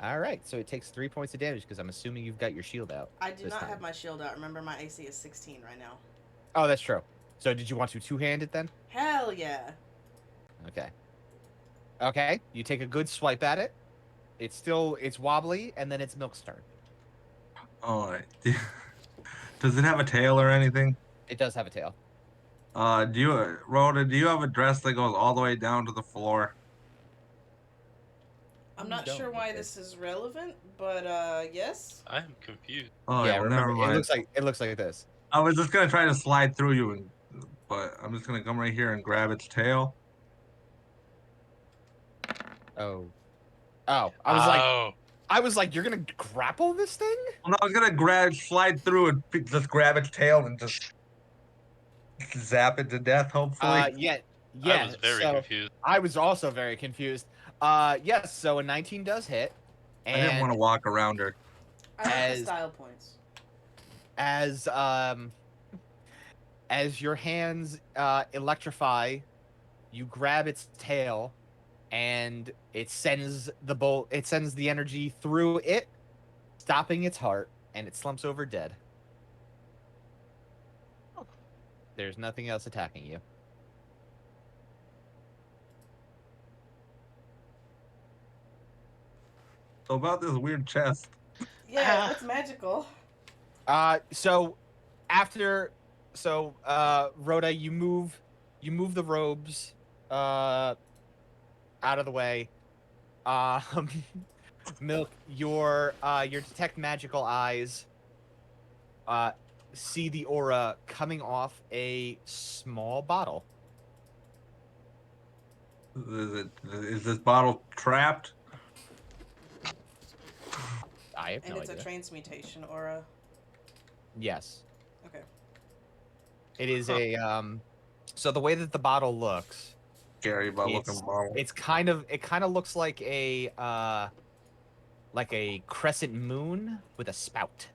All right, so it takes 3 points of damage because I'm assuming you've got your shield out. I do this not time. have my shield out. Remember, my AC is 16 right now. Oh, that's true. So did you want to two-hand it then? Hell yeah. Okay. Okay, you take a good swipe at it. It's wobbly, and then it's Milk's turn. Oh, does it have a tail or anything? It does have a tail. Rhoda, do you have a dress that goes all the way down to the floor? I'm not Don't sure look why at- this is relevant, but yes. I'm confused. Oh, yeah, well, remember, never mind. it looks like this. I was just gonna try to slide through you, but I'm just gonna come right here and grab its tail. Oh, I was like, you're gonna grapple this thing? Well, no, I was gonna slide through and just grab its tail and just zap it to death. Hopefully. Yeah. I was very so confused. I was also very confused. Yes. So a 19 does hit, I didn't want to and walk around her. I like the As- style points. as your hands electrify, you grab its tail, and it sends the bolt. It sends the energy through it, stopping its heart, and it slumps over dead. There's nothing else attacking you. So about this weird chest. Yeah, it's magical. Rhoda, you move the robes out of the way. Milk, your detect magical eyes see the aura coming off a small bottle. Is this bottle trapped? I have And no it's idea. a transmutation aura. Yes. Okay. It is So the way that the bottle looks, Scary but looking bottle. it kind of looks like a crescent moon with a spout.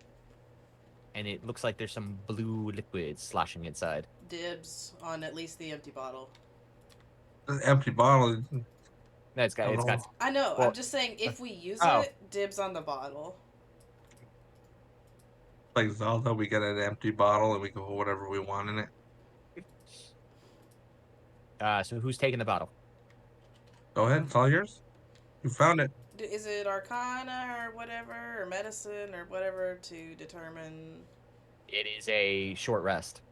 And it looks like there's some blue liquid sloshing inside. Dibs on at least the empty bottle. An empty bottle. No, it's got I know. well, I'm just saying, if we use oh. it, dibs on the bottle. Like Zelda, we get an empty bottle and we can put whatever we want in it. So who's taking the bottle? Go ahead, it's all yours. You found it. Is it Arcana or whatever, or Medicine or whatever to determine? It is a short rest.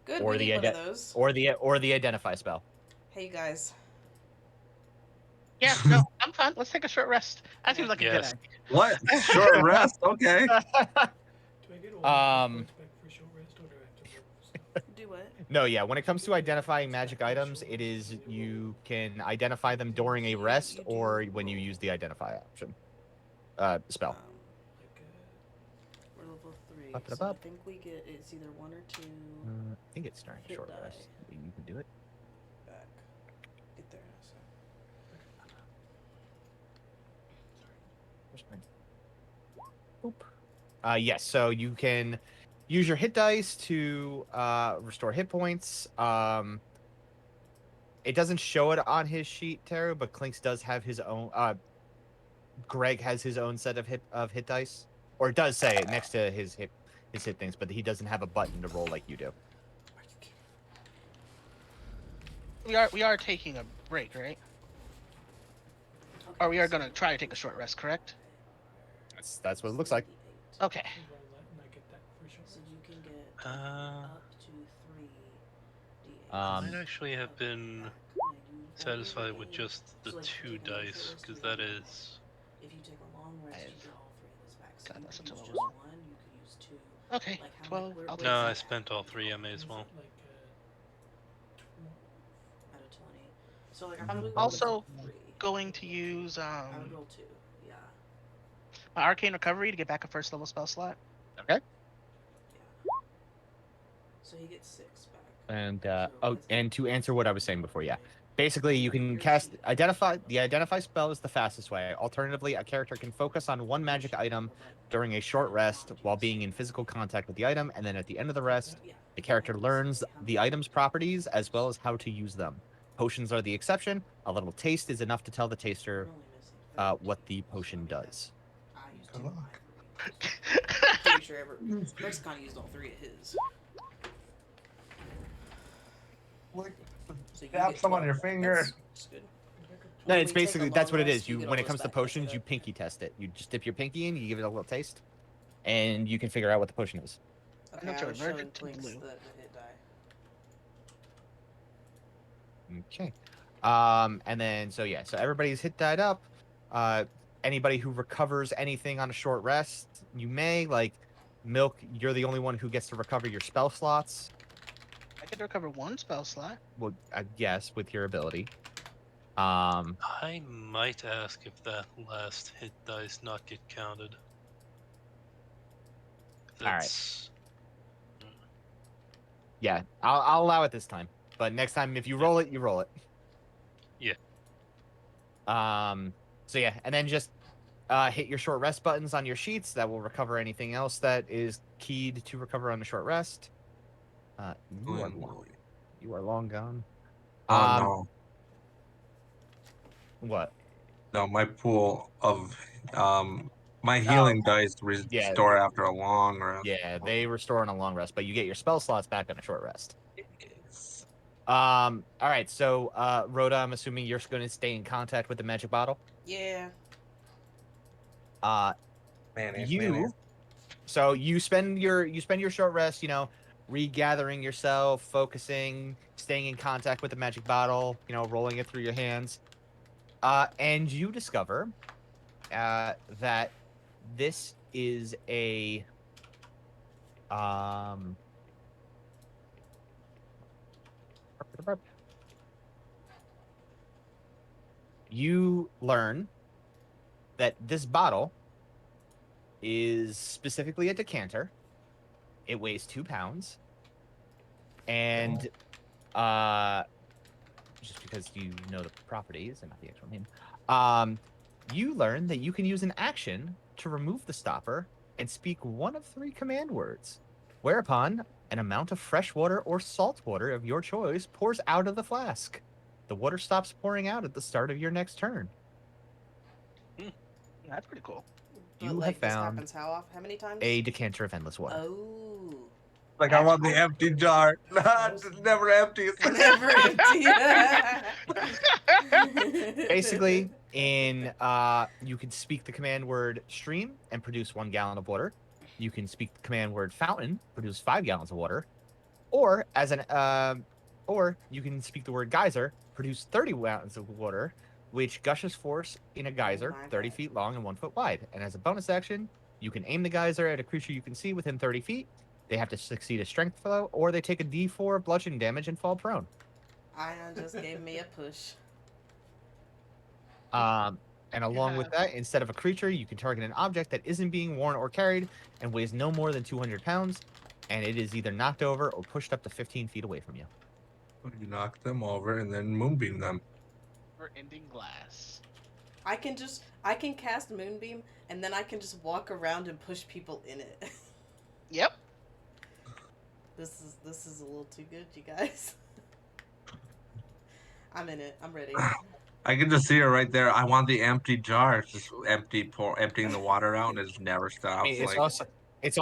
Good, Or we the need one of those. Or the identify spell. Hey, you guys. Yeah, no, I'm fine. Let's take a short rest. That seems like a good Yes. idea. What? Short rest? Okay. Do I get all my points back for a short rest, or do I have to roll stuff? Do what? No, yeah. When it comes to identifying magic items, it is you can identify them during a rest or when you use the identify option. Spell. Like, We're level 3, Up and so I up. think we get it's either 1 or 2 I think it's during Hit short die. rest. You can do it. back. Get there. So. Boop. Yes, so you can use your hit dice to restore hit points. It doesn't show it on his sheet, Teru, but Clinks does have his own. Greg has his own set of hit dice, or it does say it next to his hit things, but he doesn't have a button to roll like you do. We are taking a break, right? Or we are gonna try to take a short rest, correct? That's what it looks like. Okay. roll that and I get that for a short So rest. you can get Uh, up to 3 d8. I Um, might actually have been satisfied with just the 2 dice, because that is. If you take a long rest, you I've get all 3 of those back. So gotten you this could into use level just 1, you could use 2. Okay, Like how 12. many- I'll where- take No, where's I that? spent all 3. I may as well. Like, 12. Out of 20. So like, I I'm probably rolled also a 3. going to use I would roll 2. Yeah. my arcane recovery to get back a first level spell slot. Okay. Yeah. So he gets 6 back. And So that's and to answer what I was saying before, yeah. right. Basically, you can cast identify spell is the fastest way. Alternatively, a character can focus on one magic item during a short rest while being in physical contact with the item, and then at the end of the rest, the character learns the item's properties as well as how to use them. Potions are the exception. A little taste is enough to tell the taster We're only missing what 13, the potion so I mean, does. I used Good 2 of luck. my 3. Pretty sure Rexicon used all 3 of his. So you Tap get some on 12. your finger. That's good. No, When it's we take a basically that's long what it rest, is. You get when all it comes those to back. potions, you pinky test it. You just dip your pinky in, you give it a little taste, and you can figure out what the potion is. Okay, Notes I are was showing allergic to Clinks blue. the hit die. Okay. And then so everybody's hit died up. Anybody who recovers anything on a short rest, you may like Milk. You're the only one who gets to recover your spell slots. I could recover 1 spell slot. Well, I guess with your ability. I might ask if that last hit dice not get counted. Alright. That's. Yeah, I'll allow it this time. But next time, if you roll it, you roll it. Yeah. So yeah, and then just hit your short rest buttons on your sheets. That will recover anything else that is keyed to recover on the short rest. You are long gone. Oh What? no, my pool of my healing dice restore after a long rest. Yeah, they restore on a long rest, but you get your spell slots back on a short rest. Yes. All right, so Rhoda, I'm assuming you're going to stay in contact with the magic bottle. Yeah. Mayonnaise. So you spend your short rest, regathering yourself, focusing, staying in contact with the magic bottle, rolling it through your hands. And you discover that this is a you learn that this bottle is specifically a decanter. It weighs 2 pounds, and just because you know the properties and not the actual name, you learn that you can use an action to remove the stopper and speak one of 3 command words, whereupon an amount of fresh water or salt water of your choice pours out of the flask. The water stops pouring out at the start of your next turn. That's pretty cool. But You like have this found happens how often? How many times? a decanter of endless water. Oh. Like I want the empty jar. It's never empty. It's Never empty. Basically, you can speak the command word stream and produce 1 gallon of water. You can speak the command word fountain, produce 5 gallons of water, or you can speak the word geyser, produce 30 gallons of water, which gushes force in a geyser my 30 God. feet long and 1 foot wide. And as a bonus action, you can aim the geyser at a creature you can see within 30 feet. They have to succeed a strength throw, or they take a D4 bludgeoning damage and fall prone. Ion just gave me a push. And along with that, instead of a creature, you can target an object that isn't being worn or carried and weighs no more than 200 pounds, and it is either knocked over or pushed up to 15 feet away from you. You knock them over and then moonbeam them. For ending glass. I can cast Moonbeam and then I can just walk around and push people in it. Yep. This is a little too good, you guys. I'm in it. I'm ready. I can just see her right there. I want the empty jar. It's just emptying the water out, and it just never I stops. mean, it's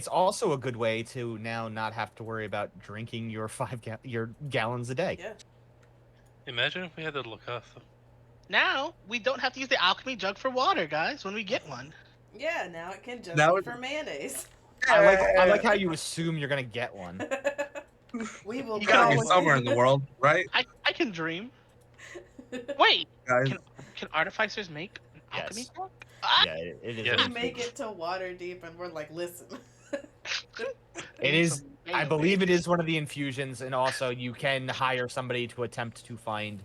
also a good way to now not have to worry about drinking your your gallons a day. Yeah. Imagine if we had to look off. Now we don't have to use the alchemy jug for water, guys. When we get one. Yeah, now it can just Now be it- for mayonnaise. I like how you assume you're gonna get one. We will You gotta gotta be go somewhere in the world, right, I can dream. Wait, guys? can artificers make an alchemy Yes. jug? Ah! Yeah, it is. Yeah. We make it to water deep and we're like, listen. It is. I Mayo believe it base. is one of the infusions, and also you can hire somebody to attempt to find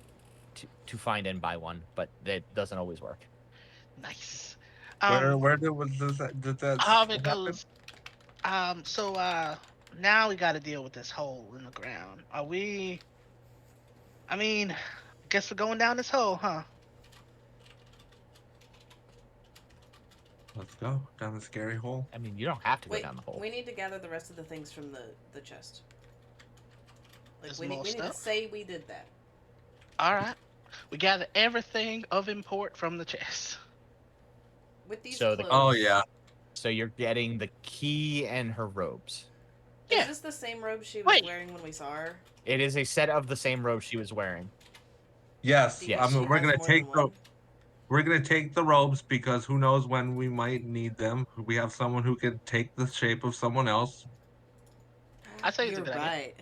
and buy one, but that doesn't always work. Nice. Where did that How it happen? goes. So now we got to deal with this hole in the ground. Are we? I mean, guess we're going down this hole, huh? Let's go down the scary hole. I mean, you don't have to go Wait, down the hole. we need to gather the rest of the things from the chest. Like There's we more need to stuff? say we did that. All right. We gather everything of import from the chest. With these So the- clothes. Oh yeah. So you're getting the key and her robes. Is Yeah. this the same robe she was Wait. wearing when we saw her? It is a set of the same robe she was wearing. Yes. Do you Yes. think she We're has gonna more take than the one? we're gonna take the robes because who knows when we might need them. We have someone who can take the shape of someone else. I say it's a You're good idea. right.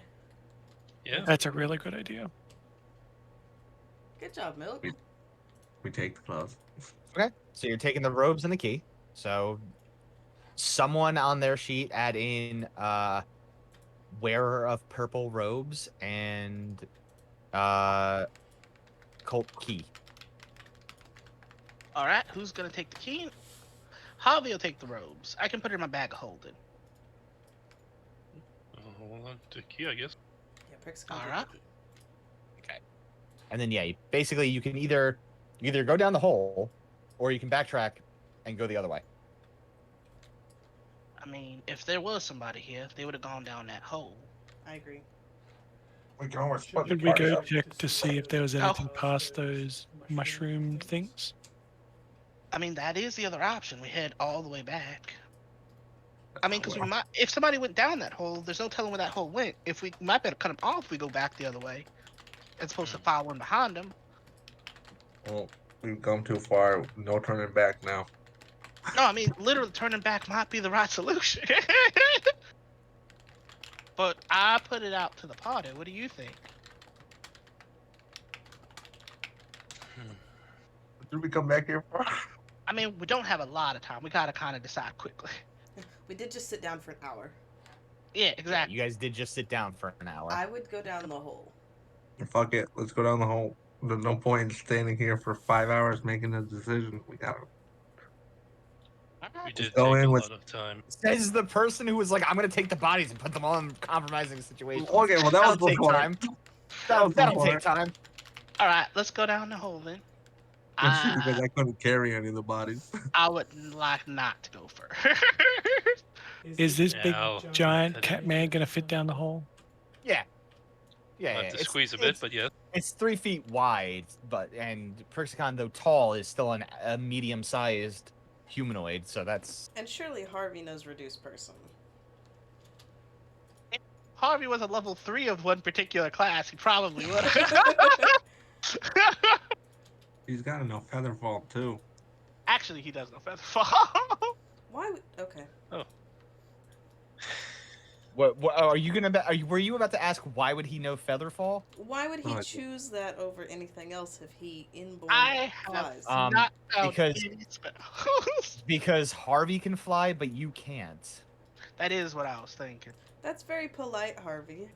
Yeah. That's a really good idea. Good job, Milk. We take the clothes. Okay. So you're taking the robes and the key. So someone on their sheet add in wearer of purple robes and cult key. All right. Who's gonna take the key? Javi will take the robes. I can put it in my bag of holding. Hold on to key, I guess. Yeah, Prick's gonna Alright. take the key. And then basically you can either go down the hole or you can backtrack and go the other way. I mean, if there was somebody here, they would have gone down that hole. I agree. We can always split the Did we go party up. check to see if there was anything past those mushroom things? I mean, that is the other option. We head all the way back. I mean, because Well. we might, if somebody went down that hole, there's no telling where that hole went. If we might better cut them off, if we go back the other way, as opposed to following behind them. Well, we've gone too far. No turning back now. No, I mean, literally turning back might be the right solution. But I put it out to the party. What do you think? What did we come back here for? I mean, we don't have a lot of time. We gotta kind of decide quickly. We did just sit down for an hour. Yeah, exactly. You guys did just sit down for an hour. I would go down the hole. Fuck it. Let's go down the hole. There's no point in standing here for 5 hours making a decision. We got All We Just did go take a in with. lot of time. Says the person who was like, I'm gonna take the bodies and put them all in compromising situations. Okay, well that was That'll take before. time. That was That'll before. take time. All right, let's go down the hole then. Because I couldn't carry any of the bodies. I would like not to go first. Is this big Ow. giant cat man gonna fit down the hole? Yeah. I Yeah, have yeah. to squeeze a bit, but yes. It's 3 feet wide, and Perixicon, though tall, is still a medium-sized humanoid. So that's And surely Harvey knows reduce person. If Harvey was a level 3 of one particular class, he probably would. He's got enough feather fall too. Actually, he does know feather fall. Why would... Okay. what are you gonna? Were you about to ask why would he know Featherfall? Why would he Oh, I- choose that over anything else if he inborn I flies? have not found because- any spells. Because Harvey can fly, but you can't. That is what I was thinking. That's very polite, Harvey.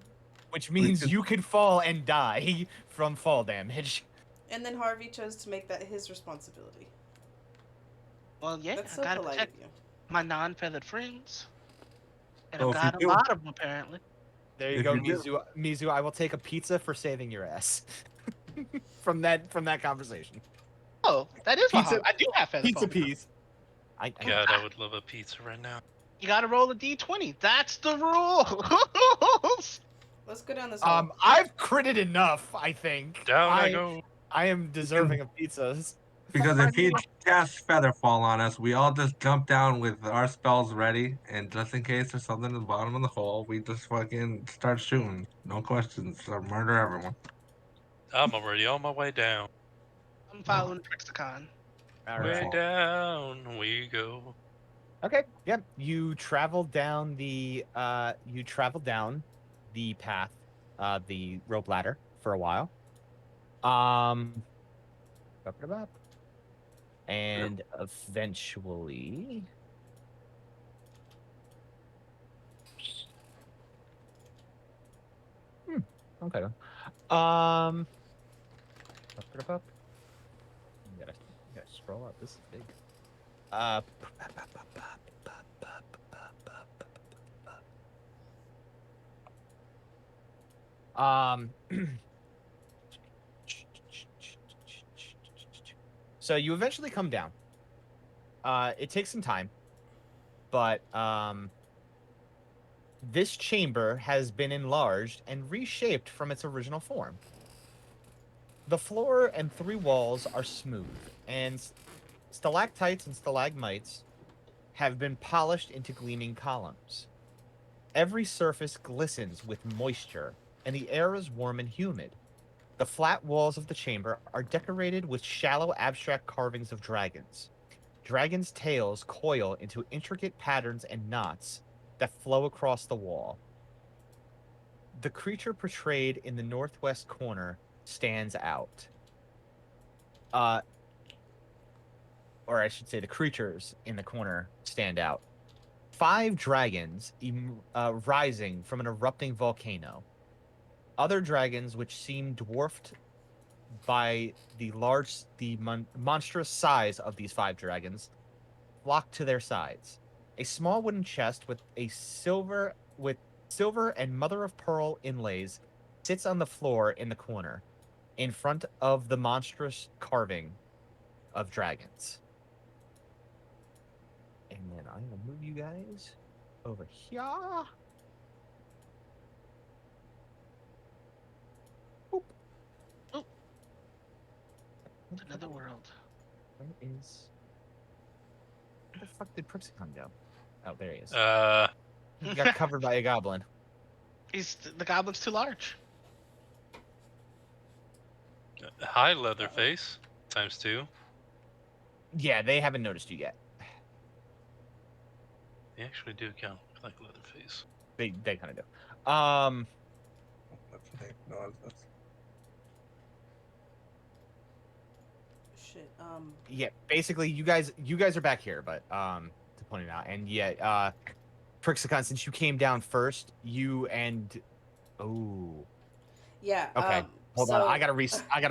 Which means could- you could fall and die from fall damage. And then Harvey chose to make that his responsibility. Well, yeah, That's I so gotta polite protect of you. my non-feathered friends. And Oh, I've if you got a do- lot of them, apparently. There you If go, you do- Mizu. Mizu, I will take a pizza for saving your ass. from that conversation. Oh, that is Pizza- what I do have feather Pizza fall. piece. God, I would love a pizza right now. You gotta roll a d20. That's the rules. Let's go down this hole. I've critted enough, I think. Down I go. I am deserving of pizzas. Because if he casts feather fall on us, we all just jump down with our spells ready, and just in case there's something at the bottom of the hole, we just fucking start shooting. No questions. Or murder everyone. I'm already on my way down. I'm following Trixicon. All Way right. down we go. Okay. Yeah. You travel down the path, the rope ladder for a while. Up. And eventually, okay. Up. You gotta scroll up. This is big. So you eventually come down. It takes some time, but this chamber has been enlarged and reshaped from its original form. The floor and 3 walls are smooth, and stalactites and stalagmites have been polished into gleaming columns. Every surface glistens with moisture, and the air is warm and humid. The flat walls of the chamber are decorated with shallow abstract carvings of dragons. Dragons' tails coil into intricate patterns and knots that flow across the wall. The creature portrayed in the northwest corner stands out. Or I should say the creatures in the corner stand out. 5 dragons rising from an erupting volcano. Other dragons, which seem dwarfed by the monstrous size of these 5 dragons, flock to their sides. A small wooden chest with silver and mother of pearl inlays sits on the floor in the corner, in front of the monstrous carving of dragons. And then I'm gonna move you guys over here. Boop. Oh. It's another world. Where the fuck did Prixicon go? Oh, there he is. He got covered by a goblin. The goblin's too large. Hi, Leatherface. ×2. Yeah, they haven't noticed you yet. They actually do count like Leatherface. They kind of do. Shit. Yeah, basically you guys are back here, but to point it out, and yeah, Prixicon, since you came down first, you and Yeah. okay, hold on, so- I gotta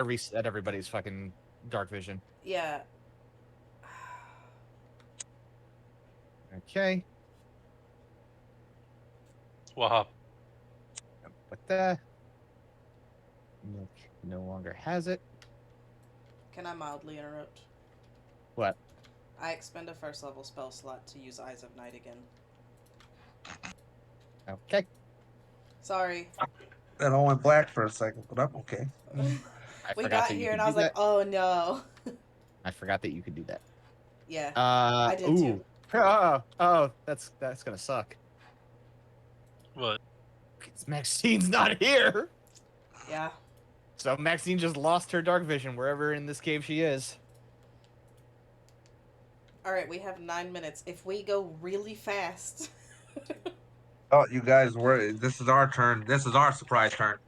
reset everybody's fucking dark vision. Yeah. Okay. Wahop. What the? Milk no longer has it. Can I mildly interrupt? What? I expend a first level spell slot to use Eyes of Night again. Okay. Sorry. That all went black for a second, but I'm okay. I We forgot got that you here could and I do was like, that. oh no. I forgot that you could do that. Yeah, I did Ooh. too. Oh, that's gonna suck. What? 'Cause Maxine's not here. Yeah. So Maxine just lost her dark vision wherever in this cave she is. Alright, we have 9 minutes. If we go really fast. Oh, you guys were. This is our turn. This is our surprise turn.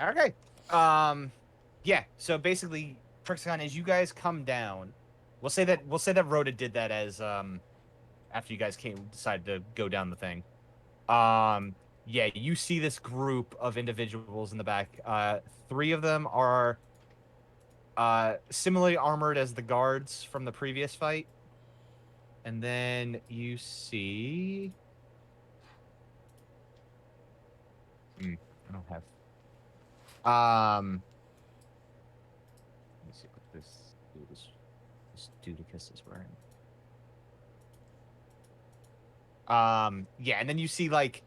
Okay. Yeah. So basically, Trixicon, as you guys come down, we'll say that Rhoda did that as after you guys decided to go down the thing. Yeah, you see this group of individuals in the back. 3 of them are similarly armored as the guards from the previous fight. And then you see I don't have let me see what this Dudicus is wearing. Yeah, and then you see like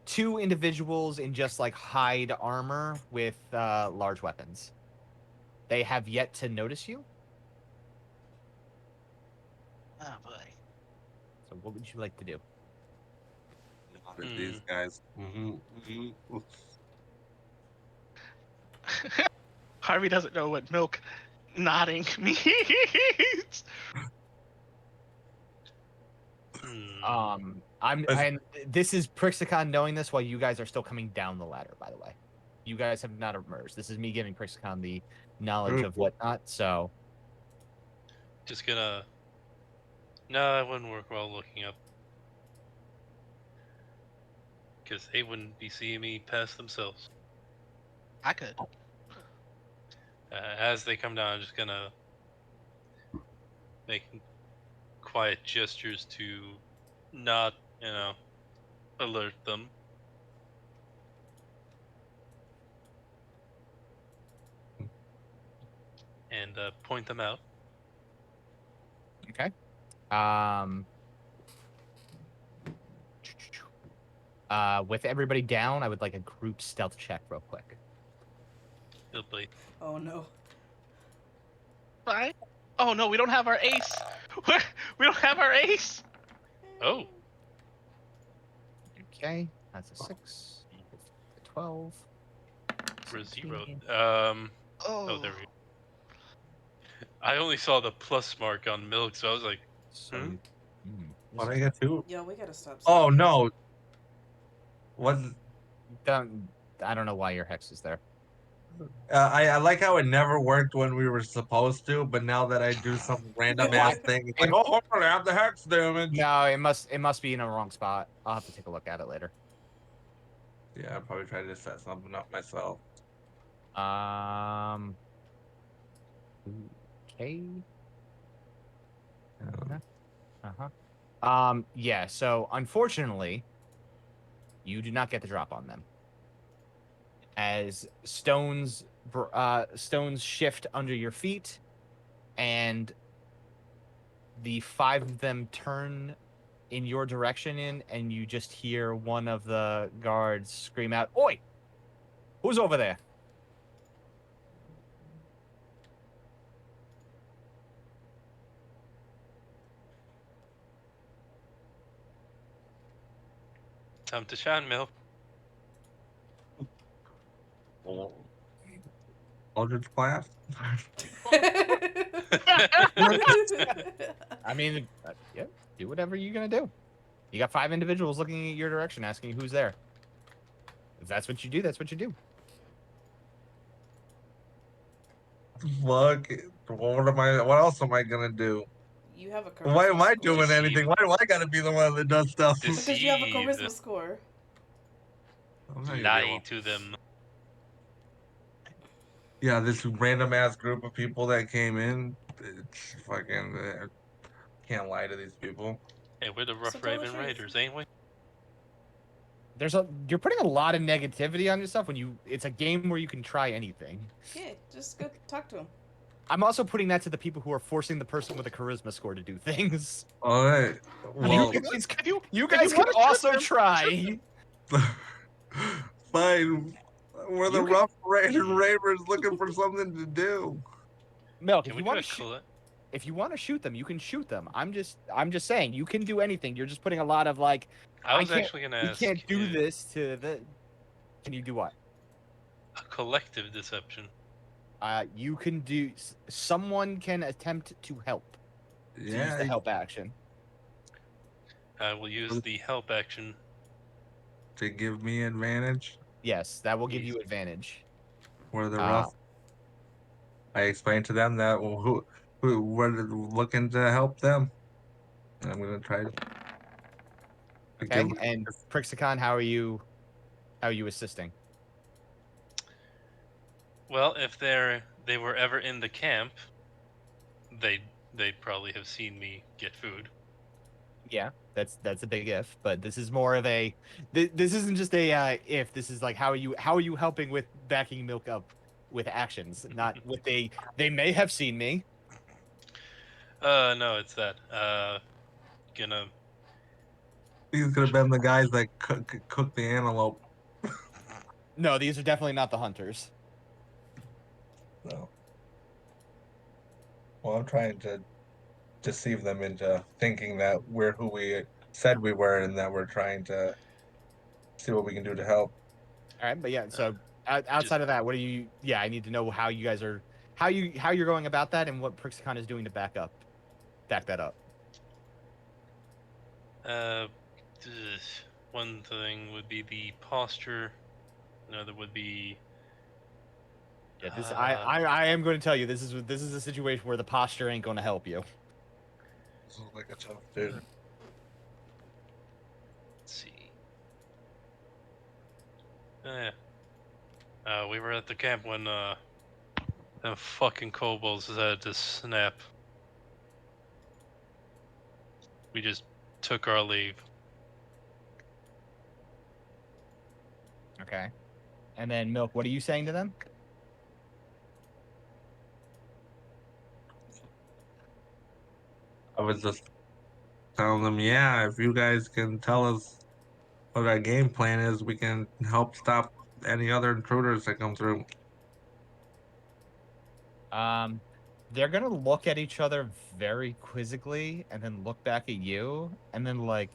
2 individuals in just like hide armor with large weapons. They have yet to notice you. Oh boy. So what would you like to do? These guys. Harvey doesn't know what milk nodding means. And this is Prixicon knowing this while you guys are still coming down the ladder, by the way. You guys have not emerged. This is me giving Prixicon the knowledge of whatnot, so Just gonna. No, it wouldn't work well looking up. Because they wouldn't be seeing me pass themselves. I could. As they come down, I'm just gonna make quiet gestures to not, alert them. And point them out. okay. With everybody down, I would like a group stealth check real quick. Silly. Oh no. Fine. Oh no, we don't have our ace. We don't have our ace. Oh. Okay, that's a 6, a 12. For a 0. 17. Oh, there we go. I only saw the plus mark on milk, so I was like, So, What I get to? Yo, we gotta stop. Oh saying no. What? I don't know why your hex is there. I like how it never worked when we were supposed to, but now that I do some random ass thing, it's like, oh, I'm gonna have the hex damage. No, it must be in a wrong spot. I'll have to take a look at it later. Yeah, I'll probably try to set something up myself. Okay. Yeah, so unfortunately, you do not get the drop on them. As stones shift under your feet, and the 5 of them turn in your direction and you just hear one of the guards scream out, "Oi! Who's over there?" time to shine, milk. Eldritch Blast? I mean, yeah, do whatever you're gonna do. You got 5 individuals looking at your direction, asking you who's there. If that's what you do, that's what you do. Fuck. What else am I gonna do? You have a charisma Why am I score. doing anything? Why do I gotta be the one that does stuff? Because you have a Deceive. charisma score. I'm not gonna be Lie able- to them. Yeah, this random ass group of people that came in. It's fucking. Can't lie to these people. Hey, we're the So Rough tell the Raven truth. Raiders, ain't we? You're putting a lot of negativity on yourself when it's a game where you can try anything. Yeah, just go talk to him. I'm also putting that to the people who are forcing the person with a charisma score to do things. All right. Well, You guys can wanna shoot also them, try. fine. We're the You can- Rough Ravers looking for something to do. Milk, Can if we you do want a to shoot, collect? if you want to shoot them, you can shoot them. I'm just saying you can do anything. You're just putting a lot of like, I was can't, actually gonna we ask. can't do this to the. Can you do what? A collective deception. You can do. Someone can attempt to help. To use Yeah. the help action. I will use the help action. To give me advantage. Yes, that will give Yes. you advantage. We're the rough. I explained to them that who we're looking to help them. I'm gonna try to Okay, give. and Prixicon, how are you assisting? Well, if they were ever in the camp, they'd probably have seen me get food. Yeah, that's a big if, but this is more of a this isn't just a if. This is like how are you helping with backing Milk up with actions, not with they may have seen me. No, it's that. Gonna. These could have been the guys that cook the antelope. No, these are definitely not the hunters. So, well, I'm trying to deceive them into thinking that we're who we said we were, and that we're trying to see what we can do to help. All right, but yeah, so Just- outside of that, what do you? Yeah, I need to know how you guys are how you're going about that and what Prixicon is doing to back that up. Uh, one thing would be the posture. Another would be. Yeah, I am going to tell you this is a situation where the posture ain't going to help you. This is like a tough dude. Let's see. Yeah. We were at the camp when them fucking kobolds decided to snap. We just took our leave. Okay. And then Milk, what are you saying to them? I was just telling them, yeah, if you guys can tell us what our game plan is, we can help stop any other intruders that come through. They're gonna look at each other very quizzically and then look back at you and then like,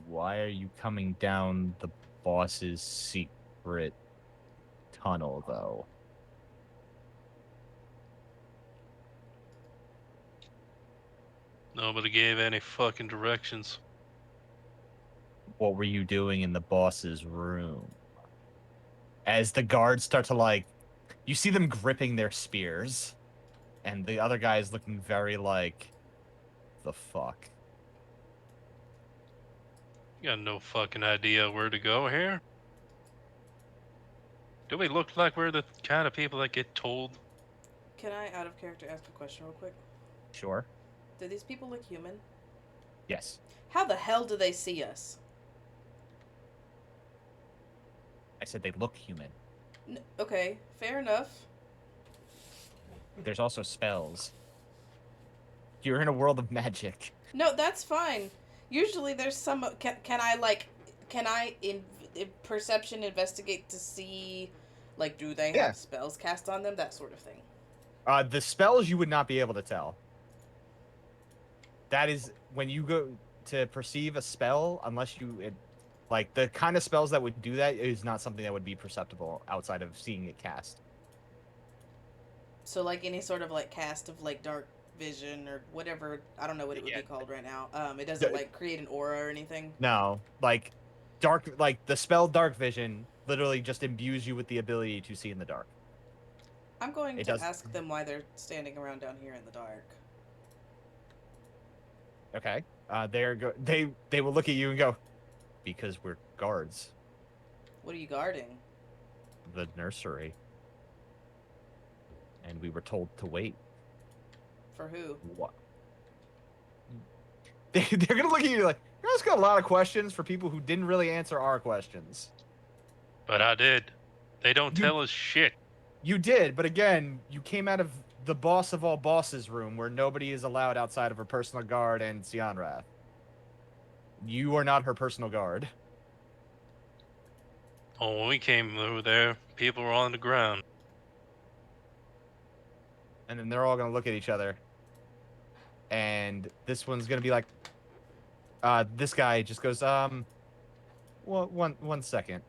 why are you coming down the boss's secret tunnel though? Nobody gave any fucking directions. What were you doing in the boss's room? As the guards start to like, you see them gripping their spears, and the other guy is looking very like, the fuck. You got no fucking idea where to go here? Do we look like we're the kind of people that get told? Can I, out of character, ask a question real quick? Sure. Do these people look human? Yes. How the hell do they see us? I said they look human. Okay, fair enough. There's also spells. You're in a world of magic. No, that's fine. Usually there's some... Can I in perception investigate to see, like, do they Yeah. have spells cast on them? That sort of thing. The spells you would not be able to tell. That is when you go to perceive a spell, unless like the kind of spells that would do that is not something that would be perceptible outside of seeing it cast. So, like, any sort of, like, cast of, like, dark vision or whatever, I don't know what it would be called right now. It doesn't, like, create an aura or anything? No, like the spell dark vision literally just imbues you with the ability to see in the dark. I'm going It to does- ask them why they're standing around down here in the dark. Okay. They will look at you and go, because we're guards. What are you guarding? The nursery. And we were told to wait. For who? What? They're gonna look at you like, you guys got a lot of questions for people who didn't really answer our questions. But I did. They don't You- tell us shit. You did, but again, you came out of the boss of all bosses room where nobody is allowed outside of her personal guard and Sianrath. You are not her personal guard. Oh, when we came over there, people were on the ground. And then they're all gonna look at each other. And this one's gonna be like, this guy just goes, well, one second.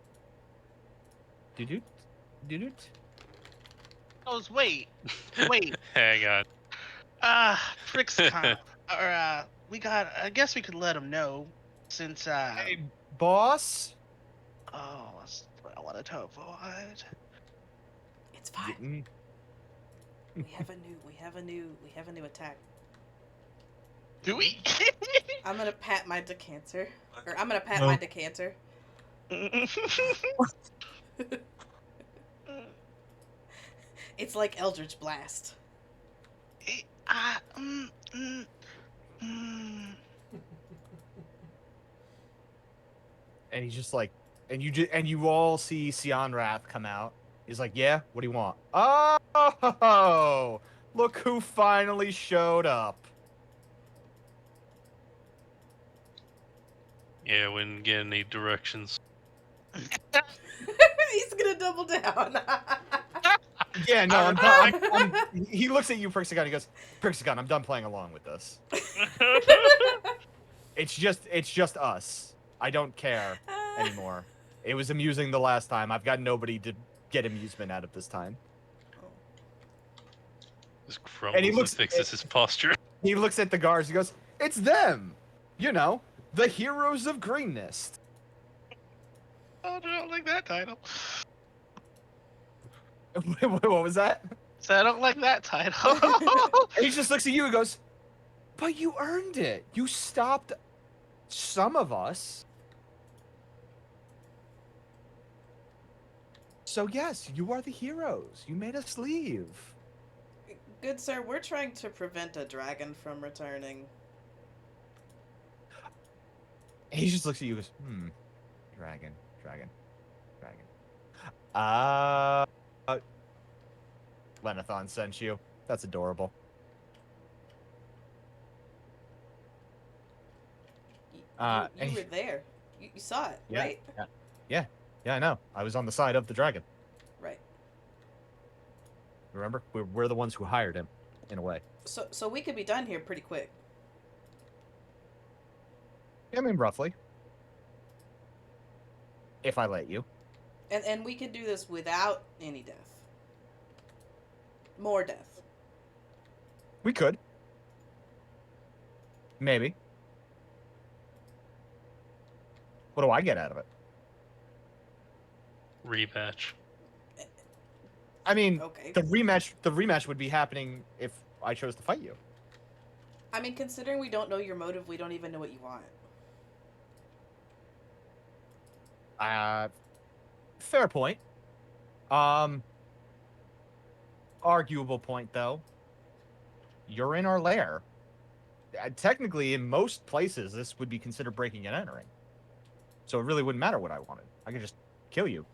Doo-doot? Doo-doot? Wait. Hang on. Frixcon. Or, I guess we could let him know, since, Hey, boss? oh, that's what I wanted to avoid. It's fine. We have a new attack. Do we? I'm gonna pat my decanter. Or I'm gonna pat No. my decanter. It's like Eldritch Blast. And he's just like, and you all see Sianrath come out. He's like, yeah, what do you want? Oh, look who finally showed up. Yeah, we didn't get any directions. He's gonna double down. Yeah, no, I'm he looks at you, Prixagon. He goes, Prixagon, I'm done playing along with this. It's just us. I don't care anymore. It was amusing the last time. I've got nobody to get amusement out of this time. Just crumbles and, looks- fixes his posture. He looks at the guards. He goes, it's them. You know, the heroes of Greennest. Oh, I don't like that title. What was that? So I don't like that title. And he just looks at you and goes, but you earned it. You stopped some of us. So yes, you are the heroes. You made us leave. Good sir, we're trying to prevent a dragon from returning. And he just looks at you and goes, dragon. Lenathon sent you. That's adorable. You and- were there. You saw it, Yeah, right? Yeah, I know. I was on the side of the dragon. Right. Remember? We're the ones who hired him, in a way. So we could be done here pretty quick. I mean, roughly. If I let you. And we could do this without any death. More death. We could. Maybe. What do I get out of it? Rematch. I mean, Okay. the rematch would be happening if I chose to fight you. I mean, considering we don't know your motive, we don't even know what you want. Fair point. Arguable point, though. You're in our lair. Technically, in most places, this would be considered breaking and entering. So it really wouldn't matter what I wanted. I could just kill you.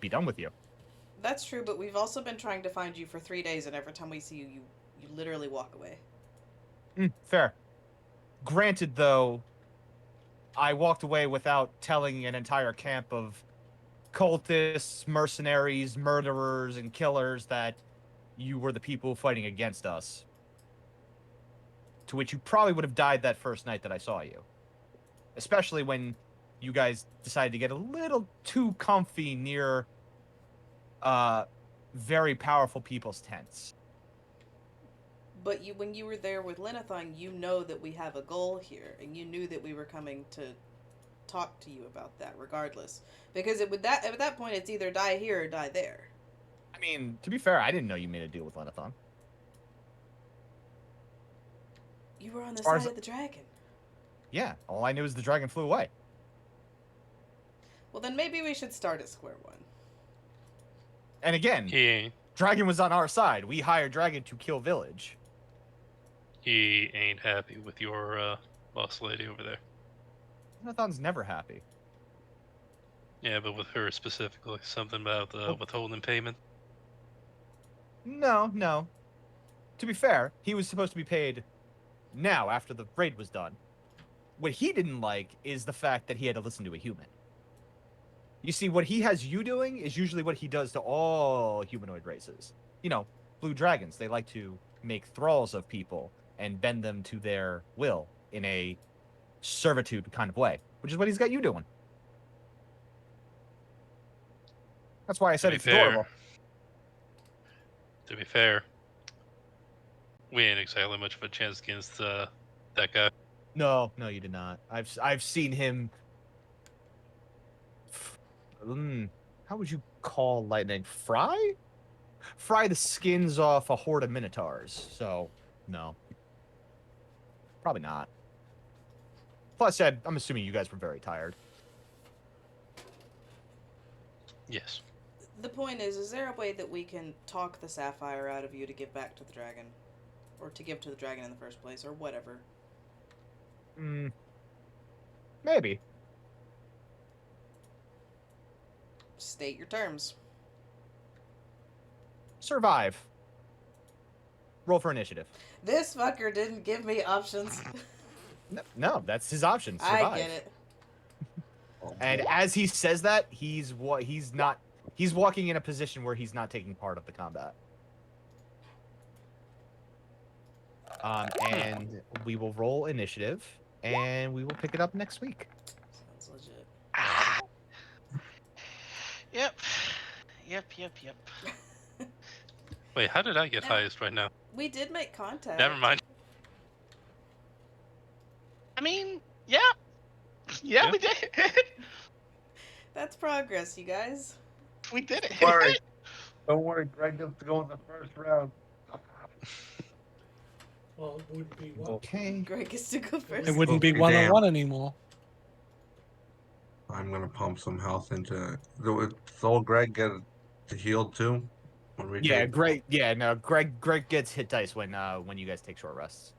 Be done with you. That's true, but we've also been trying to find you for 3 days, and every time we see you, you literally walk away. Fair. Granted, though, I walked away without telling an entire camp of cultists, mercenaries, murderers, and killers that you were the people fighting against us. To which you probably would have died that first night that I saw you. Especially when you guys decided to get a little too comfy near very powerful people's tents. But when you were there with Lenathon, you know that we have a goal here, and you knew that we were coming to talk to you about that, regardless. Because at that point, it's either die here or die there. I mean, to be fair, I didn't know you made a deal with Lenathon. You were on the far side as- of the dragon. Yeah, all I knew is the dragon flew away. Well, then maybe we should start at square one. And again, He ain't. Dragon was on our side. We hired Dragon to kill Village. He ain't happy with your boss lady over there. Nathan's never happy. Yeah, but with her specifically, something about withholding payment. No, no. To be fair, he was supposed to be paid now after the raid was done. What he didn't like is the fact that he had to listen to a human. You see, what he has you doing is usually what he does to all humanoid races. You know, blue dragons, they like to make thralls of people and bend them to their will in a servitude kind of way, which is what he's got you doing. That's why I said it's adorable. To be fair, we ain't exactly much of a chance against that guy. No, you did not. I've seen him. How would you call lightning? Fry the skins off a horde of minotaurs. So, no, probably not. Plus, I'm assuming you guys were very tired. Yes. The point is there a way that we can talk the sapphire out of you to give back to the dragon? Or to give to the dragon in the first place, or whatever? Maybe. State your terms. Survive. Roll for initiative. This fucker didn't give me options. No, that's his option. Survive. I get it. And as he says that, he's walking in a position where he's not taking part of the combat. And we will roll initiative, and we will pick it up next week. Sounds legit. Yep. Wait, how did I get highest right now? We did make contact. Never mind. I mean, yeah, we did. That's progress, you guys. We did it. Don't worry, Greg gets to go in the first round. Well, it would be one. Okay. Greg gets to go first. It wouldn't be Damn. 1-on-1 anymore. I'm gonna pump some health into it. So Greg get the heal too? When we Yeah, take- Greg. Yeah, no, Greg gets hit dice when you guys take short rests.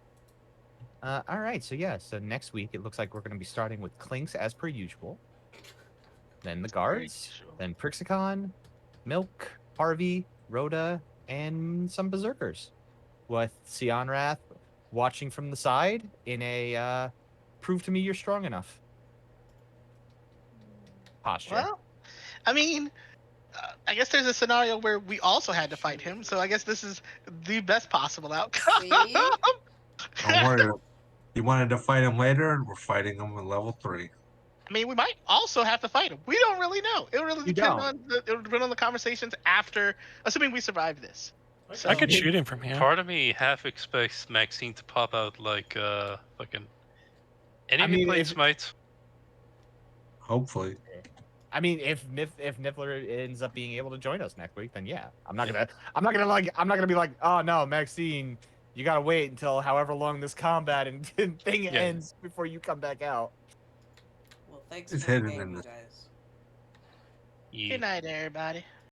All right, so next week it looks like we're going to be starting with Clinks as per usual. Then the guards, then Prixicon, Milk, Harvey, Rhoda, and some berserkers. With Sionrath watching from the side in a prove to me you're strong enough posture. Well, I mean, I guess there's a scenario where we also had to fight him, so I guess this is the best possible outcome. See? Don't worry. You wanted to fight him later? We're fighting him at level 3. I mean, we might also have to fight him. We don't really know. It really You depend on the conversations after, assuming we survive this. So, I could shoot him from here. Part of me half expects Maxine to pop out like fucking enemy plate smites. Hopefully. I mean, if Niffler ends up being able to join us next week, then yeah, I'm not gonna be like, oh no, Maxine, you gotta wait until however long this combat and thing ends before you come back out. Well, thanks It's for the hidden game, in you this. guys. Yeah. good night, everybody.